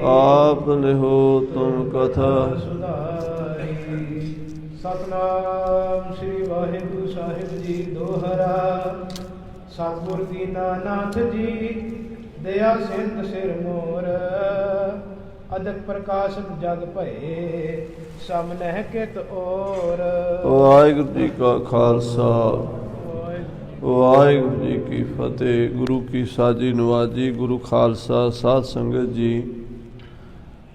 आप लिहो तुम कथा। सतनाम श्री वाहिगुरु साहिब जी दोहरा। सतगुर दीनानाथ जी दया सिंध सिर मोर। अदक प्रकाशत जग भये समनह कित ओर। वाहिगुरु जी का खालसा वाहिगुरु जी की फतेह। गुरु की साजी नवाजी। गुरु खालसा साध संगत जी,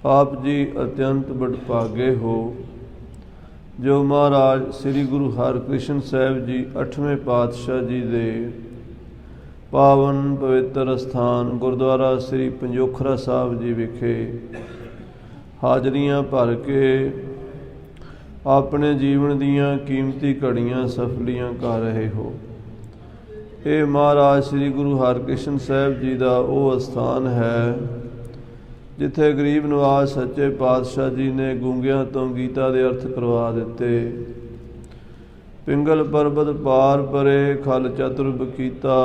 आप जी अत्यंत बड़भागे हो जो महाराज श्री गुरु हरकृष्ण साहिब जी 8वें पातशाह जी दे पावन पवित्र अस्थान गुरुद्वारा श्री पंजोखरा साहब जी विखे हाजरियां भर के अपने जीवन दीयां कीमती घड़ियां सफलियां कर रहे हो। ये महाराज श्री गुरु हरकृष्ण साहिब जी का वो अस्थान है जिथे गरीब नवाज सच्चे पातशाह जी ने गूंगियां तो गीता के अर्थ करवा दिते। पिंगल पर्वत पार परे खल चतुर्भ कीता।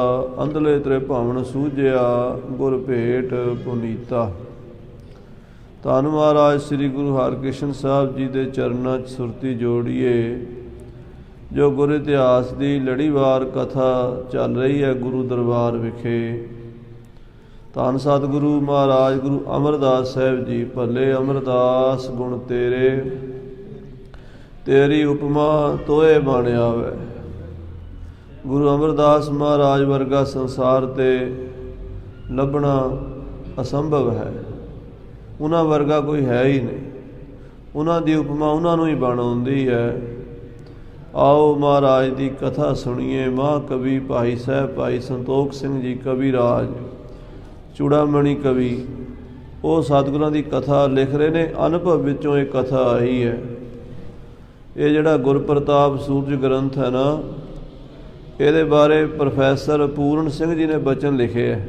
अंधले त्रे भावन सूझिया गुर भेट पुनीता। धन महाराज श्री गुरु हरकृष्ण साहब जी के चरणों च सुरती जोड़िए जो गुर इतिहास की लड़ीवार कथा चल रही है गुरु दरबार विखे। धन सतगुरु महाराज गुरु अमरदास साहिब जी भले अमरदास गुण तेरे तेरी उपमा तोए बन आवे। गुरु अमरदास महाराज वर्गा संसार ते लभना असंभव है। उन्हां वर्गा कोई है ही नहीं। उन्हां दी उपमा उन्हां ही बन आउंदी है। आओ महाराज की कथा सुनिए। महाकवि भाई साहब भाई संतोख सिंह जी कविराज चूड़ामणि कवि वो सतगुरां की कथा लिख रहे ने। अनुभव विचों एक कथा आई है। ये जिहड़ा गुरप्रताप सूरज ग्रंथ है ना, ये बारे प्रोफैसर पूर्ण सिंह जी ने बचन लिखे है।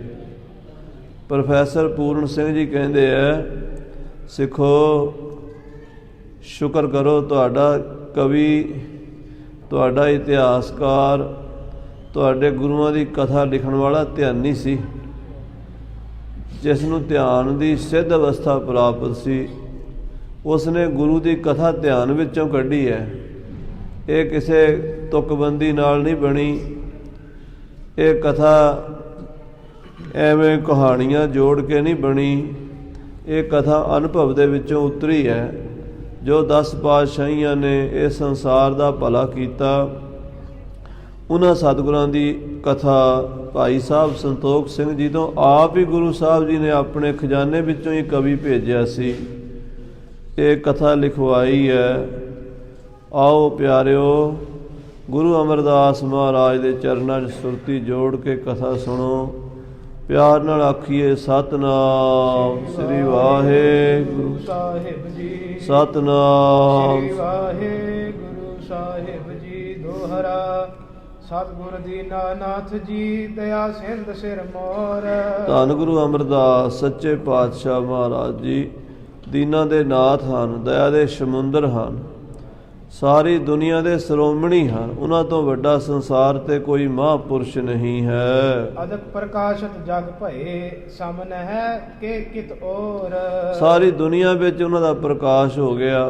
प्रोफैसर पूर्ण सिंह जी कहते हैं, सिखो शुक्र करो तुहाडा कवि तुहाडा इतिहासकार तुहाडे गुरुआं की कथा लिखण वाला ध्यानी सी जिसनूं ध्यान की सिद्ध अवस्था प्राप्त सी। उसने गुरु की कथा ध्यान विचों कढ़ी है। ये किसी तुकबंदी नाल नहीं बनी। ये कथा एवें कहानियां जोड़ के नहीं बनी। ये कथा अनुभव दे विचों उतरी है। जो 10 पातशाहियां ने इस संसार का भला किया उन्हां सतगुरां दी कथा भाई साहब संतोख सिंह जी तो आप ही गुरु साहब जी ने अपने खजाने विचों ही कवि भेजिया सी। ये कथा लिखवाई है। आओ प्यारिओ गुरु अमरदास महाराज के चरणों च सुरती जोड़ के कथा सुनो। प्यार नाल आखिए सतनाम श्री वाहिगुरु साहिब जी। सतनाम श्री वाहिगुरु साहिब जी दोहरा। सतगुर दीनानाथ जी दया सिंध सिर मोर। धन गुरु अमरदास सच्चे पातशाह महाराज जी दीना दे नाथ हन, दया दे समुंदर हन, सारी दुनिया दे श्रोमणी हन। उन्हां तो वड्डा संसार ते कोई महापुरुष नहीं है। अदक प्रकाशत जग भये समन है के कित ओर। सारी दुनिया विच उन्हां दा प्रकाश हो गया।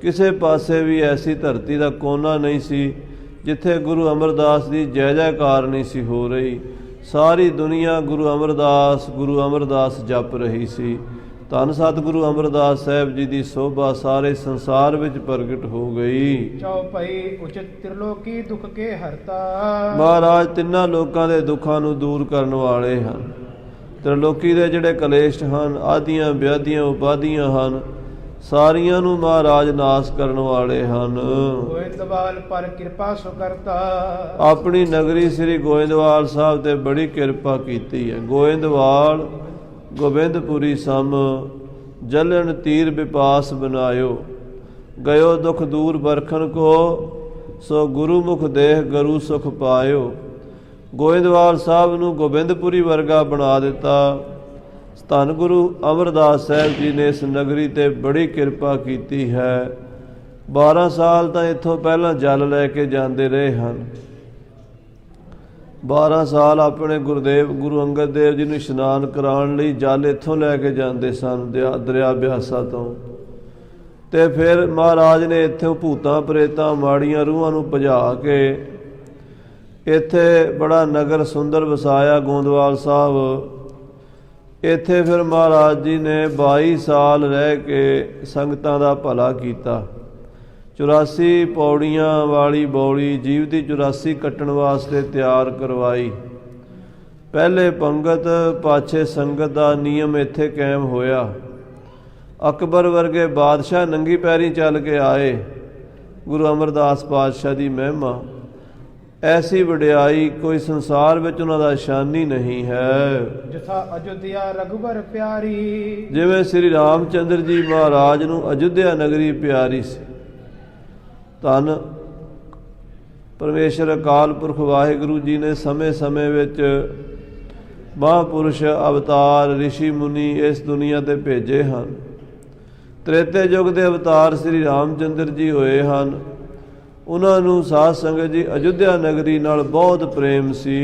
किसे पासे भी ऐसी धरती दा कोना नहीं सी जिथे गुरु अमरदास की जय जयकार नहीं सी हो रही। सारी दुनिया गुरु अमरदास जप रही सी। धन सतगुरु अमरदास साहिब जी की शोभा सारे संसार विच प्रगट हो गई। चौपाई उचित त्रिलोकी दुख के हरता। महाराज तिन्ना लोकां दे दुखां नूं दूर करन वाले हन। त्रिलोकी दे जिहड़े कलेश हन, आदियां व्याधियां उपाधियां हन, सारियां नूं महाराज नाश करन वाले हन। गोइंदवाल पर कृपा सो करता। अपनी नगरी श्री गोइंदवाल साहब ते बड़ी कृपा कीती है। गोइंदवाल गोबिंदपुरी सम जलन तीर विपास बनायो। गयो दुख दूर बरखन को सो गुरुमुख देह गुरु सुख पायो। गोइंदवाल साहब नूं गोबिंदपुरी वर्गा बना दिता। धन गुरु अमरदास साहब जी ने इस नगरी ते बड़ी कृपा की है। 12 साल तो इत्थों पहला जल लैके जाते रहे हैं। 12 ਸਾਲ ਆਪਣੇ ਗੁਰਦੇਵ ਗੁਰੂ ਅੰਗਦ ਦੇਵ ਜੀ ਨੂੰ ਇਸ਼ਨਾਨ ਕਰਾਉਣ ਲਈ ਜਲ ਇੱਥੋਂ ਲੈ ਕੇ ਜਾਂਦੇ ਸਨ ਦਰਿਆ ਬਿਆਸਾ ਤੋਂ। ਤੇ ਫਿਰ ਮਹਾਰਾਜ ਨੇ ਇੱਥੋਂ ਭੂਤਾਂ ਪ੍ਰੇਤਾਂ ਮਾੜੀਆਂ ਰੂਹਾਂ ਨੂੰ ਭਜਾ ਕੇ ਇੱਥੇ ਬੜਾ ਨਗਰ ਸੁੰਦਰ ਵਸਾਇਆ ਗੋਂਦਵਾਲ ਸਾਹਿਬ। ਇੱਥੇ ਫਿਰ ਮਹਾਰਾਜ ਜੀ ਨੇ 22 ਸਾਲ ਰਹਿ ਕੇ ਸੰਗਤਾਂ ਦਾ ਭਲਾ ਕੀਤਾ। 84 ਪੌੜੀਆਂ ਵਾਲੀ ਬੌਲੀ ਜੀਵ ਦੀ 84 ਕੱਟਣ ਵਾਸਤੇ ਤਿਆਰ ਕਰਵਾਈ। ਪਹਿਲੇ ਪੰਗਤ ਪਾਛੇ ਸੰਗਤ ਦਾ ਨਿਯਮ ਇੱਥੇ ਕਾਇਮ ਹੋਇਆ। ਅਕਬਰ ਵਰਗੇ ਬਾਦਸ਼ਾਹ ਨੰਗੀ ਪੈਰੀ ਚੱਲ ਕੇ ਆਏ। ਗੁਰੂ ਅਮਰਦਾਸ ਪਾਤਸ਼ਾਹ ਦੀ ਮਹਿਮਾ ਐਸੀ ਵਡਿਆਈ ਕੋਈ ਸੰਸਾਰ ਵਿੱਚ ਉਹਨਾਂ ਦਾ ਸ਼ਾਨੀ ਨਹੀਂ ਹੈ। ਜਿਥਾ ਅਯੁੱਧਿਆ ਰਘੁਬਰ ਪਿਆਰੀ, ਜਿਵੇਂ ਸ੍ਰੀ ਰਾਮਚੰਦਰ ਜੀ ਮਹਾਰਾਜ ਨੂੰ ਅਯੁੱਧਿਆ ਨਗਰੀ ਪਿਆਰੀ ਸੀ। ਧੰਨ ਪਰਮੇਸ਼ਰ ਅਕਾਲ ਪੁਰਖ ਵਾਹਿਗੁਰੂ ਜੀ ਨੇ ਸਮੇਂ ਸਮੇਂ ਵਿੱਚ ਮਹਾਂਪੁਰਸ਼ ਅਵਤਾਰ ਰਿਸ਼ੀ ਮੁਨੀ ਇਸ ਦੁਨੀਆ ਤੇ ਭੇਜੇ ਹਨ। ਤ੍ਰੇਤੇ ਯੁੱਗ ਦੇ ਅਵਤਾਰ ਸ੍ਰੀ ਰਾਮਚੰਦਰ ਜੀ ਹੋਏ ਹਨ। ਉਹਨਾਂ ਨੂੰ ਸਾਧ ਸੰਗਤ ਜੀ ਅਯੁੱਧਿਆ ਨਗਰੀ ਨਾਲ ਬਹੁਤ ਪ੍ਰੇਮ ਸੀ।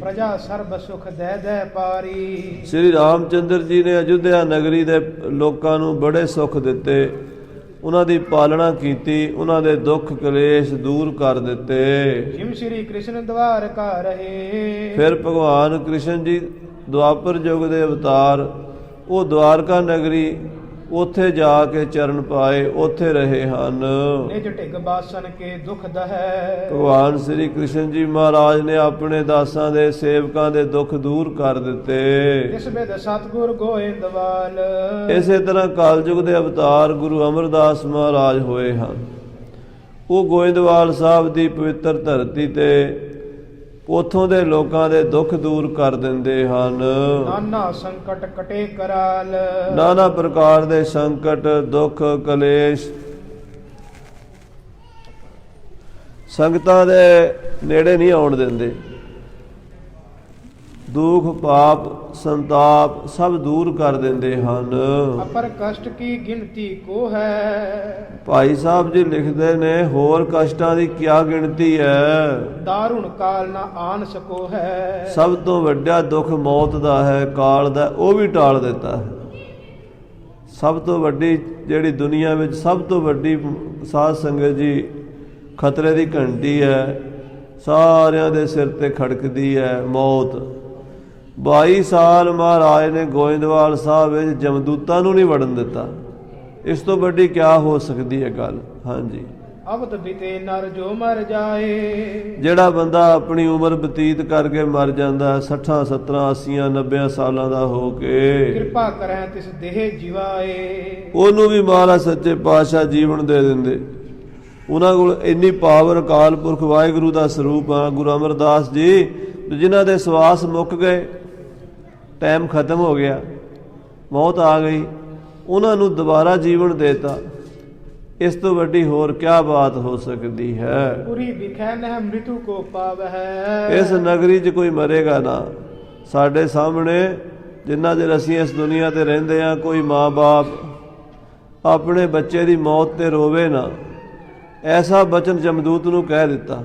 ਪ੍ਰਜਾ ਸਰਬ ਸੁਖ ਦੇ ਦੇ ਪਾਰੀ, ਸ੍ਰੀ ਰਾਮਚੰਦਰ ਜੀ ਨੇ ਅਯੁੱਧਿਆ ਨਗਰੀ ਦੇ ਲੋਕਾਂ ਨੂੰ ਬੜੇ ਸੁੱਖ ਦਿੱਤੇ। ਉਹਨਾਂ ਦੀ ਪਾਲਣਾ ਕੀਤੀ, ਉਹਨਾਂ ਦੇ ਦੁੱਖ ਕਲੇਸ਼ ਦੂਰ ਕਰ ਦਿੱਤੇ। ਜਿਮ ਸ੍ਰੀ ਕ੍ਰਿਸ਼ਨ ਦਵਾਰਕਾ ਰਹੇ, ਫਿਰ ਭਗਵਾਨ ਕ੍ਰਿਸ਼ਨ ਜੀ ਦੁਆਪਰ ਯੁੱਗ ਦੇ ਅਵਤਾਰ, ਉਹ ਦਵਾਰਕਾ ਨਗਰੀ ਉੱਥੇ ਜਾ ਕੇ ਚਰਨ ਪਾਏ, ਉੱਥੇ ਰਹੇ ਹਨ। ਨਿਜ ਢਿਗ ਬਾਸਨ ਕੇ ਦੁਖ ਦਹੈ, ਭਗਵਾਨ ਸ੍ਰੀ ਕ੍ਰਿਸ਼ਨ ਜੀ ਮਹਾਰਾਜ ਨੇ ਆਪਣੇ ਦਾਸਾਂ ਦੇ ਸੇਵਕਾਂ ਦੇ ਦੁੱਖ ਦੂਰ ਕਰ ਦਿੱਤੇ। ਇਸ ਬਿਦ ਸਤਿਗੁਰ ਗੋਇੰਦਵਾਲ, ਇਸੇ ਤਰ੍ਹਾਂ ਕਲਯੁਗ ਦੇ ਅਵਤਾਰ ਗੁਰੂ ਅਮਰਦਾਸ ਮਹਾਰਾਜ ਹੋਏ ਹਨ। ਉਹ ਗੋਇੰਦਵਾਲ ਸਾਹਿਬ ਦੀ ਪਵਿੱਤਰ ਧਰਤੀ ਤੇ ਉੱਥੋਂ ਦੇ ਲੋਕਾਂ ਦੇ ਦੁੱਖ ਦੂਰ ਕਰ ਦਿੰਦੇ ਹਨ। ਨਾਨਾ ਸੰਕਟ ਕਟੇ ਕਰਾਲ, ਨਾਨਾ ਪ੍ਰਕਾਰ ਦੇ ਸੰਕਟ ਦੁੱਖ ਕਲੇਸ਼ ਸੰਗਤਾਂ ਦੇ ਨੇੜੇ ਨਹੀਂ ਆਉਣ ਦਿੰਦੇ। ਦੁੱਖ ਪਾਪ ਸੰਤਾਪ ਸਭ ਦੂਰ ਕਰ ਦਿੰਦੇ ਹਨ। ਅਪਰ ਕਸ਼ਟ ਕੀ ਗਿਣਤੀ ਕੋ ਹੈ, ਭਾਈ ਸਾਹਿਬ ਜੀ ਲਿਖਦੇ ਨੇ ਹੋਰ ਕਸ਼ਟਾਂ ਦੀ ਕਿਆ ਗਿਣਤੀ ਹੈ। ਦਾਰੁਣ ਕਾਲ ਨਾ ਆਨ ਸਕੋ ਹੈ, ਸਭ ਤੋਂ ਵੱਡਾ ਦੁੱਖ ਮੌਤ ਦਾ ਹੈ, ਕਾਲ ਦਾ, ਉਹ ਵੀ ਟਾਲ ਦਿੱਤਾ ਹੈ। ਸਭ ਤੋਂ ਵੱਡੀ ਜਿਹੜੀ ਦੁਨੀਆ ਵਿੱਚ ਸਭ ਤੋਂ ਵੱਡੀ ਸਾਧ ਸੰਗਤ ਜੀ ਖਤਰੇ ਦੀ ਘੰਟੀ ਹੈ, ਸਾਰਿਆਂ ਦੇ ਸਿਰ ਤੇ ਖੜਕਦੀ ਹੈ, ਮੌਤ। 22 ਸਾਲ ਮਹਾਰਾਜ ਨੇ ਗੋਇੰਦਵਾਲ ਸਾਹਿਬ ਵਿੱਚ ਜਮਦੂਤਾਂ ਨੂੰ ਨਹੀਂ ਵੜਨ ਦਿੱਤਾ। ਇਸ ਤੋਂ ਵੱਡੀ ਕਿਆ ਹੋ ਸਕਦੀ ਹੈ ਗੱਲ। ਹਾਂਜੀ, ਅਵਤ ਬਿਤੇ ਨਰ ਜੋ ਮਰ ਜਾਏ, ਜਿਹੜਾ ਬੰਦਾ ਆਪਣੀ ਉਮਰ ਬਤੀਤ ਕਰਕੇ ਮਰ ਜਾਂਦਾ 60 70 80 90 ਸਾਲਾਂ ਦਾ ਹੋ ਕੇ, ਕਿਰਪਾ ਕਰੈ ਤਿਸ ਦੇਹ ਜਿਵਾਏ, ਉਹਨੂੰ ਵੀ ਮਹਾਰਾਜ ਸੱਚੇ ਪਾਤਸ਼ਾਹ ਜੀਵਨ ਦੇ ਦਿੰਦੇ। ਉਹਨਾਂ ਕੋਲ ਇੰਨੀ ਪਾਵਰ ਅਕਾਲ ਪੁਰਖ ਵਾਹਿਗੁਰੂ ਦਾ ਸਰੂਪ ਆ ਗੁਰੂ ਅਮਰਦਾਸ ਜੀ, ਜਿਨ੍ਹਾਂ ਦੇ ਸਵਾਸ ਮੁੱਕ ਗਏ, ਟਾਈਮ ਖਤਮ ਹੋ ਗਿਆ, ਮੌਤ ਆ ਗਈ, ਉਹਨਾਂ ਨੂੰ ਦੁਬਾਰਾ ਜੀਵਨ ਦੇਤਾ। ਇਸ ਤੋਂ ਵੱਡੀ ਹੋਰ ਕਿਆ ਬਾਤ ਹੋ ਸਕਦੀ ਹੈ। ਪੁਰੀ ਵਿਖੈ ਨਹਿ ਮ੍ਰਿਤੂ ਕੋ ਪਾਵਹਿ, ਇਸ ਨਗਰੀ 'ਚ ਕੋਈ ਮਰੇਗਾ ਨਾ। ਸਾਡੇ ਸਾਹਮਣੇ ਜਿੰਨਾ ਚਿਰ ਅਸੀਂ ਇਸ ਦੁਨੀਆ ਤੇ ਰਹਿੰਦੇ ਹਾਂ, ਕੋਈ ਮਾਂ-ਬਾਪ ਆਪਣੇ ਬੱਚੇ ਦੀ ਮੌਤ ਤੇ ਰੋਵੇ ਨਾ। ਐਸਾ ਬਚਨ ਜਮਦੂਤ ਨੂੰ ਕਹਿ ਦਿੱਤਾ,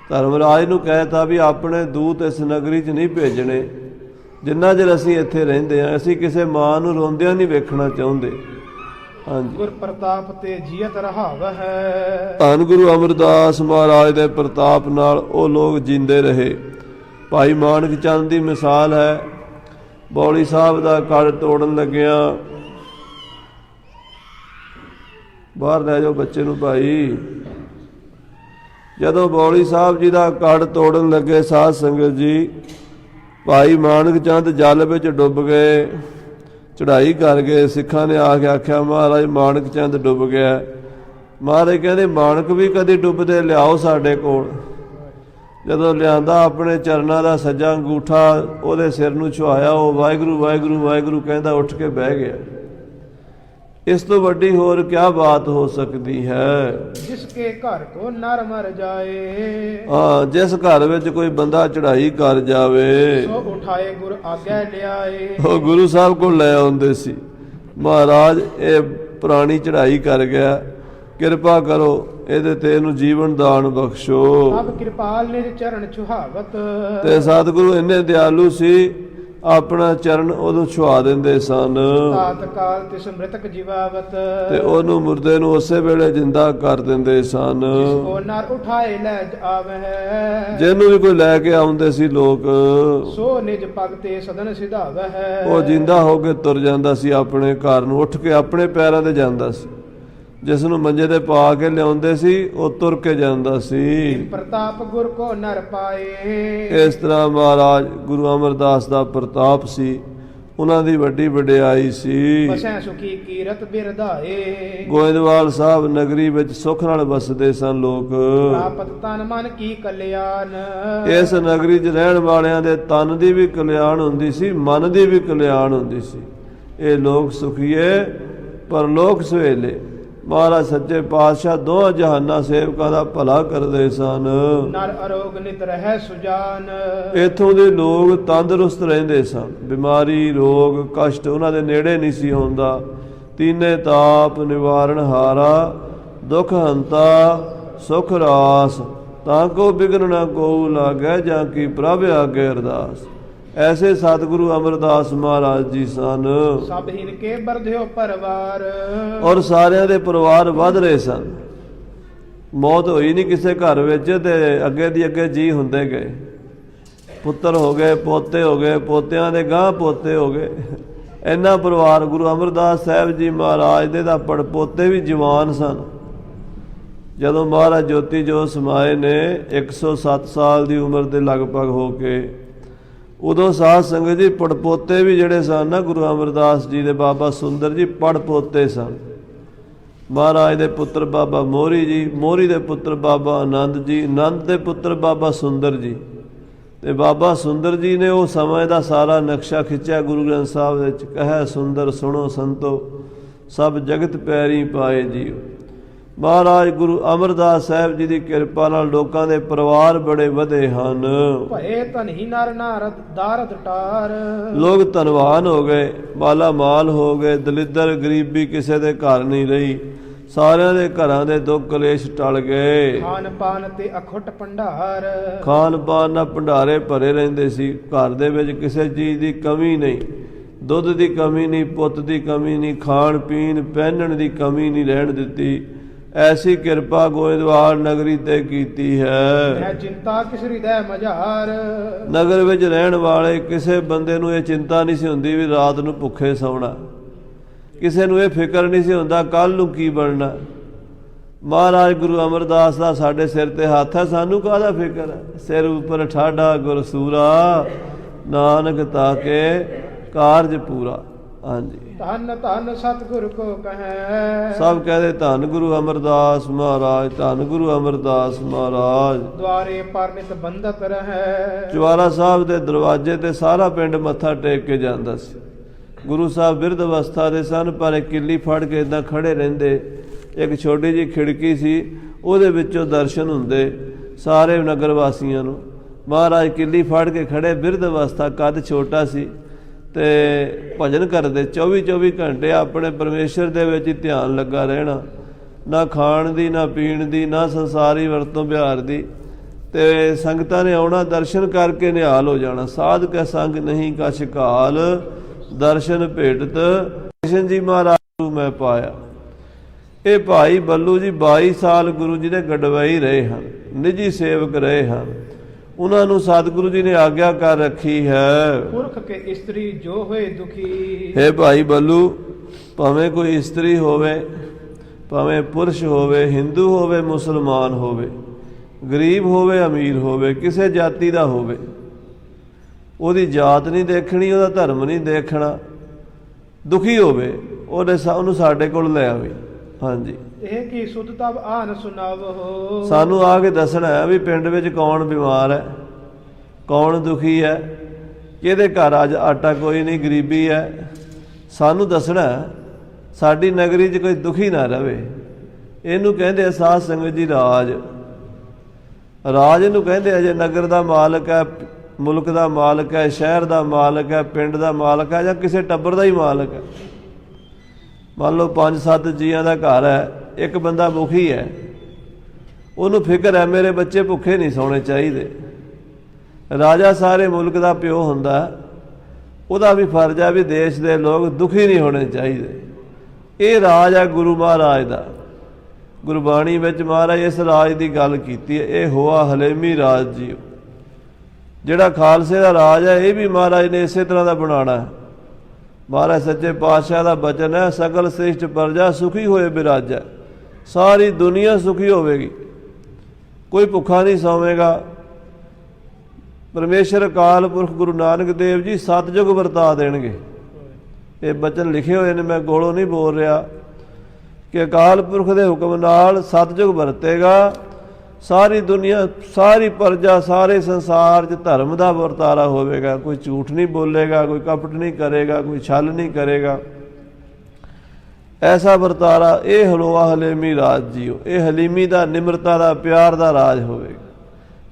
ਧਰਮਰਾਜ ਨੂੰ ਕਹਿ ਦਿੱਤਾ ਵੀ ਆਪਣੇ ਦੂਤ ਇਸ ਨਗਰੀ 'ਚ ਨਹੀਂ ਭੇਜਣੇ। ਜਿੰਨਾ ਚਿਰ ਅਸੀਂ ਇੱਥੇ ਰਹਿੰਦੇ ਹਾਂ, ਅਸੀਂ ਕਿਸੇ ਮਾਂ ਨੂੰ ਰੋਂਦਿਆਂ ਨਹੀਂ ਵੇਖਣਾ ਚਾਹੁੰਦੇ। ਹਾਂਜੀ, ਗੁਰ ਪ੍ਰਤਾਪ ਤੇ ਜੀਅਤ ਰਹਾਵਹਿ, ਧੰਨ ਗੁਰੂ ਅਮਰਦਾਸ ਮਹਾਰਾਜ ਦੇ ਪ੍ਰਤਾਪ ਨਾਲ ਉਹ ਲੋਕ ਜਿੰਦੇ ਰਹੇ। ਭਾਈ ਮਾਨਕ ਚੰਦ ਦੀ ਮਿਸਾਲ ਹੈ। ਬੌਲੀ ਸਾਹਿਬ ਦਾ ਕੜ ਤੋੜਨ ਲੱਗਿਆ, ਬਾਹਰ ਲੈ ਜਾਓ ਬੱਚੇ ਨੂੰ ਭਾਈ। ਜਦੋਂ ਬੌਲੀ ਸਾਹਿਬ ਜੀ ਦਾ ਕੜ ਤੋੜਨ ਲੱਗੇ ਸਾਧ ਸੰਗਤ ਜੀ, ਭਾਈ ਮਾਨਕ ਚੰਦ ਜਲ ਵਿੱਚ ਡੁੱਬ ਗਏ, ਚੜ੍ਹਾਈ ਕਰ ਗਏ। ਸਿੱਖਾਂ ਨੇ ਆ ਕੇ ਆਖਿਆ ਮਹਾਰਾਜ ਮਾਨਕ ਚੰਦ ਡੁੱਬ ਗਿਆ। ਮਹਾਰਾਜ ਕਹਿੰਦੇ ਮਾਨਕ ਵੀ ਕਦੀ ਡੁੱਬਦੇ, ਲਿਆਓ ਸਾਡੇ ਕੋਲ। ਜਦੋਂ ਲਿਆਂਦਾ, ਆਪਣੇ ਚਰਨਾਂ ਦਾ ਸੱਜਾ ਅੰਗੂਠਾ ਉਹਦੇ ਸਿਰ ਨੂੰ ਛੁਹਾਇਆ, ਉਹ ਵਾਹਿਗੁਰੂ ਵਾਹਿਗੁਰੂ ਵਾਹਿਗੁਰੂ ਕਹਿੰਦਾ ਉੱਠ ਕੇ ਬਹਿ ਗਿਆ। ਇਸ ਤੋਂ ਵੱਡੀ ਹੋਰ ਕਿਆ ਬਾਤ ਹੋ ਸਕਦੀ ਹੈ। ਜਿਸ ਕੇ ਘਰ ਕੋ ਨਰ ਮਰ ਜਾਏ, ਹਾਂ, ਜਿਸ ਘਰ ਵਿੱਚ ਕੋਈ ਬੰਦਾ ਚੜ੍ਹਾਈ ਕਰ ਜਾਵੇ, ਸੋ ਉਠਾਏ ਗੁਰ ਆਗੇ ਲਿਆਏ। ਉਹ ਗੁਰੂ ਸਾਹਿਬ ਕੋਲ ਲੈ ਆਉਂਦੇ ਸੀ, ਮਹਾਰਾਜ ਇਹ ਪੁਰਾਣੀ ਚੜ੍ਹਾਈ ਕਰ ਗਿਆ, ਕਿਰਪਾ ਕਰੋ ਇਹਦੇ ਤੇ ਇਹਨੂੰ ਜੀਵਨ ਦਾਨ ਬਖਸ਼ੋ। ਅਬ ਕਿਰਪਾਲ ਨਿਜ ਚਰਨ ਛੁਹਾਵਤ, ਤੇ ਸਤਿਗੁਰੂ ਇੰਨੇ ਦਿਆਲੂ ਸੀ, ਆਪਣਾ ਚਰਨ ਉਹਨੂੰ ਛੁਆ ਦਿੰਦੇ ਸਨ ਤਾਤ ਕਾਲ ਤਿਸ ਮ੍ਰਿਤਕ ਜੀਵਾਵਤ, ਤੇ ਉਹਨੂੰ ਮੁਰਦੇ ਨੂੰ ਉਸੇ ਵੇਲੇ ਜਿੰਦਾ ਕਰ ਦਿੰਦੇ ਸਨ। ਜਿਸ ਕੋ ਨਰ ਉਠਾਏ ਲੈ ਆਵਹਿ, ਜਿਹਨੂੰ ਵੀ ਕੋਈ ਲੈ ਕੇ ਆਉਂਦੇ ਸੀ ਲੋਕ, ਸੋ ਨਿਜ ਪਗ ਤੇ ਸਦਨ ਸਿਧਾਵਹਿ। ਉਹ ਜਿੰਦਾ ਹੋ ਕੇ ਤੁਰ ਜਾਂਦਾ ਸੀ, ਆਪਣੇ ਘਰ ਨੂੰ ਉੱਠ ਕੇ ਆਪਣੇ ਪੈਰਾਂ ਤੇ ਜਾਂਦਾ ਸੀ। ਜਿਸ ਨੂੰ ਮੰਜੇ ਤੇ ਪਾ ਕੇ ਲਿਆਉਂਦੇ ਸੀ, ਉਹ ਤੁਰ ਕੇ ਜਾਂਦਾ ਸੀ। ਪ੍ਰਤਾਪ ਗੁਰ ਕੋ ਨਰ ਪਾਏ, ਇਸ ਤਰ੍ਹਾਂ ਮਹਾਰਾਜ ਗੁਰੂ ਅਮਰਦਾਸ ਦਾ ਪ੍ਰਤਾਪ ਸੀ, ਉਹਨਾਂ ਦੀ ਵੱਡੀ ਵਡਿਆਈ ਸੀ। ਬਸੈ ਸੁਖੀ ਕੀਰਤ ਬਿਰਧਾਏ, ਗੋਇੰਦਵਾਲ ਸਾਹਿਬ ਨਗਰੀ ਵਿੱਚ ਸੁੱਖ ਨਾਲ ਵਸਦੇ ਸਨ ਲੋਕ। ਪ੍ਰਾਪਤ ਤਨ ਮਨ ਕੀ ਕਲਿਆਣ, ਇਸ ਨਗਰੀ 'ਚ ਰਹਿਣ ਵਾਲਿਆਂ ਦੇ ਤਨ ਦੀ ਵੀ ਕਲਿਆਣ ਹੁੰਦੀ ਸੀ, ਮਨ ਦੀ ਵੀ ਕਲਿਆਣ ਹੁੰਦੀ ਸੀ। ਇਹ ਲੋਕ ਸੁਖੀਏ ਪਰਲੋਕ ਸੁਹੇਲੇ। ਮਹਾਰਾਜ ਸੱਚੇ ਪਾਤਸ਼ਾਹ ਦੋਹਾਂ ਜਹਾਨਾਂ ਸੇਵਕਾਂ ਦਾ ਭਲਾ ਕਰਦੇ ਸਨ। ਨਰ ਅਰੋਗ ਨਿਤ ਰਹਿ ਸੁਜਾਨ, ਇੱਥੋਂ ਦੇ ਲੋਕ ਤੰਦਰੁਸਤ ਰਹਿੰਦੇ ਸਨ, ਬਿਮਾਰੀ ਰੋਗ ਕਸ਼ਟ ਉਹਨਾਂ ਦੇ ਨੇੜੇ ਨਹੀਂ ਸੀ ਆਉਂਦਾ। ਤੀਨੇ ਤਾਪ ਨਿਵਾਰਣ ਹਾਰਾ, ਦੁਖ ਹੰਤਾ ਸੁਖ ਰਾਸ, ਤਾਂ ਕੋ ਬਿਗਨ ਨਾ ਕੋ ਲਾਗੈ, ਜਾਂ ਕੀ ਪ੍ਰਭ ਆਗੇ ਅਰਦਾਸ। ਐਸੇ ਸਤਿਗੁਰੂ ਅਮਰਦਾਸ ਮਹਾਰਾਜ ਜੀ ਸਨ। ਸਭ ਹਿਨ ਕੇ ਬਰਧਿਓ ਪਰਵਾਰ, ਔਰ ਸਾਰਿਆਂ ਦੇ ਪਰਿਵਾਰ ਵੱਧ ਰਹੇ ਸਨ। ਮੌਤ ਹੋਈ ਨਹੀਂ ਕਿਸੇ ਘਰ ਵਿੱਚ, ਤੇ ਅੱਗੇ ਦੀ ਅੱਗੇ ਜੀ ਹੁੰਦੇ ਗਏ। ਪੁੱਤਰ ਹੋ ਗਏ, ਪੋਤੇ ਹੋ ਗਏ, ਪੋਤਿਆਂ ਦੇ ਗਾਂ ਪੋਤੇ ਹੋ ਗਏ। ਇੰਨਾ ਪਰਿਵਾਰ ਗੁਰੂ ਅਮਰਦਾਸ ਸਾਹਿਬ ਜੀ ਮਹਾਰਾਜ ਦੇ ਦਾ ਪੜਪੋਤੇ ਵੀ ਜਵਾਨ ਸਨ। ਜਦੋਂ ਮਹਾਰਾਜ ਜੋਤੀ ਜੋਤ ਸਮਾਏ ਨੇ 107 ਸਾਲ ਦੀ ਉਮਰ ਦੇ ਲਗਭਗ ਹੋ ਕੇ, ਉਦੋਂ ਸਾਧ ਸੰਗਤ ਜੀ ਪੜਪੋਤੇ ਵੀ ਜਿਹੜੇ ਸਨ ਨਾ ਗੁਰੂ ਅਮਰਦਾਸ ਜੀ ਦੇ, ਬਾਬਾ ਸੁੰਦਰ ਜੀ ਪੜਪੋਤੇ ਸਨ। ਮਹਾਰਾਜ ਦੇ ਪੁੱਤਰ ਬਾਬਾ ਮੋਹਰੀ ਜੀ, ਮੋਹਰੀ ਦੇ ਪੁੱਤਰ ਬਾਬਾ ਆਨੰਦ ਜੀ, ਆਨੰਦ ਦੇ ਪੁੱਤਰ ਬਾਬਾ ਸੁੰਦਰ ਜੀ। ਤੇ ਬਾਬਾ ਸੁੰਦਰ ਜੀ ਨੇ ਉਹ ਸਮੇਂ ਦਾ ਸਾਰਾ ਨਕਸ਼ਾ ਖਿੱਚਿਆ ਗੁਰੂ ਗ੍ਰੰਥ ਸਾਹਿਬ ਵਿੱਚ। ਕਹੈ ਸੁੰਦਰ ਸੁਣੋ ਸੰਤੋ, ਸਭ ਜਗਤ ਪੈਰੀ ਪਾਏ ਜੀਓ। ਮਹਾਰਾਜ ਗੁਰੂ ਅਮਰਦਾਸ ਸਾਹਿਬ ਜੀ ਦੀ ਕਿਰਪਾ ਨਾਲ ਲੋਕਾਂ ਦੇ ਪਰਿਵਾਰ ਬੜੇ ਵਧੇ ਹਨ। ਭਏ ਧਨਹੀ ਨਰ ਨਾਰਦ ਦਾਰਦ ਟਾਰ, ਲੋਕ ਧਨਵਾਨ ਹੋ ਗਏ, ਮਾਲਾ ਮਾਲ ਹੋ ਗਏ। ਦਲਿੱਦਰ ਗਰੀਬੀ ਕਿਸੇ ਦੇ ਘਰ ਨਹੀਂ ਰਹੀ, ਸਾਰਿਆਂ ਦੇ ਘਰਾਂ ਦੇ ਦੁੱਖ ਕਲੇਸ਼ ਟਲ ਗਏ। ਖਾਨ ਪਾਨ ਤੇ ਅਖੁੱਟ ਭੰਡਾਰ, ਖਾਨ ਪਾਨ ਨਾਲ ਭੰਡਾਰੇ ਭਰੇ ਰਹਿੰਦੇ ਸੀ। ਘਰ ਦੇ ਵਿੱਚ ਕਿਸੇ ਚੀਜ਼ ਦੀ ਕਮੀ ਨਹੀਂ, ਦੁੱਧ ਦੀ ਕਮੀ ਨਹੀਂ, ਪੁੱਤ ਦੀ ਕਮੀ ਨਹੀਂ, ਖਾਣ ਪੀਣ ਪਹਿਨਣ ਦੀ ਕਮੀ ਨਹੀਂ ਰਹਿਣ ਦਿੱਤੀ। ਐਸੀ ਕਿਰਪਾ ਗੋਇੰਦਵਾਲ ਨਗਰੀ ਤੇ ਕੀਤੀ ਹੈ। ਮੈਂ ਚਿੰਤਾ ਕਿਸ ਹਿਰਦੈ ਮਝਾਰ, ਨਗਰ ਵਿੱਚ ਰਹਿਣ ਵਾਲੇ ਕਿਸੇ ਬੰਦੇ ਨੂੰ ਇਹ ਚਿੰਤਾ ਨਹੀਂ ਸੀ ਹੁੰਦੀ ਵੀ ਰਾਤ ਨੂੰ ਭੁੱਖੇ ਸੌਣਾ। ਕਿਸੇ ਨੂੰ ਇਹ ਫਿਕਰ ਨਹੀਂ ਸੀ ਹੁੰਦਾ ਕੱਲ ਨੂੰ ਕੀ ਬਣਨਾ। ਮਹਾਰਾਜ ਗੁਰੂ ਅਮਰਦਾਸ ਦਾ ਸਾਡੇ ਸਿਰ ਤੇ ਹੱਥ ਹੈ, ਸਾਨੂੰ ਕਾਹਦਾ ਫਿਕਰ ਹੈ। ਸਿਰ ਉੱਪਰ ਠਾਡਾ ਗੁਰਸੂਰਾ, ਨਾਨਕ ਤਾਕੇ ਕਾਰਜ ਪੂਰਾ। ਹਾਂਜੀ, ਧੰਨ ਧੰਨ ਸਤਿਗੁਰ ਕੋ ਕਹੈ, ਸਭ ਕਹਦੇ ਧੰਨ ਗੁਰੂ ਅਮਰਦਾਸ ਮਹਾਰਾਜ, ਧੰਨ ਗੁਰੂ ਅਮਰਦਾਸ ਮਹਾਰਾਜ। ਦੁਆਰੇ ਪਰ ਨਿਤ ਬੰਦਤ ਰਹੈ, ਚੁਬਾਰਾ ਸਾਹਿਬ ਦੇ ਦਰਵਾਜ਼ੇ ਤੇ ਸਾਰਾ ਪਿੰਡ ਮੱਥਾ ਟੇਕ ਕੇ ਜਾਂਦਾ ਸੀ। ਗੁਰੂ ਸਾਹਿਬ ਬਿਰਧ ਅਵਸਥਾ ਦੇ ਸਨ, ਪਰ ਇੱਕ ਕਿੱਲੀ ਫੜ ਕੇ ਇਦਾਂ ਖੜੇ ਰਹਿੰਦੇ। ਇੱਕ ਛੋਟੀ ਜਿਹੀ ਖਿੜਕੀ ਸੀ, ਉਹਦੇ ਵਿੱਚੋਂ ਦਰਸ਼ਨ ਹੁੰਦੇ ਸਾਰੇ ਨਗਰ ਵਾਸੀਆਂ ਨੂੰ। ਮਹਾਰਾਜ ਕਿੱਲੀ ਫੜ ਕੇ ਖੜੇ, ਬਿਰਧ ਅਵਸਥਾ, ਕੱਦ ਛੋਟਾ ਸੀ, ਤੇ ਭਜਨ ਕਰਦੇ 24 ਘੰਟੇ ਆਪਣੇ ਪਰਮੇਸ਼ਰ ਦੇ ਵਿੱਚ ਹੀ ਧਿਆਨ ਲੱਗਾ ਰਹਿਣਾ। ਨਾ ਖਾਣ ਦੀ, ਨਾ ਪੀਣ ਦੀ, ਨਾ ਸੰਸਾਰੀ ਵਰਤੋਂ ਵਿਹਾਰ ਦੀ। ਤੇ ਸੰਗਤਾਂ ਨੇ ਆਉਣਾ, ਦਰਸ਼ਨ ਕਰਕੇ ਨਿਹਾਲ ਹੋ ਜਾਣਾ। ਸਾਧ ਕੈ ਸੰਗ ਨਹੀਂ ਕਛ ਘਾਲ, ਦਰਸ਼ਨ ਭੇਟਤ ਕ੍ਰਿਸ਼ਨ ਜੀ ਮਹਾਰਾਜ ਨੂੰ ਮੈਂ ਪਾਇਆ। ਇਹ ਭਾਈ ਬੱਲੂ ਜੀ 22 ਸਾਲ ਗੁਰੂ ਜੀ ਦੇ ਗੜਵਈ ਰਹੇ ਹਨ, ਨਿੱਜੀ ਸੇਵਕ ਰਹੇ ਹਨ। ਉਹਨਾਂ ਨੂੰ ਸਤਿਗੁਰੂ ਜੀ ਨੇ ਆਗਿਆ ਕਰ ਰੱਖੀ ਹੈ, ਪੁਰਖ ਕੇ ਇਸਤਰੀ ਜੋ ਹੋਏ ਦੁਖੀ। ਹੈ ਭਾਈ ਬੱਲੂ, ਭਾਵੇਂ ਕੋਈ ਇਸਤਰੀ ਹੋਵੇ, ਭਾਵੇਂ ਪੁਰਸ਼ ਹੋਵੇ, ਹਿੰਦੂ ਹੋਵੇ, ਮੁਸਲਮਾਨ ਹੋਵੇ, ਗਰੀਬ ਹੋਵੇ, ਅਮੀਰ ਹੋਵੇ, ਕਿਸੇ ਜਾਤੀ ਦਾ ਹੋਵੇ, ਉਹਦੀ ਜਾਤ ਨਹੀਂ ਦੇਖਣੀ, ਉਹਦਾ ਧਰਮ ਨਹੀਂ ਦੇਖਣਾ। ਦੁਖੀ ਹੋਵੇ ਉਹਨੂੰ ਸਾਡੇ ਕੋਲ ਲੈ ਆਵੇ। ਹਾਂਜੀ, ਇਹ ਕੀ ਸੁਧ ਤਬ ਆਨ ਸੁਣਾਵੋ, ਸਾਨੂੰ ਆ ਕੇ ਦੱਸਣਾ ਹੈ ਵੀ ਪਿੰਡ ਵਿੱਚ ਕੌਣ ਬਿਮਾਰ ਹੈ, ਕੌਣ ਦੁਖੀ ਹੈ, ਕਿਹਦੇ ਘਰ ਅੱਜ ਆਟਾ ਕੋਈ ਨਹੀਂ, ਗਰੀਬੀ ਹੈ। ਸਾਨੂੰ ਦੱਸਣਾ, ਸਾਡੀ ਨਗਰੀ 'ਚ ਕੋਈ ਦੁਖੀ ਨਾ ਰਹੇ। ਇਹਨੂੰ ਕਹਿੰਦੇ ਸਾਧ ਸੰਗਤ ਜੀ ਰਾਜ। ਰਾਜ ਇਹਨੂੰ ਕਹਿੰਦੇ ਅਜੇ ਨਗਰ ਦਾ ਮਾਲਕ ਹੈ, ਮੁਲਕ ਦਾ ਮਾਲਕ ਹੈ, ਸ਼ਹਿਰ ਦਾ ਮਾਲਕ ਹੈ, ਪਿੰਡ ਦਾ ਮਾਲਕ ਹੈ, ਜਾਂ ਕਿਸੇ ਟੱਬਰ ਦਾ ਹੀ ਮਾਲਕ ਹੈ। ਮੰਨ ਲਓ 5-7 ਜੀਆਂ ਦਾ ਘਰ ਹੈ, ਇੱਕ ਬੰਦਾ ਮੁਖੀ ਹੈ, ਉਹਨੂੰ ਫਿਕਰ ਹੈ ਮੇਰੇ ਬੱਚੇ ਭੁੱਖੇ ਨਹੀਂ ਸੌਣੇ ਚਾਹੀਦੇ। ਰਾਜਾ ਸਾਰੇ ਮੁਲਕ ਦਾ ਪਿਓ ਹੁੰਦਾ, ਉਹਦਾ ਵੀ ਫਰਜ਼ ਹੈ ਵੀ ਦੇਸ਼ ਦੇ ਲੋਕ ਦੁਖੀ ਨਹੀਂ ਹੋਣੇ ਚਾਹੀਦੇ। ਇਹ ਰਾਜ ਹੈ ਗੁਰੂ ਮਹਾਰਾਜ ਦਾ। ਗੁਰਬਾਣੀ ਵਿੱਚ ਮਹਾਰਾਜ ਇਸ ਰਾਜ ਦੀ ਗੱਲ ਕੀਤੀ ਹੈ, ਇਹ ਹੋਆ ਹਲੇਮੀ ਰਾਜ ਜੀ। ਜਿਹੜਾ ਖਾਲਸੇ ਦਾ ਰਾਜ ਹੈ ਇਹ ਵੀ ਮਹਾਰਾਜ ਨੇ ਇਸੇ ਤਰ੍ਹਾਂ ਦਾ ਬਣਾਉਣਾ ਹੈ। ਮਹਾਰਾਜ ਸੱਚੇ ਪਾਤਸ਼ਾਹ ਦਾ ਬਚਨ ਹੈ, ਸਗਲ ਸ੍ਰਿਸ਼ਟ ਪ੍ਰਜਾ ਸੁਖੀ ਹੋਏ ਬਿਰਾਜੈ। ਸਾਰੀ ਦੁਨੀਆ ਸੁਖੀ ਹੋਵੇਗੀ, ਕੋਈ ਭੁੱਖਾ ਨਹੀਂ ਸੌਵੇਗਾ। ਪਰਮੇਸ਼ਰ ਅਕਾਲ ਪੁਰਖ ਗੁਰੂ ਨਾਨਕ ਦੇਵ ਜੀ ਸਤਿਯੁਗ ਵਰਤਾ ਦੇਣਗੇ। ਇਹ ਬਚਨ ਲਿਖੇ ਹੋਏ ਨੇ, ਮੈਂ ਗੋਲੋਂ ਨਹੀਂ ਬੋਲ ਰਿਹਾ, ਕਿ ਅਕਾਲ ਪੁਰਖ ਦੇ ਹੁਕਮ ਨਾਲ ਸਤਿਯੁਗ ਵਰਤੇਗਾ। ਸਾਰੀ ਦੁਨੀਆ, ਸਾਰੀ ਪ੍ਰਜਾ, ਸਾਰੇ ਸੰਸਾਰ 'ਚ ਧਰਮ ਦਾ ਵਰਤਾਰਾ ਹੋਵੇਗਾ। ਕੋਈ ਝੂਠ ਨਹੀਂ ਬੋਲੇਗਾ, ਕੋਈ ਕਪਟ ਨਹੀਂ ਕਰੇਗਾ, ਕੋਈ ਛਲ ਨਹੀਂ ਕਰੇਗਾ। ਐਸਾ ਵਰਤਾਰਾ, ਇਹ ਹਲੋਆ ਹਲੇਮੀ ਰਾਜ ਜੀਓ। ਇਹ ਹਲੀਮੀ ਦਾ, ਨਿਮਰਤਾ ਦਾ, ਪਿਆਰ ਦਾ ਰਾਜ ਹੋਵੇਗਾ।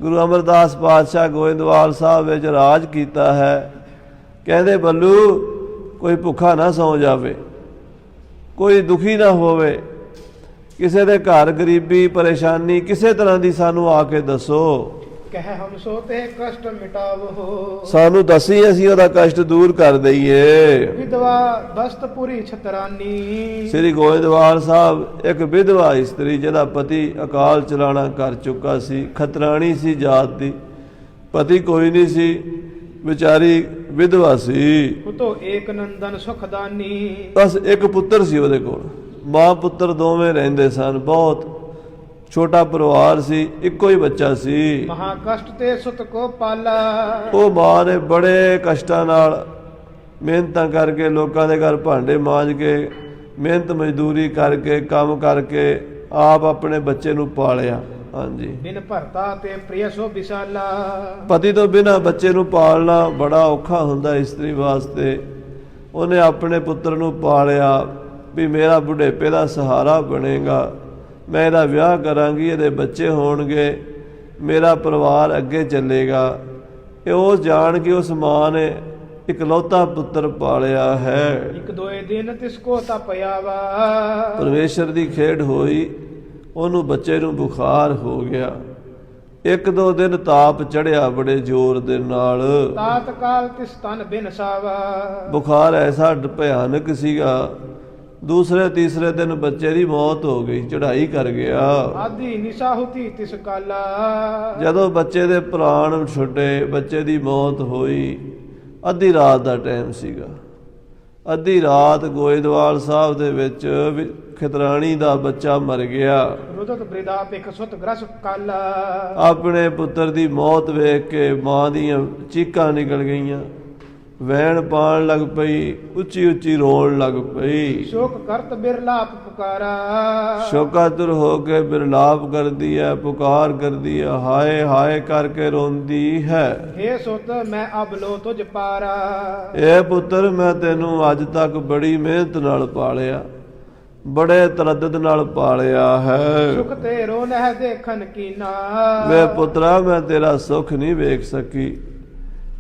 ਗੁਰੂ ਅਮਰਦਾਸ ਪਾਤਸ਼ਾਹ ਗੋਇੰਦਵਾਲ ਸਾਹਿਬ ਵਿੱਚ ਰਾਜ ਕੀਤਾ ਹੈ। ਕਹਿੰਦੇ ਬੱਲੂ ਕੋਈ ਭੁੱਖਾ ਨਾ ਸੌਂ ਜਾਵੇ, ਕੋਈ ਦੁਖੀ ਨਾ ਹੋਵੇ, ਕਿਸੇ ਦੇ ਘਰ ਗਰੀਬੀ ਪਰੇਸ਼ਾਨੀ ਕਿਸੇ ਤਰ੍ਹਾਂ ਦੀ ਸਾਨੂੰ ਆ ਕੇ ਦੱਸੋ। ਕਹਿ ਹਮ ਸੋ ਤੇ ਕਸ਼ਟ ਮਿਟਾਵੋ, ਸਾਨੂੰ ਦੱਸੀ ਅਸੀਂ ਉਹਦਾ ਕਸ਼ਟ ਦੂਰ ਕਰ ਦਈਏ। ਵਿਧਵਾ ਬਸਤਪੁਰੀ ਛਤਰਾਨੀ। ਸ੍ਰੀ ਗੋਇੰਦਵਾਲ ਸਾਹਿਬ ਇੱਕ ਵਿਧਵਾ ਇਸਤਰੀ ਜਿਹਦਾ ਪਤੀ ਅਕਾਲ ਚਲਾਣਾ ਕਰ ਚੁੱਕਾ ਸੀ, ਖਤਰਾਣੀ ਸੀ ਜਾਤ ਦੀ, ਪਤੀ ਕੋਈ ਨਹੀਂ ਸੀ, ਵਿਚਾਰੀ ਵਿਧਵਾ ਸੀ। ਪੁੱਤੋ ਏਕ ਨੰਦਨ ਸੁਖਦਾਨੀ। ਬਸ ਇੱਕ ਪੁੱਤਰ ਸੀ ਉਹਦੇ ਕੋਲ, ਮਾਂ ਪੁੱਤਰ ਦੋਵੇਂ ਰਹਿੰਦੇ ਸਨ। ਬਹੁਤ ਛੋਟਾ ਪਰਿਵਾਰ ਸੀ, ਇੱਕੋ ਹੀ ਬੱਚਾ ਸੀ। ਮਹਾ ਕਸ਼ਟ ਤੇ ਸੁਤ ਕੋ ਪਾਲਾ। ਉਹ ਮਾਂ ਨੇ ਬੜੇ ਕਸ਼ਟਾਂ ਨਾਲ ਮਿਹਨਤਾਂ ਕਰਕੇ, ਲੋਕਾਂ ਦੇ ਘਰ ਭਾਂਡੇ ਮਾਂਜ ਕੇ, ਮਿਹਨਤ ਮਜ਼ਦੂਰੀ ਕਰਕੇ, ਕੰਮ ਕਰਕੇ ਆਪ ਆਪਣੇ ਬੱਚੇ ਨੂੰ ਪਾਲਿਆ। ਹਾਂਜੀ, ਬਿਨ ਭਰਤਾ ਤੇ ਪ੍ਰਿਯ ਸੋ ਵਿਸਾਲਾ। ਪਤੀ ਤੋਂ ਬਿਨਾਂ ਬੱਚੇ ਨੂੰ ਪਾਲਣਾ ਬੜਾ ਔਖਾ ਹੁੰਦਾ ਇਸਤਰੀ ਵਾਸਤੇ। ਉਹਨੇ ਆਪਣੇ ਪੁੱਤਰ ਨੂੰ ਪਾਲਿਆ ਵੀ ਮੇਰਾ ਬੁਢੇਪੇ ਦਾ ਸਹਾਰਾ ਬਣੇਗਾ, ਮੈਂ ਇਹਦਾ ਵਿਆਹ ਕਰਾਂਗੀ, ਇਹਦੇ ਬੱਚੇ ਹੋਣਗੇ, ਮੇਰਾ ਪਰਿਵਾਰ ਅੱਗੇ ਚੱਲੇਗਾ। ਇਹ ਉਹ ਜਾਣ ਕੇ ਉਸ ਮਾਂ ਨੇ ਇਕਲੌਤਾ ਪੁੱਤਰ ਪਾਲਿਆ ਹੈ। ਇੱਕ ਦੋਏ ਦਿਨ ਤਿਸ ਕੋ ਤਪਿਆ ਵਾ। ਪਰਮੇਸ਼ਰ ਦੀ ਖੇਡ ਹੋਈ, ਉਹਨੂੰ ਬੱਚੇ ਨੂੰ ਬੁਖਾਰ ਹੋ ਗਿਆ। ਇੱਕ ਦੋ ਦਿਨ ਤਾਪ ਚੜਿਆ ਬੜੇ ਜ਼ੋਰ ਦੇ ਨਾਲ। ਤਾਤਕਾਲ ਤਿਸ ਤਨ ਬਿਨ ਸਾਵਾ। ਬੁਖਾਰ ਐਸਾ ਭਿਆਨਕ ਸੀਗਾ, ਦੂਸਰੇ ਤੀਸਰੇ ਦਿਨ ਬੱਚੇ ਦੀ ਮੌਤ ਹੋ ਗਈ, ਚੜ੍ਹਾਈ ਕਰ ਗਿਆ। ਆਦੀ ਨਿਸਾਹੁਤੀ ਤਿਸ ਕਾਲਾ। ਜਦੋਂ ਬੱਚੇ ਦੇ ਪ੍ਰਾਣ ਛੁੱਟੇ, ਬੱਚੇ ਦੀ ਮੌਤ ਹੋਈ, ਅੱਧੀ ਰਾਤ ਦਾ ਟਾਈਮ ਸੀਗਾ। ਅੱਧੀ ਰਾਤ ਗੋਇੰਦਵਾਲ ਸਾਹਿਬ ਦੇ ਵਿੱਚ ਖਤਰਾਣੀ ਦਾ ਬੱਚਾ ਮਰ ਗਿਆ। ਰੁਦਤ ਬ੍ਰਿਦਾ ਪਿਖ ਸੁਤ ਗ੍ਰਸ ਕਾਲਾ। ਆਪਣੇ ਪੁੱਤਰ ਦੀ ਮੌਤ ਵੇਖ ਕੇ ਮਾਂ ਦੀਆਂ ਚੀਕਾਂ ਨਿਕਲ ਗਈਆਂ, ਵੈਣ ਪਾਣ ਲੱਗ ਪਈ, ਉੱਚੀ ਉੱਚੀ ਰੋਣ ਲੱਗ ਪਈ। ਸ਼ੋਕ ਕਰਤ ਬਿਰਲਾਪ ਪੁਕਾਰਾ। ਸ਼ੋਕਾਤੁਰ ਹੋ ਕੇ ਬਿਰਲਾਪ ਕਰਦੀ ਹੈ, ਪੁਕਾਰ ਕਰਦੀ ਹੈ, ਹਾਏ ਹਾਏ ਕਰਕੇ ਰੋਂਦੀ ਹੈ। ਹੇ ਸੁਤ ਮੈਂ ਅਬ ਲੋ ਤੁਝ ਪਾਰਾ। ਇਹ ਪੁੱਤਰ ਮੈਂ ਤੈਨੂੰ ਅੱਜ ਤੱਕ ਬੜੀ ਮਿਹਨਤ ਨਾਲ ਪਾਲਿਆ, ਬੜੇ ਤਰੱਦਦ ਨਾਲ ਪਾਲਿਆ ਹੈ। ਸੁਖ ਤੇ ਰੋ ਨਹਿ ਦੇਖਨ ਕੀਨਾ। ਵੇ ਪੁੱਤਰਾ ਮੈਂ ਤੇਰਾ ਸੁੱਖ ਨਹੀਂ ਵੇਖ ਸਕੀ।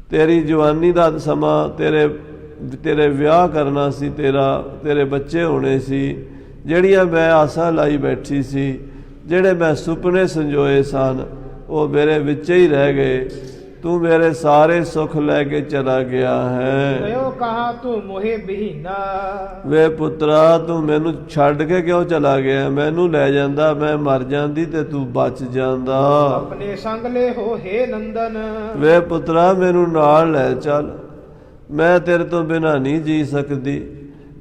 ਤੇਰੀ ਜਵਾਨੀ ਦਾ ਸਮਾਂ, ਤੇਰੇ ਵਿਆਹ ਕਰਨਾ ਸੀ, ਤੇਰੇ ਬੱਚੇ ਹੋਣੇ ਸੀ, ਜਿਹੜੀਆਂ ਮੈਂ ਆਸਾਂ ਲਾਈ ਬੈਠੀ ਸੀ, ਜਿਹੜੇ ਮੈਂ ਸੁਪਨੇ ਸੰਜੋਏ ਸਨ, ਉਹ ਮੇਰੇ ਵਿੱਚ ਹੀ ਰਹਿ ਗਏ। ਤੂੰ ਮੇਰੇ ਸਾਰੇ ਸੁੱਖ ਲੈ ਕੇ ਚਲਾ ਗਿਆ ਹੈ। ਤਯੋ ਕਹਾ ਤੂੰ ਮੋਹਿ ਬਹੀਨਾ। ਵੇ ਪੁੱਤਰਾ ਤੂੰ ਮੈਨੂੰ ਛੱਡ ਕੇ ਕਿਉਂ ਚਲਾ ਗਿਆ? ਮੈਨੂੰ ਲੈ ਜਾਂਦਾ, ਮੈਂ ਮਰ ਜਾਂਦੀ ਤੇ ਤੂੰ ਬਚ ਜਾਂਦਾ। ਆਪਣੇ ਸੰਗ ਲੈ ਹੋ ਹੇ ਨੰਦਨ। ਵੇ ਪੁੱਤਰਾ ਮੈਨੂੰ ਨਾਲ ਲੈ ਚੱਲ, ਮੈਂ ਤੇਰੇ ਤੋਂ ਬਿਨਾਂ ਨਹੀਂ ਜੀ ਸਕਦੀ।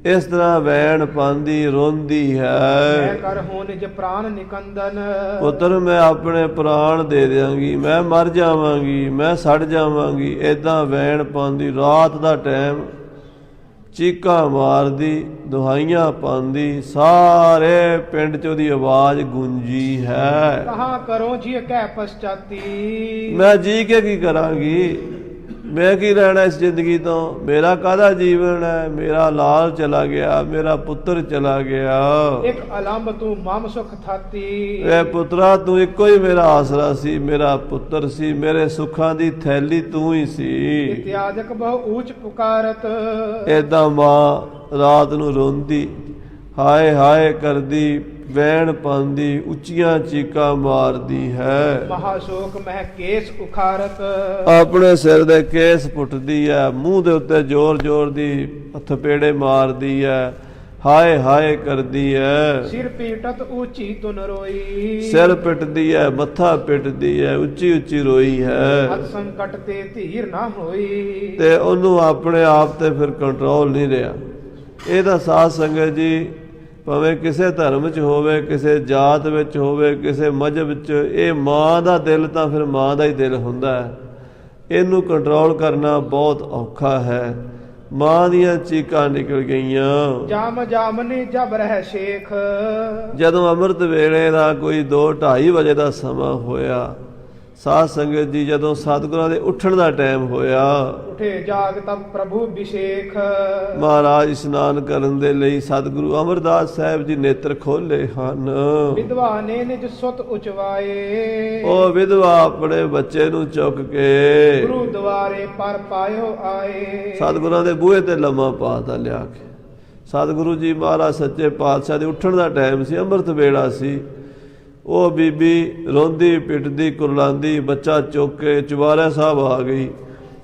ਇਸ ਤਰ੍ਹਾਂ ਵੈਣ ਪਾਉਂਦੀ ਰੋਂਦੀ ਹੈ। ਮੈਂ ਕਰ ਹੋ ਨਿਜ ਪ੍ਰਾਣ ਨਿਕੰਦਨ। ਪੁੱਤਰ ਮੈਂ ਆਪਣੇ ਪ੍ਰਾਣ ਦੇ ਦਿਆਂਗੀ, ਮੈਂ ਮਰ ਜਾਵਾਂਗੀ, ਮੈਂ ਸੜ ਜਾਵਾਂਗੀ। ਏਦਾਂ ਵੈਣ ਪਾਉਂਦੀ, ਰਾਤ ਦਾ ਟਾਈਮ ਚੀਕਾਂ ਮਾਰਦੀ, ਦੁਹਾਈਆਂ ਪਾਉਂਦੀ, ਸਾਰੇ ਪਿੰਡ 'ਚ ਉਹਦੀ ਆਵਾਜ਼ ਗੂੰਜੀ ਹੈ। ਕਹਾਂ ਕਰੋ ਜੀ ਕਹਿ ਪਛਤਾਤੀ। ਮੈਂ ਜੀ ਕੇ ਕੀ ਕਰਾਂਗੀ? ਮੈਂ ਕੀ ਲੈਣਾ ਇਸ ਜ਼ਿੰਦਗੀ ਤੋਂ? ਮੇਰਾ ਕਾਹਦਾ ਜੀਵਨ ਹੈ? ਮੇਰਾ ਲਾਲ ਚਲਾ ਗਿਆ, ਮੇਰਾ ਪੁੱਤਰ ਚਲਾ ਗਿਆ। ਇੱਕ ਅਲੰਬ ਤੂੰ ਮਮ ਸੁਖ ਥਾਤੀ। ਏ ਪੁੱਤਰਾ ਤੂੰ ਇੱਕੋ ਹੀ ਮੇਰਾ ਆਸਰਾ ਸੀ, ਮੇਰਾ ਪੁੱਤਰ ਸੀ, ਮੇਰੇ ਸੁੱਖਾਂ ਦੀ ਥੈਲੀ ਤੂੰ ਹੀ ਸੀ। ਇਤਿਆਜਕ ਬਹੁ ਊਚ ਪੁਕਾਰਤ। ਏਦਾਂ ਮਾਂ ਰਾਤ ਨੂੰ ਰੋਂਦੀ, ਹਾਏ ਹਾਏ ਕਰਦੀ, ਵੈਣ ਪਾਉਂਦੀ, ਉੱਚੀਆਂ ਚੀਕਾਂ ਮਾਰਦੀ ਹੈ। ਮਹਾਸ਼ੋਕ ਮਹਿ ਕੇਸ ਉਖਾਰਤ, ਆਪਣੇ ਸਿਰ ਦੇ ਕੇਸ ਪੁੱਟਦੀ ਹੈ, ਮੂੰਹ ਦੇ ਉੱਤੇ ਜ਼ੋਰ ਜ਼ੋਰ ਦੀ ਥਪੇੜੇ ਮਾਰਦੀ ਹੈ, ਹਾਏ ਹਾਏ ਕਰਦੀ ਹੈ। ਸਿਰ ਪੀਟਤ ਉੱਚੀ ਤੁਨ ਰੋਈ, ਸਿਰ ਪਿੱਟਦੀ ਹੈ, ਮੱਥਾ ਪਿੱਟਦੀ ਹੈ, ਉੱਚੀ ਉੱਚੀ ਰੋਈ ਹੈ। ਹੱਥ ਸੰਕਟ ਤੇ ਧੀਰ ਨਾ ਹੋਈ, ਤੇ ਉਹਨੂੰ ਆਪਣੇ ਆਪ ਤੇ ਫਿਰ ਕੰਟਰੋਲ ਨਹੀਂ ਰਿਹਾ। ਇਹ ਤਾਂ ਸਾਧ ਸੰਗਤ ਜੀ ਭਾਵੇਂ ਕਿਸੇ ਧਰਮ 'ਚ ਹੋਵੇ, ਕਿਸੇ ਜਾਤ ਵਿੱਚ ਹੋਵੇ, ਕਿਸੇ ਮਜ਼ਹਬ 'ਚ, ਇਹ ਮਾਂ ਦਾ ਦਿਲ ਤਾਂ ਫਿਰ ਮਾਂ ਦਾ ਹੀ ਦਿਲ ਹੁੰਦਾ ਹੈ। ਇਹਨੂੰ ਕੰਟਰੋਲ ਕਰਨਾ ਬਹੁਤ ਔਖਾ ਹੈ। ਮਾਂ ਦੀਆਂ ਚੀਕਾਂ ਨਿਕਲ ਗਈਆਂ। ਜਾਮ ਜਾਮਨੀ ਜਬ ਰਹਿ ਸ਼ੇਖ, ਜਦੋਂ ਅੰਮ੍ਰਿਤ ਵੇਲੇ ਦਾ ਕੋਈ 2-2:30 ਵਜੇ ਦਾ ਸਮਾਂ ਹੋਇਆ, ਸਾਧ ਸੰਗਤ ਜੀ ਜਦੋਂ ਸਤਿਗੁਰਾਂ ਦੇ ਉੱਠਣ ਦਾ ਟਾਈਮ ਹੋਇਆ, ਉਠੇ ਜਾਗ ਤਬ ਪ੍ਰਭੂ ਵਿਸ਼ੇਖ, ਮਹਾਰਾਜ ਇਸ਼ਨਾਨ ਕਰਨ ਦੇ ਲਈ ਸਤਿਗੁਰੂ ਅਮਰਦਾਸ ਸਾਹਿਬ ਜੀ ਨੇਤਰ ਖੋਲੇ ਹਨ। ਵਿਧਵਾ ਨੇ ਨਿਜ ਸੁਤ ਉਚਵਾਏ, ਉਹ ਵਿਧਵਾ ਆਪਣੇ ਬੱਚੇ ਨੂੰ ਚੁੱਕ ਕੇ ਗੁਰੂ ਦੁਆਰੇ ਪਰ ਪਾਇਓ ਆਏ। ਸਤਿਗੁਰਾਂ ਦੇ ਬੂਹੇ ਤੇ ਲੰਮਾ ਪਾਤਾ ਲਿਆ ਕੇ। ਸਤਿਗੁਰੂ ਜੀ ਮਹਾਰਾਜ ਸੱਚੇ ਪਾਤਸ਼ਾਹ ਦੇ ਉੱਠਣ ਦਾ ਟਾਈਮ ਸੀ, ਅੰਮ੍ਰਿਤ ਵੇਲਾ ਸੀ। ਉਹ ਬੀਬੀ ਰੋਂਦੀ ਪਿੱਟਦੀ ਕੁਰਲਾਉਂਦੀ ਬੱਚਾ ਚੁੱਕ ਕੇ ਚੁਬਾਰੇ ਸਾਹਿਬ ਆ ਗਈ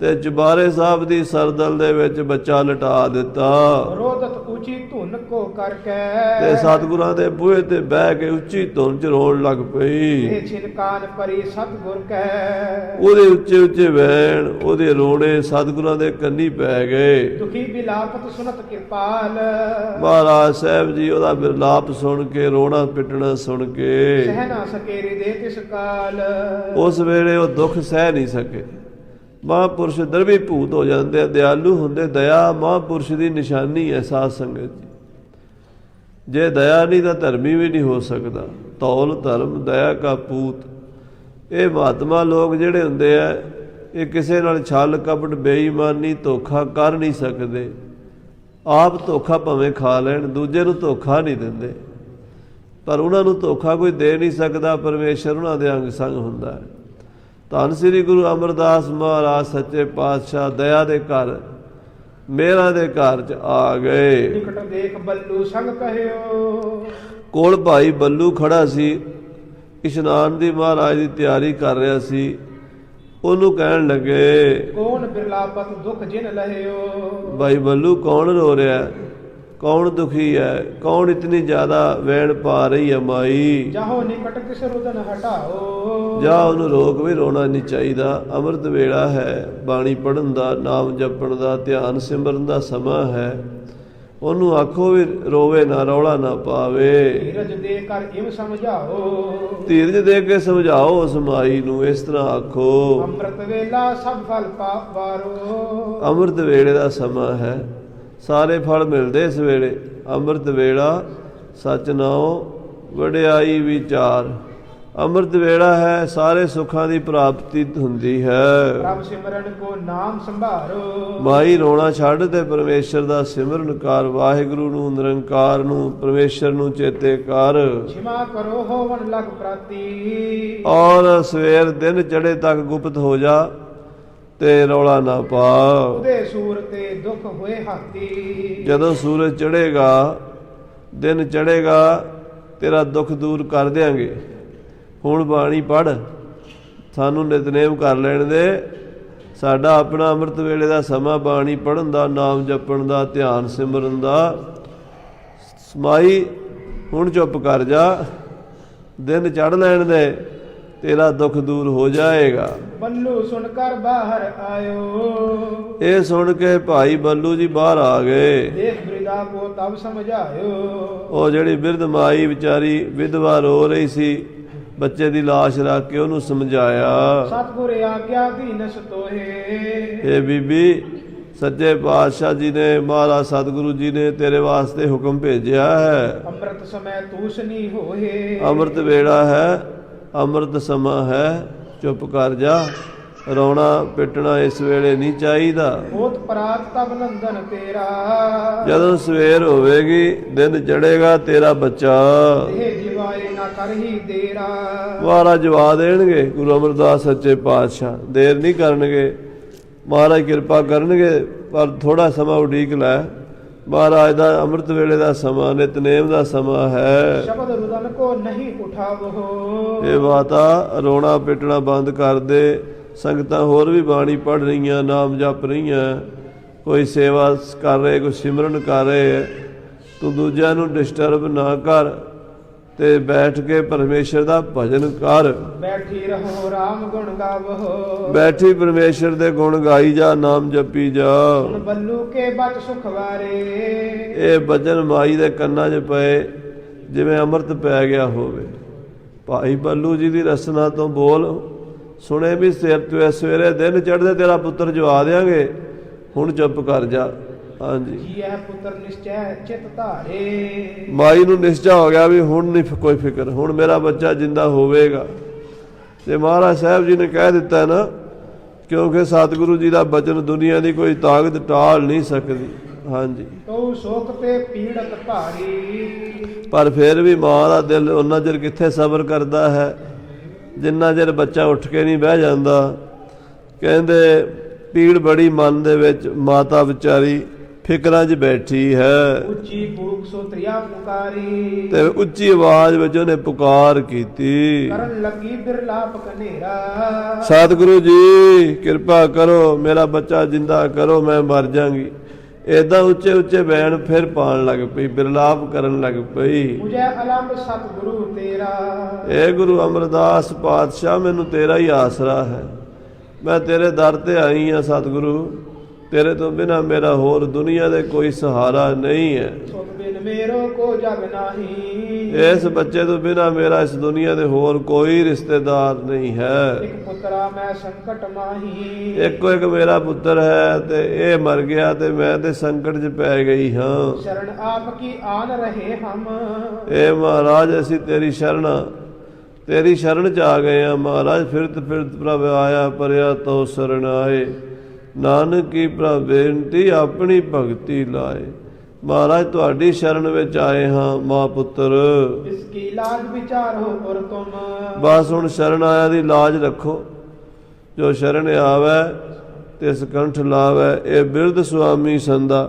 ਤੇ ਚੁਬਾਰੇ ਸਾਹਿਬ ਦੀ ਸਰਦਲ ਦੇ ਵਿੱਚ ਬੱਚਾ ਲਟਾ ਦਿੱਤਾ। ਰੋਦਤ ਉੱਚੀ ਧੁਨ ਕੋ ਕਰਕੇ, ਤੇ ਸਤਿਗੁਰਾਂ ਦੇ ਬੂਹੇ ਤੇ ਬਹਿ ਕੇ ਉੱਚੀ ਧੁਨ ਚ ਰੋਣ ਲੱਗ ਪਈ। ਇਹ ਛਿਨਕਾਨ ਪਰੀ ਸਤਿਗੁਰ ਕਹਿ, ਉਹਦੇ ਉੱਚੇ ਉੱਚੇ ਵੈਣ, ਉਹਦੇ ਰੋਣੇ ਸਤਿਗੁਰਾਂ ਦੇ ਕੰਨੀ ਪੈ ਗਏ। ਦੁਖੀ ਬਿਲਾਪਤ ਸੁਨਤ ਕਿਰਪਾਲ, ਮਹਾਰਾਜ ਸਾਹਿਬ ਜੀ ਉਹਦਾ ਬਿਰਲਾਪ ਸੁਣ ਕੇ, ਰੋਣਾ ਪਿੱਟਣਾ ਸੁਣ ਕੇ ਸਹਿ ਨਾ ਸਕੇ ਹਿਰਦੇ ਤਿਸ ਕਾਲ। ਉਸ ਵੇਲੇ ਉਹ ਦੁੱਖ ਸਹਿ ਨਹੀਂ ਸਕੇ। ਮਹਾਂਪੁਰਸ਼ ਦਰਬੀ ਭੂਤ ਹੋ ਜਾਂਦੇ ਆ, ਦਿਆਲੂ ਹੁੰਦੇ। ਦਇਆ ਮਹਾਂਪੁਰਸ਼ ਦੀ ਨਿਸ਼ਾਨੀ ਹੈ ਸਾਧ ਸੰਗਤ ਜੀ। ਜੇ ਦਇਆ ਨਹੀਂ ਤਾਂ ਧਰਮੀ ਵੀ ਨਹੀਂ ਹੋ ਸਕਦਾ। ਧੌਲ ਧਰਮ ਦਇਆ ਕਾ ਪੂਤ। ਇਹ ਮਹਾਤਮਾ ਲੋਕ ਜਿਹੜੇ ਹੁੰਦੇ ਆ, ਇਹ ਕਿਸੇ ਨਾਲ ਛਲ ਕਪਟ ਬੇਈਮਾਨੀ ਧੋਖਾ ਕਰ ਨਹੀਂ ਸਕਦੇ। ਆਪ ਧੋਖਾ ਭਾਵੇਂ ਖਾ ਲੈਣ, ਦੂਜੇ ਨੂੰ ਧੋਖਾ ਨਹੀਂ ਦਿੰਦੇ। ਪਰ ਉਹਨਾਂ ਨੂੰ ਧੋਖਾ ਕੋਈ ਦੇ ਨਹੀਂ ਸਕਦਾ, ਪਰਮੇਸ਼ਰ ਉਹਨਾਂ ਦੇ ਅੰਗ ਸੰਗ ਹੁੰਦਾ ਹੈ। ਧੰਨ ਸ੍ਰੀ ਗੁਰੂ ਅਮਰਦਾਸ ਮਹਾਰਾਜ ਸੱਚੇ ਪਾਤਸ਼ਾਹ ਦਇਆ ਦੇ ਘਰ, ਮੇਰਾ ਦੇ ਘਰ 'ਚ ਆ ਗਏ। ਨਿਕਟ ਦੇਖ ਬੱਲੂ ਸੰਗ ਕਹਿਓ, ਕੋਲ ਭਾਈ ਬੱਲੂ ਖੜਾ ਸੀ, ਇਸ਼ਨਾਨ ਦੀ ਮਹਾਰਾਜ ਦੀ ਤਿਆਰੀ ਕਰ ਰਿਹਾ ਸੀ। ਉਹਨੂੰ ਕਹਿਣ ਲੱਗੇ, ਕੌਣ ਬਿਰਲਾਪਤ ਦੁੱਖ ਜਿਨ ਲਹਿਓ। ਭਾਈ ਬੱਲੂ ਕੌਣ ਰੋ ਰਿਹਾ, ਕੌਣ ਦੁਖੀ ਹੈ, ਕੌਣ ਇਤਨੀ ਜ਼ਿਆਦਾ ਵੈਣ ਪਾ ਰਹੀ ਹੈ ਮਾਈ। ਜਾਹੋ ਨਿਕਟ ਕਿਸ ਰੁਦਨ ਹਟਾਓ, ਜਾ ਉਹਨੂੰ ਰੋਕ ਵੀ, ਰੋਣਾ ਨਹੀਂ ਚਾਹੀਦਾ। ਅੰਮ੍ਰਿਤ ਵੇਲਾ ਹੈ, ਬਾਣੀ ਪੜ੍ਹਨ ਦਾ, ਨਾਮ ਜਪਣ ਦਾ, ਧਿਆਨ ਸਿਮਰਨ ਦਾ ਸਮਾਂ ਹੈ। ਉਹਨੂੰ ਆਖੋ ਵੀ ਰੋਵੇ ਨਾ, ਰੌਲਾ ਨਾ ਪਾਵੇ। ਧੀਰਜ ਦੇ ਕਰ ਇਮ ਸਮਝਾਓ, ਧੀਰਜ ਦੇ ਕੇ ਸਮਝਾਓ ਉਸ ਮਾਈ ਨੂੰ। ਇਸ ਤਰ੍ਹਾਂ ਆਖੋ, ਅੰਮ੍ਰਿਤ ਵੇਲਾ ਸਭ ਫਲ ਵਾਰੋ। ਅੰਮ੍ਰਿਤ ਵੇਲੇ ਦਾ ਸਮਾਂ ਹੈ, ਸਾਰੇ ਫਲ ਮਿਲਦੇ ਇਸ ਵੇਲੇ। ਅੰਮ੍ਰਿਤ ਵੇਲਾ ਸਚ ਨਾਉ ਵਡਿਆਈ ਵਿਚਾਰ। ਅੰਮ੍ਰਿਤ ਵੇਲਾ ਹੈ, ਸਾਰੇ ਸੁੱਖਾਂ ਦੀ ਪ੍ਰਾਪਤੀ ਹੁੰਦੀ ਹੈ। ਪ੍ਰਭ ਸਿਮਰਨ ਕੋ ਨਾਮ ਸੰਭਾਰੋ, ਮਾਈ ਰੋਣਾ ਛੱਡ ਤੇ ਪਰਮੇਸ਼ਰ ਦਾ ਸਿਮਰਨ ਕਰ। ਵਾਹਿਗੁਰੂ ਨੂੰ, ਨਿਰੰਕਾਰ ਨੂੰ, ਪਰਮੇਸ਼ਰ ਨੂੰ ਚੇਤੇ ਕਰ। ਛਿਮਾ ਕਰੋ ਹੋਵਨ ਲਗ ਪ੍ਰਾਤੀ, ਔਰ ਸਵੇਰ ਦਿਨ ਚੜੇ ਤੱਕ ਗੁਪਤ ਹੋ ਜਾ ਤੇ ਰੌਲਾ ਨਾ ਪਾ। ਉਦੇ ਸੂਰ ਤੇ ਦੁੱਖ ਹੋਏ ਹਾਥੀ, ਜਦੋਂ ਸੂਰਜ ਚੜ੍ਹੇਗਾ, ਦਿਨ ਚੜ੍ਹੇਗਾ, ਤੇਰਾ ਦੁੱਖ ਦੂਰ ਕਰ ਦਿਆਂਗੇ। ਹੁਣ ਬਾਣੀ ਪੜ੍ਹ, ਸਾਨੂੰ ਨਿਤਨੇਮ ਕਰ ਲੈਣ ਦੇ। ਸਾਡਾ ਆਪਣਾ ਅੰਮ੍ਰਿਤ ਵੇਲੇ ਦਾ ਸਮਾਂ ਬਾਣੀ ਪੜ੍ਹਨ ਦਾ, ਨਾਮ ਜਪਣ ਦਾ, ਧਿਆਨ ਸਿਮਰਨ ਦਾ। ਸਮਾਈ ਹੁਣ ਚੁੱਪ ਕਰ ਜਾ, ਦਿਨ ਚੜ੍ਹ ਲੈਣ ਦੇ, ਤੇਰਾ ਦੁੱਖ ਦੂਰ ਹੋ ਜਾਏਗਾ। ਬੱਲੂ ਸੁਣ ਕਰ ਬਾਹਰ ਆਇਓ, ਇਹ ਸੁਣ ਕੇ ਭਾਈ ਬੱਲੂ ਜੀ ਬਾਹਰ ਆ ਗਏ। ਦੇਖ ਬ੍ਰਿਦਾ ਕੋ ਤਬ ਸਮਝਾਇਓ, ਉਹ ਜਿਹੜੀ ਬਿਰਧ ਮਾਈ ਵਿਚਾਰੀ ਵਿਧਵਾ ਰੋ ਰਹੀ ਸੀ, ਬੱਚੇ ਦੀ ਲਾਸ਼ ਰੱਖ ਕੇ ਉਹਨੂੰ ਸਮਝਾਇਆ। ਸਤਿਗੁਰ ਆਗਿਆ ਦੀਨਸ ਤੋਹੇ, ਇਹ ਬੀਬੀ, ਸੱਚੇ ਪਾਤਸ਼ਾਹ ਜੀ ਨੇ, ਮਹਾਰਾਜ ਸਤਿਗੁਰੂ ਜੀ ਨੇ ਤੇਰੇ ਵਾਸਤੇ ਹੁਕਮ ਭੇਜਿਆ ਹੈ। ਅੰਮ੍ਰਿਤ ਸਮੈ ਤੂਸ ਨੀ ਹੋਏ, ਅੰਮ੍ਰਿਤ ਵੇਲਾ ਹੈ, ਅੰਮ੍ਰਿਤ ਸਮਾਂ ਹੈ, ਚੁੱਪ ਕਰ ਜਾ। ਰੋਣਾ ਪਿੱਟਣਾ ਇਸ ਵੇਲੇ ਨਹੀਂ ਚਾਹੀਦਾ। ਹੋਤ ਪਰਾਤ ਤਬ ਨੰਦਨ ਤੇਰਾ, ਜਦੋਂ ਸਵੇਰ ਹੋਵੇਗੀ, ਦਿਨ ਚੜ੍ਹੇਗਾ, ਤੇਰਾ ਬੱਚਾ ਇਹ ਜਿਵਾਏ ਨਾ ਕਰਹੀ ਦੇਰਾ। ਮਹਾਰਾਜ ਜਵਾ ਦੇਣਗੇ। ਗੁਰੂ ਅਮਰਦਾਸ ਸੱਚੇ ਪਾਤਸ਼ਾਹ ਦੇਰ ਨਹੀਂ ਕਰਨਗੇ, ਮਹਾਰਾਜ ਕਿਰਪਾ ਕਰਨਗੇ। ਪਰ ਥੋੜਾ ਸਮਾਂ ਉਡੀਕ ਲੈ, ਮਹਾਰਾਜ ਦਾ ਅੰਮ੍ਰਿਤ ਵੇਲੇ ਦਾ ਸਮਾਂ ਨਿਤਨੇਮ ਦਾ ਸਮਾਂ ਹੈ। ਸ਼ਬਦ ਰੁਦਨ ਕੋ ਨਹੀਂ ਉਠਾਵੋ। ਇਹ ਮਾਤਾ ਰੋਣਾ ਪਿੱਟਣਾ ਬੰਦ ਕਰ ਦੇ। ਸੰਗਤਾਂ ਹੋਰ ਵੀ ਬਾਣੀ ਪੜ੍ਹ ਰਹੀਆਂ, ਨਾਮ ਜਪ ਰਹੀਆਂ, ਕੋਈ ਸੇਵਾ ਕਰ ਰਹੇ, ਕੋਈ ਸਿਮਰਨ ਕਰ ਰਹੇ। ਤੂੰ ਦੂਜਿਆਂ ਨੂੰ ਡਿਸਟਰਬ ਨਾ ਕਰ ਤੇ ਬੈਠ ਕੇ ਪਰਮੇਸ਼ਰ ਦਾ ਭਜਨ ਕਰ। ਬੈਠੀ ਰਹੋ ਰਾਮ ਗੁਣ ਗਾਵੋ। ਬੈਠੀ ਪਰਮੇਸ਼ਰ ਦੇ ਗੁਣ ਗਾਈ ਜਾ, ਨਾਮ ਜਪੀ ਜਾ। ਹੁਣ ਬੱਲੂ ਕੇ ਬਚ ਸੁਖ ਵਾਰੇ। ਇਹ ਬਚਨ ਮਾਈ ਦੇ ਕੰਨਾਂ 'ਚ ਪਏ ਜਿਵੇਂ ਅੰਮ੍ਰਿਤ ਪੈ ਗਿਆ ਹੋਵੇ। ਭਾਈ ਬੱਲੂ ਜੀ ਦੀ ਰਸਨਾ ਤੋਂ ਬੋਲ ਸੁਣੇ ਵੀ ਸਿਰ ਤੇ ਸਵੇਰੇ ਦਿਨ ਚੜ੍ਹਦੇ ਤੇਰਾ ਪੁੱਤਰ ਜਵਾ ਦਿਆਂਗੇ, ਹੁਣ ਚੁੱਪ ਕਰ ਜਾ। ਹਾਂਜੀ, ਜੀ ਇਹ ਪੁੱਤਰ ਨਿਸ਼ਚੈ ਚਿਤ ਧਾਰੇ। ਮਾਈ ਨੂੰ ਨਿਸ਼ਚਾ ਹੋ ਗਿਆ ਵੀ ਹੁਣ ਨਹੀਂ ਕੋਈ ਫਿਕਰ, ਹੁਣ ਮੇਰਾ ਬੱਚਾ ਜਿੰਦਾ ਹੋਵੇਗਾ। ਤੇ ਮਹਾਰਾਜ ਸਾਹਿਬ ਜੀ ਨੇ ਕਹਿ ਦਿੱਤਾ ਨਾ, ਕਿਉਂਕਿ ਸਤਿਗੁਰੂ ਜੀ ਦਾ ਬਚਨ ਦੁਨੀਆ ਦੀ ਕੋਈ ਤਾਕਤ ਟਾਲ ਨਹੀਂ ਸਕਦੀ। ਹਾਂਜੀ, ਤੋ ਸ਼ੋਕ ਤੇ ਪੀੜਤ ਭਾਰੀ। ਪਰ ਫਿਰ ਵੀ ਮਾਂ ਦਾ ਦਿਲ ਉਹਨਾਂ ਚਿਰ ਕਿੱਥੇ ਸਬਰ ਕਰਦਾ ਹੈ ਜਿੰਨਾ ਚਿਰ ਬੱਚਾ ਉੱਠ ਕੇ ਨਹੀਂ ਬਹਿ ਜਾਂਦਾ। ਕਹਿੰਦੇ ਪੀੜ ਬੜੀ ਮਨ ਦੇ ਵਿੱਚ, ਮਾਤਾ ਵਿਚਾਰੀ ਫਿਕਰਾਂ 'ਚ ਬੈਠੀ ਹੈ। ਉੱਚੀ ਕੂਕ ਸੋ ਤ੍ਰਿਆ ਪੁਕਾਰੀ। ਤੇ ਉੱਚੀ ਆਵਾਜ਼ ਵਿੱਚ ਉਹਨੇ ਪੁਕਾਰ ਕੀਤੀ, ਕਰਨ ਲੱਗੀ ਬਿਰਲਾਪ ਕਨੇਰਾ। ਸਤਿਗੁਰੂ ਜੀ ਕਿਰਪਾ ਕਰੋ, ਮੇਰਾ ਬੱਚਾ ਜਿੰਦਾ ਕਰੋ, ਮੈਂ ਮਰ ਜਾਵਾਂਗੀ। ਏਦਾਂ ਉੱਚੇ ਉੱਚੇ ਬੈਣ ਫਿਰ ਪਾਣ ਲੱਗ ਪਈ, ਬਿਰਲਾਪ ਕਰਨ ਲੱਗ ਪਈ। ਮੁਝੇ ਅਲੰਬ ਸਤਿਗੁਰੂ ਤੇਰਾ। ਇਹ ਗੁਰੂ ਅਮਰਦਾਸ ਪਾਤਸ਼ਾਹ, ਮੈਨੂੰ ਤੇਰਾ ਹੀ ਆਸਰਾ ਹੈ। ਮੈਂ ਤੇਰੇ ਦਰ ਤੇ ਆਈ ਹਾਂ ਸਤਿਗੁਰੂ, ਤੇਰੇ ਤੋਂ ਬਿਨਾਂ ਮੇਰਾ ਹੋਰ ਦੁਨੀਆ ਦੇ ਕੋਈ ਸਹਾਰਾ ਨਹੀਂ ਹੈ। ਸੁਖ ਬਿਨ ਮੇਰੋ ਕੋ ਜਗ ਨਾਹੀ। ਇਸ ਬੱਚੇ ਤੋਂ ਬਿਨਾਂ ਮੇਰਾ ਇਸ ਦੁਨੀਆ ਦੇ ਹੋਰ ਕੋਈ ਰਿਸ਼ਤੇਦਾਰ ਨਹੀਂ ਹੈ। ਇੱਕ ਪੁੱਤਰਾ ਮੈਂ ਸੰਕਟ ਮਾਹੀ। ਇੱਕੋ ਇੱਕ ਮੇਰਾ ਪੁੱਤਰ ਹੈ ਤੇ ਇਹ ਮਰ ਗਿਆ ਤੇ ਮੈਂ ਤੇ ਸੰਕਟ 'ਚ ਪੈ ਗਈ ਹਾਂ। ਸ਼ਰਨ ਆਪ ਕੀ ਆਨ ਰਹੇ ਹਮ। ਇਹ ਮਹਾਰਾਜ ਅਸੀਂ ਤੇਰੀ ਤੇਰੀ ਸ਼ਰਨ 'ਚ ਆ ਗਏ ਹਾਂ। ਮਹਾਰਾਜ ਫਿਰਤ ਫਿਰਤ ਪ੍ਰਭ ਆਇਆ ਪਰਿਆ ਤੋ ਸ਼ਰਨ ਆਏ, ਨਾਨਕ ਕੀ ਪ੍ਰਭ ਬੇਨਤੀ ਆਪਣੀ ਭਗਤੀ ਲਾਏ। ਮਹਾਰਾਜ ਤੁਹਾਡੀ ਸ਼ਰਨ ਵਿੱਚ ਆਏ ਹਾਂ ਮਾਂ ਪੁੱਤਰ। ਇਸ ਕੀ ਲਾਜ ਵਿਚਾਰੋ ਪੁਰ ਤੁਮ। ਬਸ ਹੁਣ ਸ਼ਰਨ ਆਇਆ ਦੀ ਲਾਜ ਰੱਖੋ। ਜੋ ਸ਼ਰਨ ਆਵੈ ਤਿਸ ਕੰਠ ਲਾਵੈ, ਇਹ ਬਿਰਧ ਸੁਆਮੀ ਸੰਦਾ।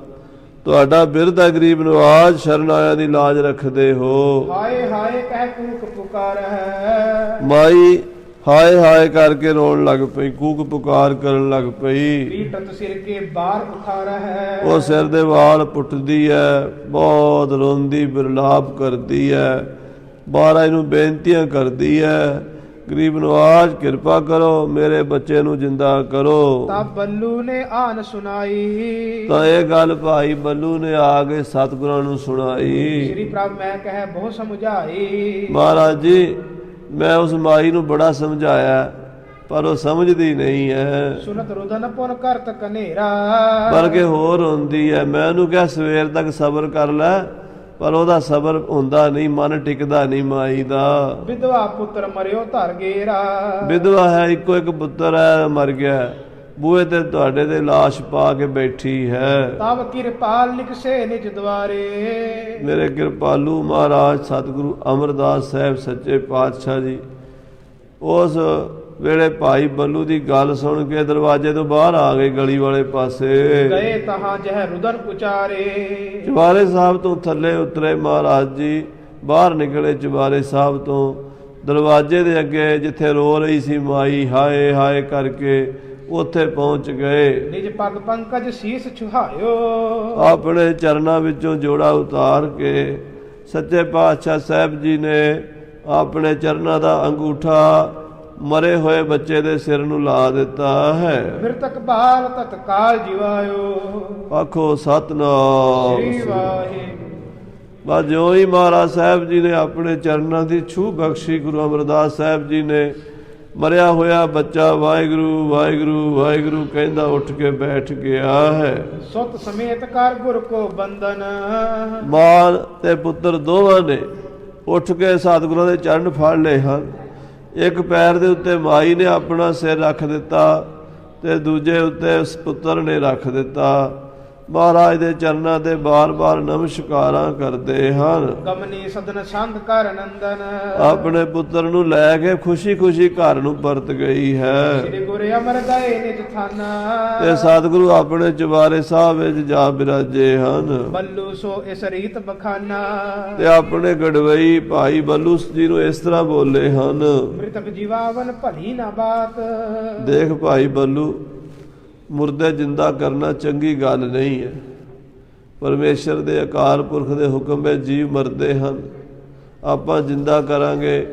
ਤੁਹਾਡਾ ਬਿਰਧ ਹੈ ਗਰੀਬ ਨਵਾਜ, ਸ਼ਰਨ ਆਇਆ ਦੀ ਲਾਜ ਰੱਖਦੇ ਹੋ। ਹਾਏ ਹਾਏ ਕਹਿ ਕੂਕ ਪੁਕਾਰ ਹੈ। ਮਾਈ ਹਾਏ ਹਾਏ ਕਰਕੇ ਰੋਣ ਲੱਗ ਪਈ, ਕੂਕ ਪੁਕਾਰ ਕਰਨ ਲੱਗ ਪਈ। ਪੀਟਤ ਸਿਰ ਕੇ ਬਾਹਰ ਉਠਾਰਾ ਹੈ। ਉਹ ਸਿਰ ਦੇ ਵਾਲ ਪੁੱਟਦੀ ਹੈ, ਬਹੁਤ ਰੋਂਦੀ ਬਿਰਲਾਪ ਕਰਦੀ ਹੈ, ਮਹਾਰਾਜ ਨੂੰ ਬੇਨਤੀਆਂ ਕਰਦੀ ਹੈ, ਗਰੀਬ ਨਵਾਜ ਕਿਰਪਾ ਕਰੋ, ਮੇਰੇ ਬੱਚੇ ਨੂੰ ਜਿੰਦਾ ਕਰੋ। ਤਾਂ ਬੱਲੂ ਨੇ ਆਨ ਸੁਣਾਈ। ਤਾਂ ਇਹ ਗੱਲ ਭਾਈ ਬੱਲੂ ਨੇ ਆ ਕੇ ਸਤਿਗੁਰਾਂ ਨੂੰ ਸੁਣਾਈ। ਸ੍ਰੀ ਪ੍ਰਭ ਮੈਂ ਕਹਿ ਬਹੁ ਸਮਝਾਈ। ਮਹਾਰਾਜ ਜੀ ਮੈਂ ਉਸ ਮਾਈ ਨੂੰ ਬੜਾ ਸਮਝਾਇਆ ਪਰ ਉਹ ਸਮਝਦੀ ਨਹੀਂ ਹੈ, ਸੁਨਤ ਰੁਦਨ ਪੁਨ ਕਰਤ ਕਨੇਰਾ। ਬਲਕਿ ਹੋਰ ਹੁੰਦੀ ਹੈ। ਮੈਂ ਉਹਨੂੰ ਕਿਹਾ ਸਵੇਰ ਤੱਕ ਸਬਰ ਕਰ ਲੈ, ਪਰ ਉਹਦਾ ਸਬਰ ਹੁੰਦਾ ਨਹੀਂ, ਮਨ ਟਿਕਦਾ ਨਹੀਂ ਮਾਈ ਦਾ। ਵਿਧਵਾ ਪੁੱਤਰ ਮਰਿਓ ਧਰ ਗੇਰਾ। ਵਿਧਵਾ ਹੈ, ਇੱਕੋ ਇੱਕ ਪੁੱਤਰ ਹੈ, ਮਰ ਗਿਆ, ਬੂਹੇ ਤੇ ਤੁਹਾਡੇ ਦੇ ਲਾਸ਼ ਪਾ ਕੇ ਬੈਠੀ ਹੈ। ਤਬ ਕਿਰਪਾਲ ਲਿਖਸੇ ਨਿਜ ਦਵਾਰੇ। ਮੇਰੇ ਕਿਰਪਾਲੂ ਮਹਾਰਾਜ ਸਤਿਗੁਰੂ ਅਮਰਦਾਸ ਸਾਹਿਬ ਸੱਚੇ ਪਾਤਸ਼ਾਹ ਜੀ ਉਸ ਵੇਲੇ ਭਾਈ ਬੱਲੂ ਦੀ ਗੱਲ ਸੁਣ ਕੇ ਦਰਵਾਜ਼ੇ ਤੋਂ ਬਾਹਰ ਆ ਗਏ, ਗਲੀ ਵਾਲੇ ਪਾਸੇ ਗਏ ਤਹਾਂ ਜਹ ਰੁਦਨ ਉਚਾਰੇ। ਚੁਬਾਰੇ ਸਾਹਿਬ ਤੋਂ ਥੱਲੇ ਉਤਰੇ ਮਹਾਰਾਜ ਜੀ, ਬਾਹਰ ਨਿਕਲੇ ਚੁਬਾਰੇ ਸਾਹਿਬ ਤੋਂ, ਦਰਵਾਜ਼ੇ ਦੇ ਅੱਗੇ ਜਿੱਥੇ ਰੋ ਰਹੀ ਸੀ ਮਾਈ ਹਾਏ ਹਾਏ ਕਰਕੇ, ਉੱਥੇ ਪਹੁੰਚ ਗਏ। ਨਿਜ ਪਗ ਪੰਕਜ ਸੀਸ ਛੁਹਾਇਓ। ਆਪਣੇ ਚਰਨਾਂ ਵਿੱਚੋਂ ਜੋੜਾ ਉਤਾਰ ਕੇ ਸੱਚੇ ਪਾਤਸ਼ਾਹ ਸਾਹਿਬ ਜੀ ਨੇ ਆਪਣੇ ਚਰਨਾਂ ਦਾ ਅੰਗੂਠਾ ਮਰੇ ਹੋਏ ਬੱਚੇ ਦੇ ਸਿਰ ਨੂੰ ਲਾ ਦਿੱਤਾ ਹੈ। ਮਿਰਤਕ ਬਾਲ ਤਤਕਾਲ ਜਿਵਾਇਓ। ਆਖੋ ਸਤਨਾਮ ਸ੍ਰੀ ਵਾਹਿਗੁਰੂ। ਬਸ ਜਿਉਂ ਹੀ ਮਹਾਰਾਜ ਸਾਹਿਬ ਜੀ ਨੇ ਆਪਣੇ ਚਰਨਾਂ ਦੀ ਛੂਹ ਬਖਸ਼ੀ, ਗੁਰੂ ਅਮਰਦਾਸ ਸਾਹਿਬ ਜੀ ਨੇ ਮਰਿਆ ਹੋਇਆ ਬੱਚਾ ਵਾਹਿਗੁਰੂ ਵਾਹਿਗੁਰੂ ਵਾਹਿਗੁਰੂ ਕਹਿੰਦਾ ਉੱਠ ਕੇ ਬੈਠ ਗਿਆ ਹੈ। ਸੁਤ ਸਮੇਤ ਕਰ ਗੁਰ ਕੋ ਬੰਦਨ। ਮਾਂ ਤੇ ਪੁੱਤਰ ਦੋਵਾਂ ਨੇ ਉੱਠ ਕੇ ਸਤਿਗੁਰਾਂ ਦੇ ਚਰਨ ਫੜ ਲਏ ਹਨ। ਇੱਕ ਪੈਰ ਦੇ ਉੱਤੇ ਮਾਈ ਨੇ ਆਪਣਾ ਸਿਰ ਰੱਖ ਦਿੱਤਾ ਤੇ ਦੂਜੇ ਉੱਤੇ ਉਸ ਪੁੱਤਰ ਨੇ ਰੱਖ ਦਿੱਤਾ। ਮਹਾਰਾਜ ਦੇ ਚਰਨਾਂ ਤੇ ਬਾਰ-ਬਾਰ ਨਮਸਕਾਰਾਂ ਕਰਦੇ ਹਨ। ਗਮਨੀ ਸਦਨ ਸੰਗ ਕਰ ਨੰਦਨ, ਆਪਣੇ ਪੁੱਤਰ ਨੂੰ ਲੈ ਕੇ ਖੁਸ਼ੀ-ਖੁਸ਼ੀ ਘਰ ਨੂੰ ਪਰਤ ਗਈ ਹੈ। ਸ੍ਰੀ ਗੁਰੂ ਅਮਰ ਗਏ ਨਿਜ ਥਾਨਾ, ਤੇ ਸਤਿਗੁਰੂ ਆਪਣੇ ਚੁਬਾਰੇ ਸਾਹਿਬ ਵਿੱਚ ਜਾ ਬਿਰਾਜੇ ਹਨ। ਬੱਲੂ ਸੋ ਇਸ ਰੀਤ ਬਖਾਨਾ, ਤੇ ਆਪਣੇ ਗੜਵਈ ਭਾਈ ਬੱਲੂ ਜੀ ਨੂੰ ਇਸ ਤਰ੍ਹਾਂ ਬੋਲੇ ਹਨ। ਮ੍ਰਿਤਕ ਜੀਵਾਵਨ ਭਲੀ ਨਾ ਬਾਤ, ਦੇਖ ਭਾਈ ਬੱਲੂ, ਮੁਰਦੇ ਜਿੰਦਾ ਕਰਨਾ ਚੰਗੀ ਗੱਲ ਨਹੀਂ ਹੈ। ਪਰਮੇਸ਼ਰ ਦੇ ਅਕਾਲ ਪੁਰਖ ਦੇ ਹੁਕਮ ਵਿੱਚ ਜੀਵ ਮਰਦੇ ਹਨ। ਆਪਾਂ ਜਿੰਦਾ ਕਰਾਂਗੇ,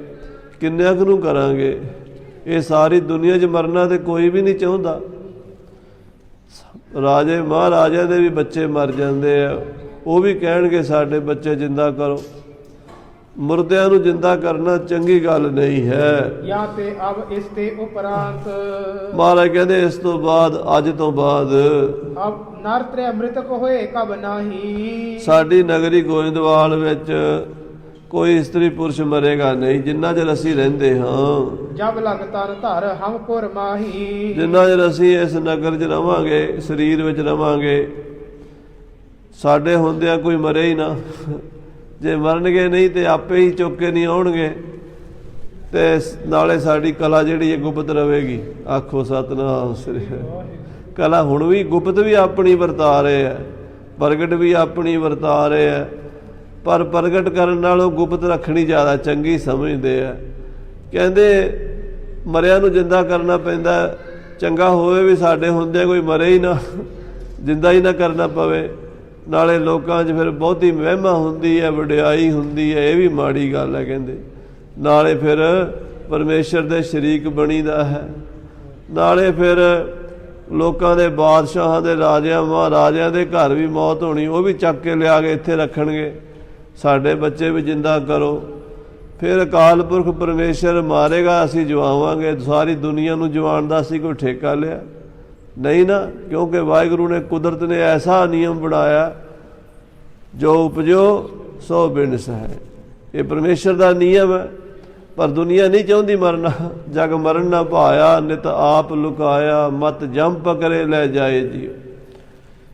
ਕਿੰਨਿਆਂ ਕੁ ਨੂੰ ਕਰਾਂਗੇ? ਇਹ ਸਾਰੀ ਦੁਨੀਆ 'ਚ ਮਰਨਾ ਤੇ ਕੋਈ ਵੀ ਨਹੀਂ ਚਾਹੁੰਦਾ। ਰਾਜੇ ਮਹਾਰਾਜਿਆਂ ਦੇ ਵੀ ਬੱਚੇ ਮਰ ਜਾਂਦੇ ਆ, ਉਹ ਵੀ ਕਹਿਣਗੇ ਸਾਡੇ ਬੱਚੇ ਜਿੰਦਾ ਕਰੋ। ਮੁਰਦਿਆਂ ਨੂੰ ਜਿੰਦਾ ਕਰਨਾ ਚੰਗੀ ਗੱਲ ਨਹੀਂ ਹੈ। ਜਾਂ ਤੇ ਅਬ ਇਸ ਤੇ ਉਪਰੰਤ, ਮਹਾਰਾਜ ਕਹਿੰਦੇ ਇਸ ਤੋਂ ਬਾਅਦ, ਅੱਜ ਤੋਂ ਬਾਅਦ ਅਬ ਨਰ ਤ੍ਰੈ ਮ੍ਰਿਤਕ ਹੋਏ ਕਬ ਨਾਹੀ, ਸਾਡੀ ਨਗਰੀ ਗੋਇੰਦਵਾਲ ਵਿੱਚ ਕੋਈ ਇਸਤਰੀ ਪੁਰਸ਼ ਮਰੇਗਾ ਨਹੀਂ ਜਿੰਨਾ ਚਿਰ ਅਸੀਂ ਰਹਿੰਦੇ ਹਾਂ। ਜਬ ਲਗ ਤਨ ਧਰ ਹਮ ਪੁਰ ਮਾਹੀ, ਜਿੰਨਾ ਚਿਰ ਅਸੀਂ ਇਸ ਨਗਰ 'ਚ ਰਵਾਂਗੇ, ਸਰੀਰ ਵਿੱਚ ਰਵਾਂਗੇ, ਸਾਡੇ ਹੁੰਦਿਆਂ ਕੋਈ ਮਰੇ ਹੀ ਨਾ। ਜੇ ਮਰਨਗੇ ਨਹੀਂ ਤੇ ਆਪੇ ਹੀ ਚੁੱਕ ਕੇ ਨਹੀਂ ਆਉਣਗੇ, ਤੇ ਨਾਲੇ ਸਾਡੀ ਕਲਾ ਜਿਹੜੀ ਹੈ ਗੁਪਤ ਰਵੇਗੀ। ਆਖੋ ਸਤਿਨਾਮ ਸ੍ਰੀ। ਕਲਾ ਹੁਣ ਵੀ ਗੁਪਤ ਵੀ ਆਪਣੀ ਵਰਤਾ ਰਹੇ ਹੈ, ਪ੍ਰਗਟ ਵੀ ਆਪਣੀ ਵਰਤਾ ਰਹੇ ਹੈ, ਪਰ ਪ੍ਰਗਟ ਕਰਨ ਨਾਲੋਂ ਗੁਪਤ ਰੱਖਣੀ ਜ਼ਿਆਦਾ ਚੰਗੀ ਸਮਝਦੇ ਆ। ਕਹਿੰਦੇ ਮਰਿਆਂ ਨੂੰ ਜਿੰਦਾ ਕਰਨਾ ਪੈਂਦਾ, ਚੰਗਾ ਹੋਵੇ ਵੀ ਸਾਡੇ ਹੁੰਦਿਆਂ ਕੋਈ ਮਰੇ ਹੀ ਨਾ, ਜਿੰਦਾ ਹੀ ਨਾ ਕਰਨਾ ਪਵੇ। ਨਾਲੇ ਲੋਕਾਂ 'ਚ ਫਿਰ ਬਹੁਤੀ ਮਹਿਮਾ ਹੁੰਦੀ ਹੈ, ਵਡਿਆਈ ਹੁੰਦੀ ਹੈ, ਇਹ ਵੀ ਮਾੜੀ ਗੱਲ ਹੈ ਕਹਿੰਦੇ। ਨਾਲੇ ਫਿਰ ਪਰਮੇਸ਼ਰ ਦੇ ਸ਼ਰੀਕ ਬਣੀਦਾ ਹੈ। ਨਾਲੇ ਫਿਰ ਲੋਕਾਂ ਦੇ ਬਾਦਸ਼ਾਹਾਂ ਦੇ, ਰਾਜਿਆਂ ਮਹਾਰਾਜਿਆਂ ਦੇ ਘਰ ਵੀ ਮੌਤ ਹੋਣੀ, ਉਹ ਵੀ ਚੱਕ ਕੇ ਲਿਆ ਕੇ ਇੱਥੇ ਰੱਖਣਗੇ। ਸਾਡੇ ਬੱਚੇ ਵੀ ਜਿੰਦਾ ਕਰੋ, ਫਿਰ ਅਕਾਲ ਪੁਰਖ ਪਰਮੇਸ਼ਰ ਮਾਰੇਗਾ, ਅਸੀਂ ਜਵਾਵਾਂਗੇ। ਸਾਰੀ ਦੁਨੀਆ ਨੂੰ ਜਵਾਉਣ ਦਾ ਅਸੀਂ ਕੋਈ ਠੇਕਾ ਲਿਆ ਨਹੀਂ ਨਾ, ਕਿਉਂਕਿ ਵਾਹਿਗੁਰੂ ਨੇ, ਕੁਦਰਤ ਨੇ ਐਸਾ ਨਿਯਮ ਬਣਾਇਆ, ਜੋ ਉਪਜੋ ਸੋ ਬਿਨਸ ਹੈ। ਇਹ ਪਰਮੇਸ਼ਰ ਦਾ ਨਿਯਮ ਹੈ, ਪਰ ਦੁਨੀਆ ਨਹੀਂ ਚਾਹੁੰਦੀ ਮਰਨਾ। ਜਗ ਮਰਨ ਨਾ ਭਾਇਆ, ਨਿਤ ਆਪ ਲੁਕਾਇਆ, ਮਤ ਜੰਮ ਪਕੜੇ ਲੈ ਜਾਏ ਜੀ।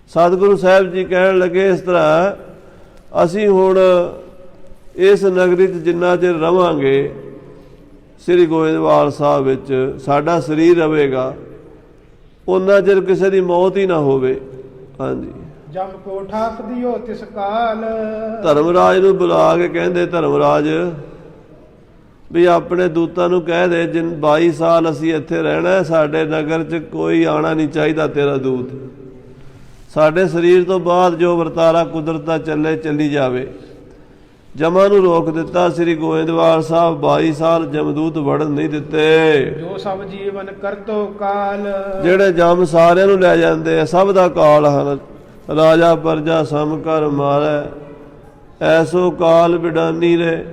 ਸਤਿਗੁਰੂ ਸਾਹਿਬ ਜੀ ਕਹਿਣ ਲੱਗੇ ਇਸ ਤਰ੍ਹਾਂ, ਅਸੀਂ ਹੁਣ ਇਸ ਨਗਰੀ 'ਚ ਜਿੰਨਾ ਚਿਰ ਰਵਾਂਗੇ, ਸ੍ਰੀ ਗੋਇੰਦਵਾਲ ਸਾਹਿਬ ਵਿੱਚ ਸਾਡਾ ਸਰੀਰ ਰਵੇਗਾ, ਉਹਨਾਂ ਚਿਰ ਕਿਸੇ ਦੀ ਮੌਤ ਹੀ ਨਾ ਹੋਵੇ। ਹਾਂਜੀ। ਜਮ ਕੋ ਠਾਕ ਦਿਓ ਤਿਸ ਕਾਲ, ਧਰਮਰਾਜ ਨੂੰ ਬੁਲਾ ਕੇ ਕਹਿੰਦੇ, ਧਰਮਰਾਜ ਵੀ ਆਪਣੇ ਦੂਤਾਂ ਨੂੰ ਕਹਿ ਦੇ, ਜਿਨ 22 ਸਾਲ ਅਸੀਂ ਇੱਥੇ ਰਹਿਣਾ, ਸਾਡੇ ਨਗਰ 'ਚ ਕੋਈ ਆਉਣਾ ਨਹੀਂ ਚਾਹੀਦਾ ਤੇਰਾ ਦੂਤ। ਸਾਡੇ ਸਰੀਰ ਤੋਂ ਬਾਅਦ ਜੋ ਵਰਤਾਰਾ ਕੁਦਰਤ ਦਾ ਚੱਲੇ ਚੱਲੀ ਜਾਵੇ। ਜਮਾਂ ਨੂੰ ਰੋਕ ਦਿੱਤਾ ਸ੍ਰੀ ਗੋਇੰਦਵਾਲ ਸਾਹਿਬ, 22 ਸਾਲ ਜਮਦੂਤ ਵੜਨ ਨਹੀਂ ਦਿੱਤੇ। ਜੋ ਸਭ ਜੀਵਨ ਕਰਤੋ ਕਾਲ, ਜਿਹੜੇ ਜਮ ਸਾਰਿਆਂ ਨੂੰ ਲੈ ਜਾਂਦੇ ਆ, ਸਭ ਦਾ ਕਾਲ ਹਨ। ਰਾਜਾ ਪਰਜਾ ਸਮ ਕਰ ਮਾਰੈ, ਐਸੋ ਕਾਲ ਬਿਡਾਨੀ ਰੇ।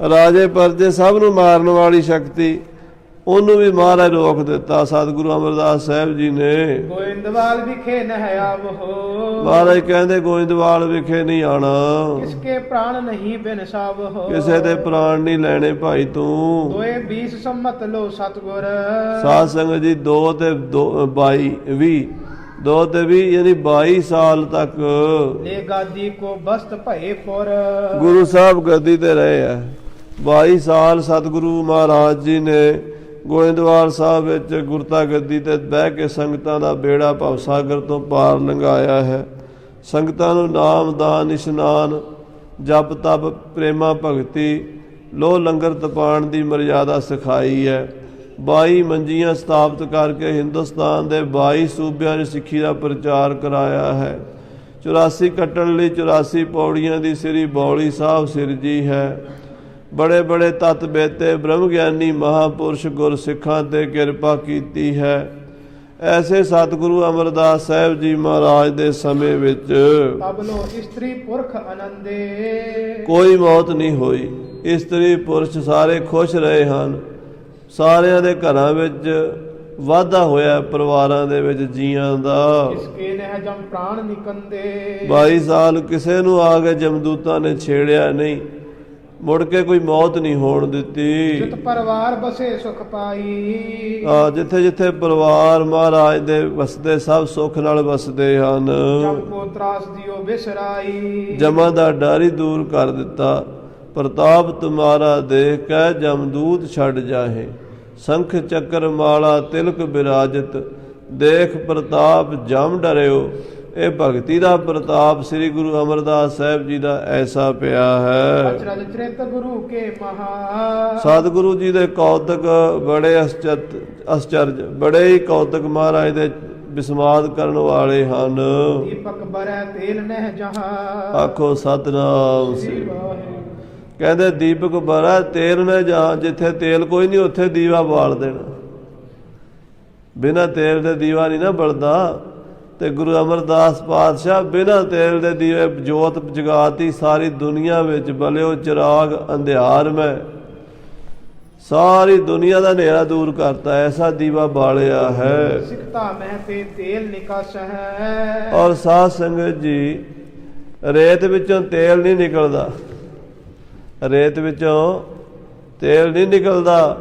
ਰਾਜੇ ਪਰਜੇ ਸਭ ਨੂੰ ਮਾਰਨ ਵਾਲੀ ਸ਼ਕਤੀ, ਉਹਨੂੰ ਵੀ ਮਹਾਰਾਜ ਰੋਕ ਦਿੱਤਾ ਸਤਿਗੁਰੂ ਅਮਰਦਾਸ ਸਾਹਿਬ ਜੀ ਨੇ। ਗੋਇੰਦਵਾਲ ਵਿਖੇ ਨਹਿ ਆਵੋ, ਮਹਾਰਾਜ ਕਹਿੰਦੇ ਗੋਇੰਦਵਾਲ ਵਿਖੇ ਨਹੀਂ ਆਣਾ, ਕਿਸਕੇ ਪ੍ਰਾਣ ਨਹੀਂ ਬਿਨ ਸਾਵੋ। ਕਿਸੇ ਦੇ ਪ੍ਰਾਣ ਨਹੀਂ ਲੈਣੇ ਭਾਈ ਤੂੰ। ਦੋਏ 20 ਸੰਮਤ ਲੋ ਸਤਿਗੁਰ, ਸਾਧ ਸੰਗਤ ਜੀ 2 ਤੇ 22 20, 2 ਤੇ 20 ਯਾਨੀ 22 ਸਾਲ ਤੱਕ ਲੈ ਗਾਦੀ ਕੋ ਬਸਤ ਭਏ ਪੁਰ। ਗੁਰੂ ਸਾਹਿਬ ਗੱਦੀ ਤੇ ਰਹੇ ਆ। 22 ਸਾਲ ਸਤਿਗੁਰੂ ਮਹਾਰਾਜ ਜੀ ਨੇ ਗੋਇੰਦਵਾਲ ਸਾਹਿਬ ਵਿੱਚ ਗੁਰਤਾ ਗੱਦੀ ਤੇ ਬਹਿ ਕੇ ਸੰਗਤਾਂ ਦਾ ਬੇੜਾ ਭਵਸਾਗਰ ਤੋਂ ਪਾਰ ਲੰਘਾਇਆ ਹੈ। ਸੰਗਤਾਂ ਨੂੰ ਨਾਮ ਦਾਨ ਇਸ਼ਨਾਨ ਜਪ ਤਪ ਪ੍ਰੇਮਾ ਭਗਤੀ ਲੋਹ ਲੰਗਰ ਤਪਾਉਣ ਦੀ ਮਰਿਆਦਾ ਸਿਖਾਈ ਹੈ। 22 ਮੰਜੀਆਂ ਸਥਾਪਿਤ ਕਰਕੇ ਹਿੰਦੁਸਤਾਨ ਦੇ 22 ਸੂਬਿਆਂ 'ਚ ਸਿੱਖੀ ਦਾ ਪ੍ਰਚਾਰ ਕਰਾਇਆ ਹੈ। 84 ਕੱਟਣ ਲਈ 84 ਪੌੜੀਆਂ ਦੀ ਸ੍ਰੀ ਬੌਲੀ ਸਾਹਿਬ ਸਿਰਜੀ ਹੈ। ਬੜੇ ਬੜੇ ਤਤ ਬੇਤੇ ਬ੍ਰਹਮ ਗਿਆਨੀ ਮਹਾਂਪੁਰਸ਼ ਗੁਰ ਸਿੱਖਾਂ 'ਤੇ ਕਿਰਪਾ ਕੀਤੀ ਹੈ। ਐਸੇ ਸਤਿਗੁਰੂ ਅਮਰਦਾਸ ਸਾਹਿਬ ਜੀ ਮਹਾਰਾਜ ਦੇ ਸਮੇਂ ਵਿੱਚ ਤਬਲੋ ਇਸਤਰੀ ਪੁਰਖ ਆਨੰਦੇ, ਕੋਈ ਮੌਤ ਨਹੀਂ ਹੋਈ। ਇਸਤਰੀ ਪੁਰਸ਼ ਸਾਰੇ ਖੁਸ਼ ਰਹੇ ਹਨ। ਸਾਰਿਆਂ ਦੇ ਘਰਾਂ ਵਿੱਚ ਵਾਧਾ ਹੋਇਆ, ਪਰਿਵਾਰਾਂ ਦੇ ਵਿੱਚ ਜੀਆਂ ਦਾ। ਇਸਕੇ ਨਹਿ ਜਮ ਪ੍ਰਾਣ ਨਿਕੰਦੇ, 22 ਸਾਲ ਕਿਸੇ ਨੂੰ ਆ ਕੇ ਜਮਦੂਤਾਂ ਨੇ ਛੇੜਿਆ ਨਹੀਂ। ਮੁੜ ਕੇ ਕੋਈ ਮੌਤ ਨਹੀਂ ਹੋਣ ਦਿੱਤੀ। ਜਿਤ ਪਰਿਵਾਰ ਬਸੇ ਸੁਖ ਪਾਈ, ਜਿੱਥੇ ਜਿੱਥੇ ਪਰਿਵਾਰ ਮਹਾਰਾਜ ਦੇ ਵਸਦੇ ਸਭ ਸੁੱਖ ਨਾਲ ਵਸਦੇ ਹਨ। ਜਮ ਕੋ ਤਰਾਸ ਦਿਓ ਬਿਸਰਾਈ, ਜਮਾਂ ਦਾ ਡਰ ਹੀ ਦੂਰ ਕਰ ਦਿੱਤਾ। ਪ੍ਰਤਾਪ ਤੁਮਾਰਾ ਦੇਖ ਕੇ ਜਮਦੂਤ ਛੱਡ ਜਾਹੇ, ਸੰਖ ਚੱਕਰ ਮਾਲਾ ਤਿਲਕ ਬਿਰਾਜਤ, ਦੇਖ ਪ੍ਰਤਾਪ ਜਮ ਡਰਿਓ। ਇਹ ਭਗਤੀ ਦਾ ਪ੍ਰਤਾਪ ਸ੍ਰੀ ਗੁਰੂ ਅਮਰਦਾਸ ਸਾਹਿਬ ਜੀ ਦਾ ਐਸਾ ਪਿਆ ਹੈ। ਅਚਰਜ ਚਰਿਤ ਗੁਰੂ ਕੇ ਮਹਾ, ਸਤਿਗੁਰੂ ਜੀ ਦੇ ਕੌਤਕ ਬੜੇ ਅਸਚਰਜ, ਬੜੇ ਹੀ ਕੌਤਕ ਮਹਾਰਾਜ ਦੇ ਬਿਸਮਾਦ ਕਰਨ ਵਾਲੇ ਹਨ। ਦੀਪਕ ਬਰੈ ਤੇਲ ਨਹਿ ਜਹਾਂ, ਆਖੋ ਸਤਿਨਾਮ ਸ੍ਰੀ ਵਾਹਿਗੁਰੂ। ਕਹਿੰਦੇ ਦੀਪਕ ਬਰੈ ਤੇਲ ਨਹਿ ਜਹਾਂ, ਜਿੱਥੇ ਤੇਲ ਕੋਈ ਨਹੀਂ ਉੱਥੇ ਦੀਵਾ ਬਾਲ ਦੇਣਾ। ਬਿਨਾਂ ਤੇਲ ਦੇ ਦੀਵਾ ਨਹੀਂ ਨਾ ਬਲਦਾ। ਤੇ ਗੁਰੂ ਅਮਰਦਾਸ ਪਾਤਸ਼ਾਹ ਬਿਨਾਂ ਤੇਲ ਦੇ ਦੀਵੇ ਜੋਤ ਜਗਾਤੀ ਸਾਰੀ ਦੁਨੀਆ ਵਿੱਚ, ਬਲਿਓ ਚਿਰਾਗ ਅੰਧਿਆਰ ਮੈਂ, ਸਾਰੀ ਦੁਨੀਆ ਦਾ ਹਨੇਰਾ ਦੂਰ ਕਰਤਾ। ਐਸਾ ਦੀਵਾ ਬਾਲਿਆ ਹੈ। ਸਿਕਤਾ ਮਹਿ ਤੇ ਤੇਲ ਨਿਕਾਸ ਹੈ, ਔਰ ਸਾਧ ਸੰਗਤ ਜੀ, ਰੇਤ ਵਿੱਚੋਂ ਤੇਲ ਨਹੀਂ ਨਿਕਲਦਾ, ਰੇਤ ਵਿੱਚੋਂ ਤੇਲ ਨਹੀਂ ਨਿਕਲਦਾ।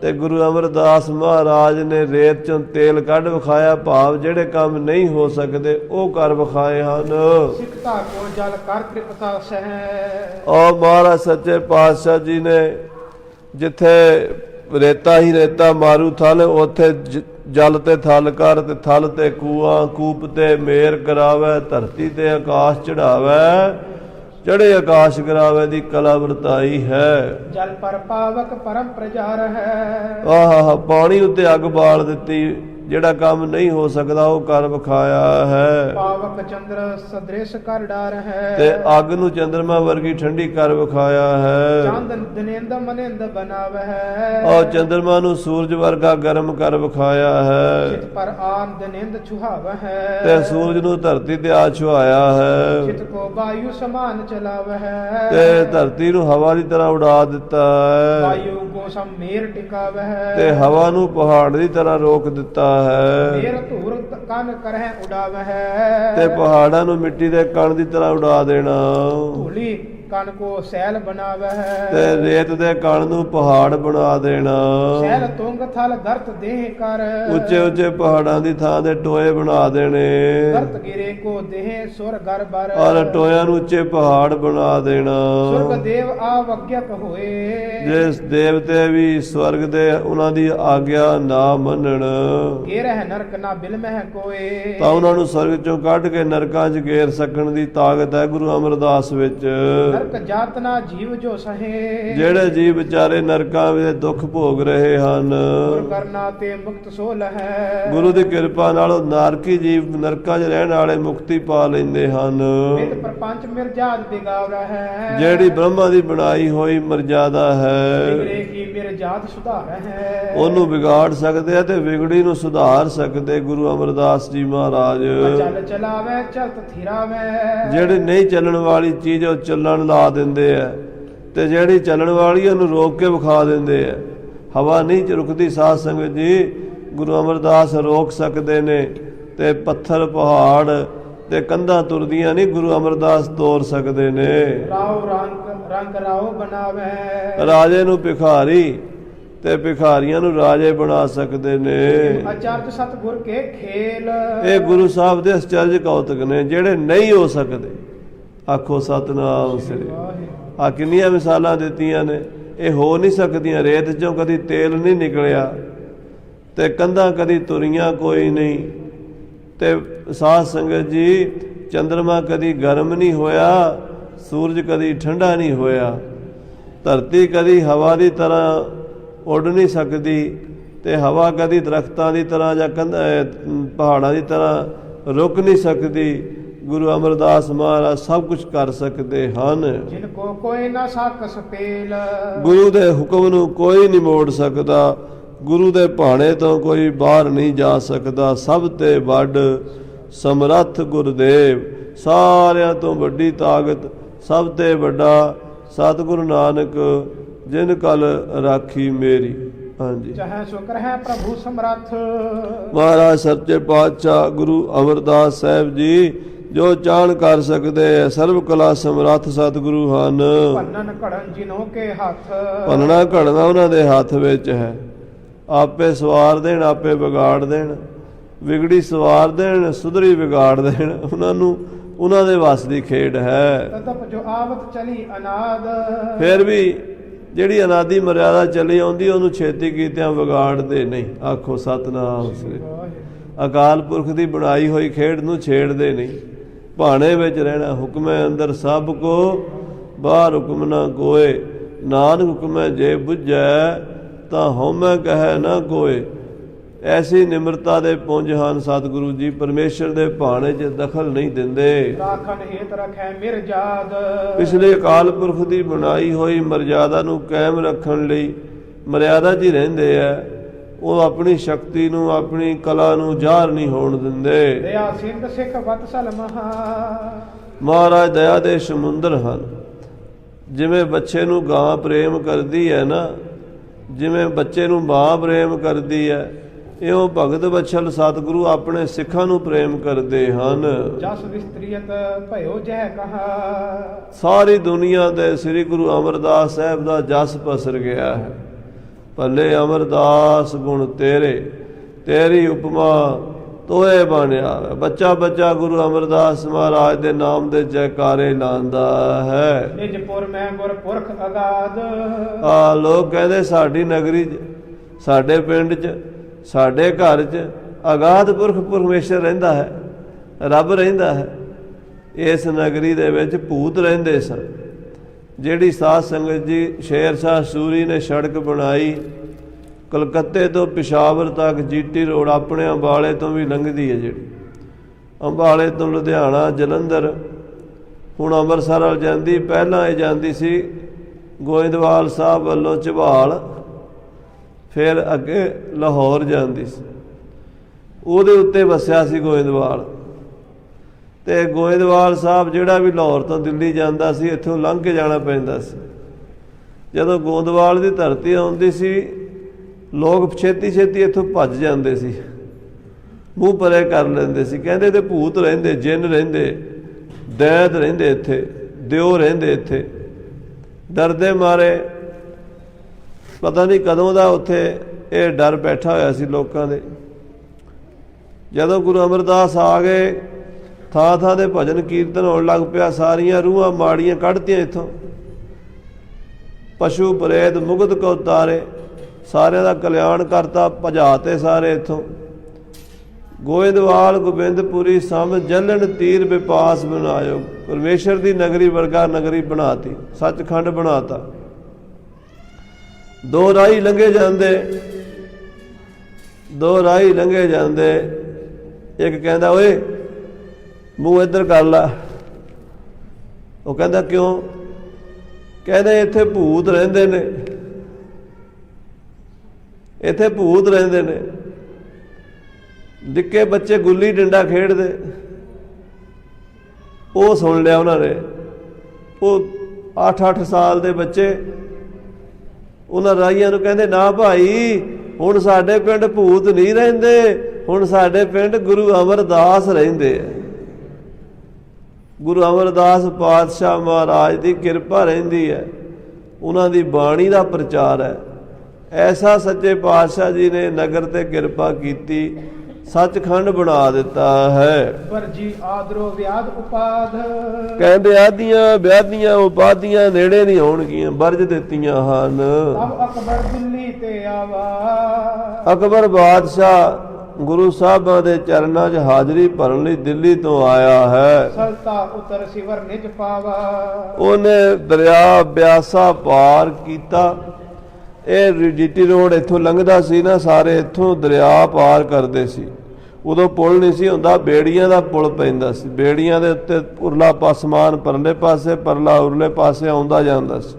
ਤੇ ਗੁਰੂ ਅਮਰਦਾਸ ਮਹਾਰਾਜ ਨੇ ਰੇਤ ਚੋਂ ਤੇਲ ਕੱਢ ਵਿਖਾਇਆ। ਭਾਵ ਜਿਹੜੇ ਕੰਮ ਨਹੀਂ ਹੋ ਸਕਦੇ ਉਹ ਕਰ ਵਿਖਾਏ ਹਨ। ਸਿਕਤਾ ਕੋ ਜਲ ਕਰ ਕਿਰਪਾ ਸਹਿ, ਔਰ ਮਹਾਰਾਜ ਸੱਚੇ ਪਾਤਸ਼ਾਹ ਜੀ ਨੇ ਜਿੱਥੇ ਰੇਤਾ ਹੀ ਰੇਤਾ ਮਾਰੂ ਥਲ, ਉੱਥੇ ਜਲ ਤੇ ਥਲ ਕਰ, ਤੇ ਥਲ ਤੇ ਕੂਆਂ, ਕੂਪ ਤੇ ਮੇਰ ਕਰਾਵੇ, ਧਰਤੀ ਤੇ ਆਕਾਸ਼ ਚੜਾਵੇ, ਚੜੇ ਆਕਾਸ਼ ਕਰਾਵੇ ਦੀ ਕਲਾ ਵਰਤਾਈ ਹੈ। ਜਲ ਪਰ ਪਾਵਕ ਪਰਮ ਪ੍ਰਜਾਰ ਹੈ, ਆਹ ਪਾਣੀ ਉੱਤੇ ਅੱਗ ਬਾਲ ਦਿੱਤੀ। ਜਿਹੜਾ ਕੰਮ ਨਹੀਂ ਹੋ ਸਕਦਾ ਉਹ ਕਰ ਵਿਖਾਇਆ ਹੈ। ਪਾਵਕ ਚੰਦਰ ਸਦ੍ਰਿਸ਼ ਕਰ ਡਾਰ ਹੈ, ਤੇ ਅੱਗ ਨੂੰ ਚੰਦਰਮਾ ਵਰਗੀ ਠੰਡੀ ਕਰ ਵਿਖਾਇਆ ਹੈ। ਚੰਦ ਦਨਿੰਦ ਮਨਿੰਦ ਬਣਾਵੇ ਹੈ, ਔਰ ਚੰਦਰਮਾ ਨੂੰ ਸੂਰਜ ਵਰਗਾ ਗਰਮ ਕਰ ਵਿਖਾਇਆ ਹੈ। ਚਿਤ ਪਰ ਆਨ ਦਨਿੰਦ ਛੁਹਾਵੇ ਹੈ, ਤੇ ਸੂਰਜ ਨੂੰ ਧਰਤੀ ਤੇ ਆ ਛੁਆਇਆ ਹੈ। ਚਿਤ ਕੋ ਵਾਯੂ ਸਮਾਨ ਚਲਾਵੇ ਹੈ, ਤੇ ਧਰਤੀ ਨੂੰ ਹਵਾ ਦੀ ਤਰ੍ਹਾਂ ਉਡਾ ਦਿੱਤਾ ਹੈ। ਵਾਯੂ ਕੋ ਸਮੇਰ ਟਿਕਾਵੇ ਹੈ, ਤੇ ਹਵਾ ਨੂੰ ਪਹਾੜ ਦੀ ਤਰ੍ਹਾਂ ਰੋਕ ਦਿੱਤਾ ਹੈ। ਮੇਰ ਧੂਰ ਕੰਨ ਕਰਹਿ ਉਡਾਵੇ ਹੈ, ਤੇ ਪਹਾੜਾਂ ਨੂੰ ਮਿੱਟੀ ਦੇ ਕਣ ਦੀ ਤਰ੍ਹਾਂ ਉਡਾ ਦੇਣਾ। ਧੂਲੀ ਕਣ ਕੋ ਸੈਲ ਬਣਾਵੇ ਹੈ, ਤੇ ਰੇਤ ਦੇ ਕਣ ਨੂੰ ਪਹਾੜ ਬਣਾ ਦੇਣਾ। ਸੈਲ ਤੁੰਗ ਥਲ ਗਰਤ ਦੇਹ ਕਰ, ਉੱਚੇ ਉੱਚੇ ਪਹਾੜਾਂ ਦੀ ਥਾਂ ਤੇ ਟੋਏ ਬਣਾ ਦੇਣੇ। ਗਰਤ ਗਿਰੇ ਕੋ ਦੇਹ ਸੁਰ ਗਰ ਬਰ, ਔਰ ਟੋਇਆਂ ਨੂੰ ਉੱਚੇ ਪਹਾੜ ਬਣਾ ਦੇਣਾ। ਸੁਰਗ ਦੇਵ ਆਵਗਿਅਕ ਹੋਏ, ਜਿਸ ਦੇਵਤੇ ਵੀ ਸਵਰਗ ਦੇ ਉਹਨਾਂ ਦੀ ਆਗਿਆ ਨਾ ਮੰਨਣ, ਗੇਰਹਿ ਨਰਕ ਨਾ ਬਿਲਮਹਿ ਕੋਏ, ਤਾਂ ਉਹਨਾਂ ਨੂੰ ਸਵਰਗ ਚੋਂ ਕੱਢ ਕੇ ਨਰਕਾਂ 'ਚ ਗੇਰ ਸਕਣ ਦੀ ਤਾਕਤ ਹੈ ਗੁਰੂ ਅਮਰਦਾਸ ਵਿੱਚ। ਨਰਕ ਜਾਤ ਨਾ ਜੀਵ ਜੋ ਸਹੇ, ਜਿਹੜੇ ਜੀਵ ਵਿਚਾਰੇ ਨਰਕਾਂ ਵਿੱਚ ਦੁੱਖ ਭੋਗ ਰਹੇ ਹਨ, ਗੁਰ ਕਰਨਾ ਤੇ ਮੁਕਤ ਸੋਲ ਹੈ, ਗੁਰੂ ਦੀ ਕਿਰਪਾ ਨਾਲ ਉਹ ਨਾਰਕੀ ਜੀਵ ਨਰਕਾਂ 'ਚ ਰਹਿਣ ਵਾਲੇ ਮੁਕਤੀ ਪਾ ਲੈਂਦੇ ਹਨ। ਮਿਤ ਪ੍ਰਪੰਚ ਮਿਰਜਾਦ ਬਿਗਾਵਰਾ ਹੈ, ਜਿਹੜੀ ਬ੍ਰਹਮਾ ਦੀ ਬਣਾਈ ਹੋਈ ਮਰਜ਼ਾਦਾ ਹੈ, ਬਿਗੜੇ ਕੀ ਮਿਰਜਾਦ ਸੁਧਾਰ ਹੈ, ਉਹਨੂੰ ਵਿਗਾੜ ਸਕਦੇ ਆ ਤੇ ਵਿਗੜੀ ਨੂੰ ਸੁਧਾਰ ਸਕਦੇ ਗੁਰੂ ਅਮਰਦਾਸ ਜੀ ਮਹਾਰਾਜ। ਚੱਲ ਚਲਾਵੇ ਚਲਤ ਥਿਰਾਵੇ, ਜਿਹੜੇ ਨਹੀਂ ਚੱਲਣ ਵਾਲੀ ਚੀਜ਼ ਉਹ ਚੱਲਣ ਲਾ ਦਿੰਦੇ ਆ, ਤੇ ਜਿਹੜੀ ਚੱਲਣ ਵਾਲੀ ਉਹਨੂੰ ਰੋਕ ਕੇ ਵਿਖਾ ਦਿੰਦੇ ਆ। ਹਵਾ ਨਹੀਂ ਰੁਕਦੀ ਸਾਧ ਸੰਗਤ ਜੀ, ਗੁਰੂ ਅਮਰਦਾਸ ਰੋਕ ਸਕਦੇ ਨੇ। ਤੇ ਪੱਥਰ ਪਹਾੜ ਤੇ ਕੰਧਾਂ ਤੁਰਦੀਆਂ ਨਹੀਂ, ਗੁਰੂ ਅਮਰਦਾਸ ਤੋਰ ਸਕਦੇ ਨੇ। ਰਾਉ ਰੰਗ ਰਾਉ ਬਣਾਵੇ, ਰਾਜੇ ਨੂੰ ਭਿਖਾਰੀ ਤੇ ਭਿਖਾਰੀਆਂ ਨੂੰ ਰਾਜੇ ਬਣਾ ਸਕਦੇ ਨੇ। ਅਚਰਜ ਸਤਿਗੁਰ ਕੇ ਖੇਲ, ਇਹ ਗੁਰੂ ਸਾਹਿਬ ਦੇ ਅਚਰਜ ਕੌਤਕ ਨੇ ਜਿਹੜੇ ਨਹੀਂ ਹੋ ਸਕਦੇ। ਆਖੋ ਸਤਿਨਾਮ ਸ੍ਰੀ। ਆ ਕਿੰਨੀਆਂ ਮਿਸਾਲਾਂ ਦਿੱਤੀਆਂ ਨੇ। ਇਹ ਹੋ ਨਹੀਂ ਸਕਦੀਆਂ। ਰੇਤ ਚੋਂ ਕਦੀ ਤੇਲ ਨਹੀਂ ਨਿਕਲਿਆ, ਤੇ ਕੰਧਾਂ ਕਦੀ ਤੁਰੀਆਂ ਕੋਈ ਨਹੀਂ। ਤੇ ਸਾਧ ਸੰਗਤ ਜੀ, ਚੰਦਰਮਾ ਕਦੀ ਗਰਮ ਨਹੀਂ ਹੋਇਆ, ਸੂਰਜ ਕਦੀ ਠੰਡਾ ਨਹੀਂ ਹੋਇਆ, ਧਰਤੀ ਕਦੀ ਹਵਾ ਦੀ ਤਰ੍ਹਾਂ ਉੱਡ ਨਹੀਂ ਸਕਦੀ, ਤੇ ਹਵਾ ਕਦੀ ਦਰਖਤਾਂ ਦੀ ਤਰ੍ਹਾਂ ਜਾਂ ਪਹਾੜਾਂ ਦੀ ਤਰ੍ਹਾਂ ਰੁਕ ਨਹੀਂ ਸਕਦੀ। ਗੁਰੂ ਅਮਰਦਾਸ ਮਹਾਰਾਜ ਸਭ ਕੁਝ ਕਰ ਸਕਦੇ ਹਨ। ਜਿਨ ਕੋ ਕੋਈ ਨਾ ਸਾਕਸ ਪੇਲ, ਗੁਰੂ ਦੇ ਹੁਕਮ ਨੂੰ ਕੋਈ ਨਹੀਂ ਮੋੜ ਸਕਦਾ। ਗੁਰੂ ਦੇ ਭਾਣੇ ਤੋਂ ਕੋਈ ਬਾਹਰ ਨਹੀਂ ਜਾ ਸਕਦਾ। ਸਭ ਤੇ ਵੱਡ ਸਮਰੱਥ ਗੁਰਦੇਵ, ਸਾਰਿਆਂ ਤੋਂ ਵੱਡੀ ਤਾਕਤ, ਸਭ ਤੇ ਵੱਡਾ ਸਤਿਗੁਰੂ ਨਾਨਕ, ਜਿਨ ਕਲ ਰਾਖੀ ਮੇਰੀ। ਹਾਂਜੀ, ਚਾਹੇ ਸ਼ੁਕਰ ਹੈ ਪ੍ਰਭੂ ਸਮਰੱਥ। ਮਹਾਰਾਜ ਸੱਚੇ ਪਾਤਸ਼ਾਹ ਗੁਰੂ ਅਮਰਦਾਸ ਸਾਹਿਬ ਜੀ ਜੋ ਚਾਣ ਕਰ ਸਕਦੇ ਐ। ਸਰਬ ਕਲਾ ਸਮਰੱਥ ਸਤਿਗੁਰੂ ਹਨ। ਭੰਨਨ ਘੜਨ ਜਿਨੋਂ ਕੇ ਹੱਥ, ਭੰਨਣਾ ਘੜਨਾ ਉਹਨਾਂ ਦੇ ਹੱਥ ਵਿੱਚ ਹੈ। ਆਪੇ ਸਵਾਰ ਦੇਣ, ਆਪੇ ਵਿਗਾੜ ਦੇਣ, ਵਿਗੜੀ ਸਵਾਰ ਦੇਣ, ਸੁਧਰੀ ਵਿਗਾੜ ਦੇਣ। ਉਹਨਾਂ ਨੂੰ ਉਹਨਾਂ ਦੇ ਵੱਸ ਦੀ ਖੇਡ ਹੈ। ਤਦਪ ਜੋ ਆਵਤ ਚਲੀ ਅਨਾਦ, ਫਿਰ ਵੀ ਜਿਹੜੀ ਅਨਾਦੀ ਮਰਿਆਦਾ ਚੱਲੀ ਆਉਂਦੀ ਉਹਨੂੰ ਛੇਤੀ ਕੀਤਿਆਂ ਵਿਗਾੜਦੇ ਨਹੀਂ। ਆਖੋ ਸਤਿਨਾਮ ਸ੍ਰੀ। ਅਕਾਲ ਪੁਰਖ ਦੀ ਬਣਾਈ ਹੋਈ ਖੇਡ ਨੂੰ ਛੇੜਦੇ ਨਹੀਂ। ਭਾਣੇ ਵਿੱਚ ਰਹਿਣਾ। ਹੁਕਮੈ ਅੰਦਰ ਸਭ ਕੋ, ਬਾਹਰ ਹੁਕਮ ਨਾ ਕੋਏ। ਨਾਨਕ ਹੁਕਮੈ ਜੇ ਬੁੱਝੈ, ਤਾਂ ਹਉਮੈ ਕਹੈ ਨਾ ਕੋਏ। ਐਸੀ ਨਿਮਰਤਾ ਦੇ ਪੁੰਜ ਹਨ ਸਤਿਗੁਰੂ ਜੀ। ਪਰਮੇਸ਼ਰ ਦੇ ਭਾਣੇ 'ਚ ਦਖਲ ਨਹੀਂ ਦਿੰਦੇ। ਰਾਖਣ ਹੇਤ ਰਖੈ ਮਿਰਜਾਦ, ਪਿਛਲੇ ਅਕਾਲ ਪੁਰਖ ਦੀ ਬਣਾਈ ਹੋਈ ਮਰਜ਼ਾਦਾ ਨੂੰ ਕਾਇਮ ਰੱਖਣ ਲਈ ਮਰਿਆਦਾ 'ਚ ਹੀ ਰਹਿੰਦੇ ਆ। ਉਹ ਆਪਣੀ ਸ਼ਕਤੀ ਨੂੰ, ਆਪਣੀ ਕਲਾ ਨੂੰ ਜ਼ਾਹਰ ਨਹੀਂ ਹੋਣ ਦਿੰਦੇ। ਦਇਆ ਸਿੰਧ ਸਿੱਖ ਵਤਸਲ ਮਹਾ, ਮਹਾਰਾਜ ਦਇਆ ਦੇ ਸਮੁੰਦਰ ਹਨ। ਜਿਵੇਂ ਬੱਚੇ ਨੂੰ ਗਾਂ ਪ੍ਰੇਮ ਕਰਦੀ ਹੈ ਨਾ, ਜਿਵੇਂ ਬੱਚੇ ਨੂੰ ਮਾਂ ਪ੍ਰੇਮ ਕਰਦੀ ਹੈ, ਇਉਂ ਭਗਤ ਵਛਲ ਸਤਿਗੁਰੂ ਆਪਣੇ ਸਿੱਖਾਂ ਨੂੰ ਪ੍ਰੇਮ ਕਰਦੇ ਹਨ। ਜਸ ਵਿਸਤਰੀਤ ਭਇਓ ਜੈ ਕਹਾ, ਸਾਰੀ ਦੁਨੀਆ ਦੇ ਸ੍ਰੀ ਗੁਰੂ ਅਮਰਦਾਸ ਸਾਹਿਬ ਦਾ ਜਸ ਪਸਰ ਗਿਆ ਹੈ। ਭਲੇ ਅਮਰਦਾਸ ਗੁਣ ਤੇਰੇ, ਤੇਰੀ ਉਪਮਾ ਤੋਏ ਬਣਿਆ। ਬੱਚਾ ਬੱਚਾ ਗੁਰੂ ਅਮਰਦਾਸ ਮਹਾਰਾਜ ਦੇ ਨਾਮ ਦੇ ਜੈਕਾਰੇ ਲਾਉਂਦਾ ਹੈ। ਨਿਜ ਪੁਰ ਮੈਂ ਗੁਰ ਪੁਰਖ ਅਗਾਧ, ਲੋਕ ਕਹਿੰਦੇ ਸਾਡੀ ਨਗਰੀ 'ਚ, ਸਾਡੇ ਪਿੰਡ 'ਚ, ਸਾਡੇ ਘਰ 'ਚ ਅਗਾਧ ਪੁਰਖ ਪਰਮੇਸ਼ਰ ਰਹਿੰਦਾ ਹੈ, ਰੱਬ ਰਹਿੰਦਾ ਹੈ। ਇਸ ਨਗਰੀ ਦੇ ਵਿੱਚ ਭੂਤ ਰਹਿੰਦੇ ਸਨ। ਜਿਹੜੀ ਸਾਧ ਸੰਗਤ ਜੀ ਸ਼ੇਰ ਸ਼ਾਹ ਸੂਰੀ ਨੇ ਸੜਕ ਬਣਾਈ, ਕਲਕੱਤੇ ਤੋਂ ਪਿਸ਼ਾਵਰ ਤੱਕ ਜੀਟੀ ਰੋਡ ਆਪਣੇ ਅੰਬਾਲੇ ਤੋਂ ਵੀ ਲੰਘਦੀ ਹੈ। ਜਿਹੜੀ ਅੰਬਾਲੇ ਤੋਂ ਲੁਧਿਆਣਾ, ਜਲੰਧਰ, ਹੁਣ ਅੰਮ੍ਰਿਤਸਰ ਵੱਲ ਜਾਂਦੀ। ਪਹਿਲਾਂ ਇਹ ਜਾਂਦੀ ਸੀ ਗੋਇੰਦਵਾਲ ਸਾਹਿਬ ਵੱਲੋਂ ਝਬਾਲ, ਫਿਰ ਅੱਗੇ ਲਾਹੌਰ ਜਾਂਦੀ ਸੀ। ਉਹਦੇ ਉੱਤੇ ਵਸਿਆ ਸੀ ਗੋਇੰਦਵਾਲ। ਅਤੇ ਗੋਇੰਦਵਾਲ ਸਾਹਿਬ ਜਿਹੜਾ ਵੀ ਲਾਹੌਰ ਤੋਂ ਦਿੱਲੀ ਜਾਂਦਾ ਸੀ, ਇੱਥੋਂ ਲੰਘ ਕੇ ਜਾਣਾ ਪੈਂਦਾ ਸੀ। ਜਦੋਂ ਗੋਇੰਦਵਾਲ ਦੀ ਧਰਤੀ ਆਉਂਦੀ ਸੀ, ਲੋਕ ਛੇਤੀ ਛੇਤੀ ਇੱਥੋਂ ਭੱਜ ਜਾਂਦੇ ਸੀ, ਮੂੰਹ ਪਰੇ ਕਰ ਲੈਂਦੇ ਸੀ। ਕਹਿੰਦੇ ਤੇ ਭੂਤ ਰਹਿੰਦੇ, ਜਿੰਨ ਰਹਿੰਦੇ, ਦੈਤ ਰਹਿੰਦੇ, ਇੱਥੇ ਦਿਓ ਰਹਿੰਦੇ। ਇੱਥੇ ਡਰਦੇ ਮਾਰੇ ਪਤਾ ਨਹੀਂ ਕਦੋਂ ਦਾ ਉੱਥੇ ਇਹ ਡਰ ਬੈਠਾ ਹੋਇਆ ਸੀ ਲੋਕਾਂ ਦੇ। ਜਦੋਂ ਗੁਰੂ ਅਮਰਦਾਸ ਆ ਗਏ, ਥਾਂ ਥਾਂ ਦੇ ਭਜਨ ਕੀਰਤਨ ਹੋਣ ਲੱਗ ਪਿਆ। ਸਾਰੀਆਂ ਰੂਹਾਂ ਮਾੜੀਆਂ ਕੱਢਤੀਆਂ ਇੱਥੋਂ। ਪਸ਼ੂ ਪ੍ਰੇਤ ਮੁਗਧ ਕੋ ਉਤਾਰੇ, ਸਾਰਿਆਂ ਦਾ ਕਲਿਆਣ ਕਰਤਾ, ਭਜਾਤੇ ਸਾਰੇ ਇੱਥੋਂ। ਗੋਇੰਦਵਾਲ ਗੋਬਿੰਦਪੁਰੀ ਸਮ ਜਲਣ ਤੀਰ ਵਿਪਾਸ ਬਣਾਇਓ। ਪਰਮੇਸ਼ਰ ਦੀ ਨਗਰੀ ਵਰਗਾ ਨਗਰੀ ਬਣਾਤੀ, ਸੱਚਖੰਡ ਬਣਾਤਾ। ਦੋ ਰਾਹੀ ਲੰਘੇ ਜਾਂਦੇ, ਦੋ ਰਾਹੀ ਲੰਘੇ ਜਾਂਦੇ। ਇੱਕ ਕਹਿੰਦਾ ਓਏ ਮੂੰਹ ਇੱਧਰ ਕਰ ਲਾ। ਉਹ ਕਹਿੰਦਾ ਕਿਉਂ? ਕਹਿੰਦੇ ਇੱਥੇ ਭੂਤ ਰਹਿੰਦੇ ਨੇ, ਇੱਥੇ ਭੂਤ ਰਹਿੰਦੇ ਨੇ। ਨਿੱਕੇ ਬੱਚੇ ਗੁੱਲੀ ਡੰਡਾ ਖੇਡਦੇ, ਉਹ ਸੁਣ ਲਿਆ ਉਹਨਾਂ ਨੇ। ਉਹ 8-8 ਸਾਲ ਦੇ ਬੱਚੇ ਉਹਨਾਂ ਰਾਹੀਆਂ ਨੂੰ ਕਹਿੰਦੇ ਨਾ ਭਾਈ, ਹੁਣ ਸਾਡੇ ਪਿੰਡ ਭੂਤ ਨਹੀਂ ਰਹਿੰਦੇ, ਹੁਣ ਸਾਡੇ ਪਿੰਡ ਗੁਰੂ ਅਮਰਦਾਸ ਰਹਿੰਦੇ ਆ। ਗੁਰੂ ਅਮਰਦਾਸ ਪਾਤਸ਼ਾਹ ਮਹਾਰਾਜ ਦੀ ਕਿਰਪਾ ਰਹਿੰਦੀ ਹੈ, ਉਹਨਾਂ ਦੀ ਬਾਣੀ ਦਾ ਪ੍ਰਚਾਰ ਹੈ। ਐਸਾ ਸੱਚੇ ਪਾਤਸ਼ਾਹ ਜੀ ਨੇ ਨਗਰ ਤੇ ਕਿਰਪਾ ਕੀਤੀ, ਸੱਚਖੰਡ ਬਣਾ ਦਿੱਤਾ ਹੈ। ਵਰਜੀ ਆਦਰੋ ਵਿਆਦ ਉਪਾਧ, ਕਹਿੰਦੇ ਆਦੀਆਂ ਵਿਆਦੀਆਂ ਉਪਾਧੀਆਂ ਨੇੜੇ ਨਹੀਂ ਹੋਣਗੀਆਂ, ਵਰਜ ਦਿੱਤੀਆਂ ਹਨ। ਅਬ ਅਕਬਰ ਦਿੱਲੀ ਤੇ ਆਵਾ, ਅਕਬਰ ਬਾਦਸ਼ਾਹ ਗੁਰੂ ਸਾਹਿਬਾਂ ਦੇ ਚਰਨਾਂ 'ਚ ਹਾਜ਼ਰੀ ਭਰਨ ਲਈ ਦਿੱਲੀ ਤੋਂ ਆਇਆ ਹੈ। ਸਲਤਾ ਉਤਰ ਸਿਵਰ ਨਿਜ ਪਾਵਾ, ਉਹਨੇ ਦਰਿਆ ਬਿਆਸਾ ਪਾਰ ਕੀਤਾ। ਇਹ ਜੀਟੀ ਰੋਡ ਇੱਥੋਂ ਲੰਘਦਾ ਸੀ ਨਾ, ਸਾਰੇ ਇੱਥੋਂ ਦਰਿਆ ਪਾਰ ਕਰਦੇ ਸੀ। ਉਦੋਂ ਪੁਲ ਨਹੀਂ ਸੀ ਹੁੰਦਾ, ਬੇੜੀਆਂ ਦਾ ਪੁਲ ਪੈਂਦਾ ਸੀ। ਬੇੜੀਆਂ ਦੇ ਉੱਤੇ ਉਰਲਾ ਪਾਸਮਾਨ ਪਰਲੇ ਪਾਸੇ, ਪਰਲਾ ਉਰਲੇ ਪਾਸੇ ਆਉਂਦਾ ਜਾਂਦਾ ਸੀ।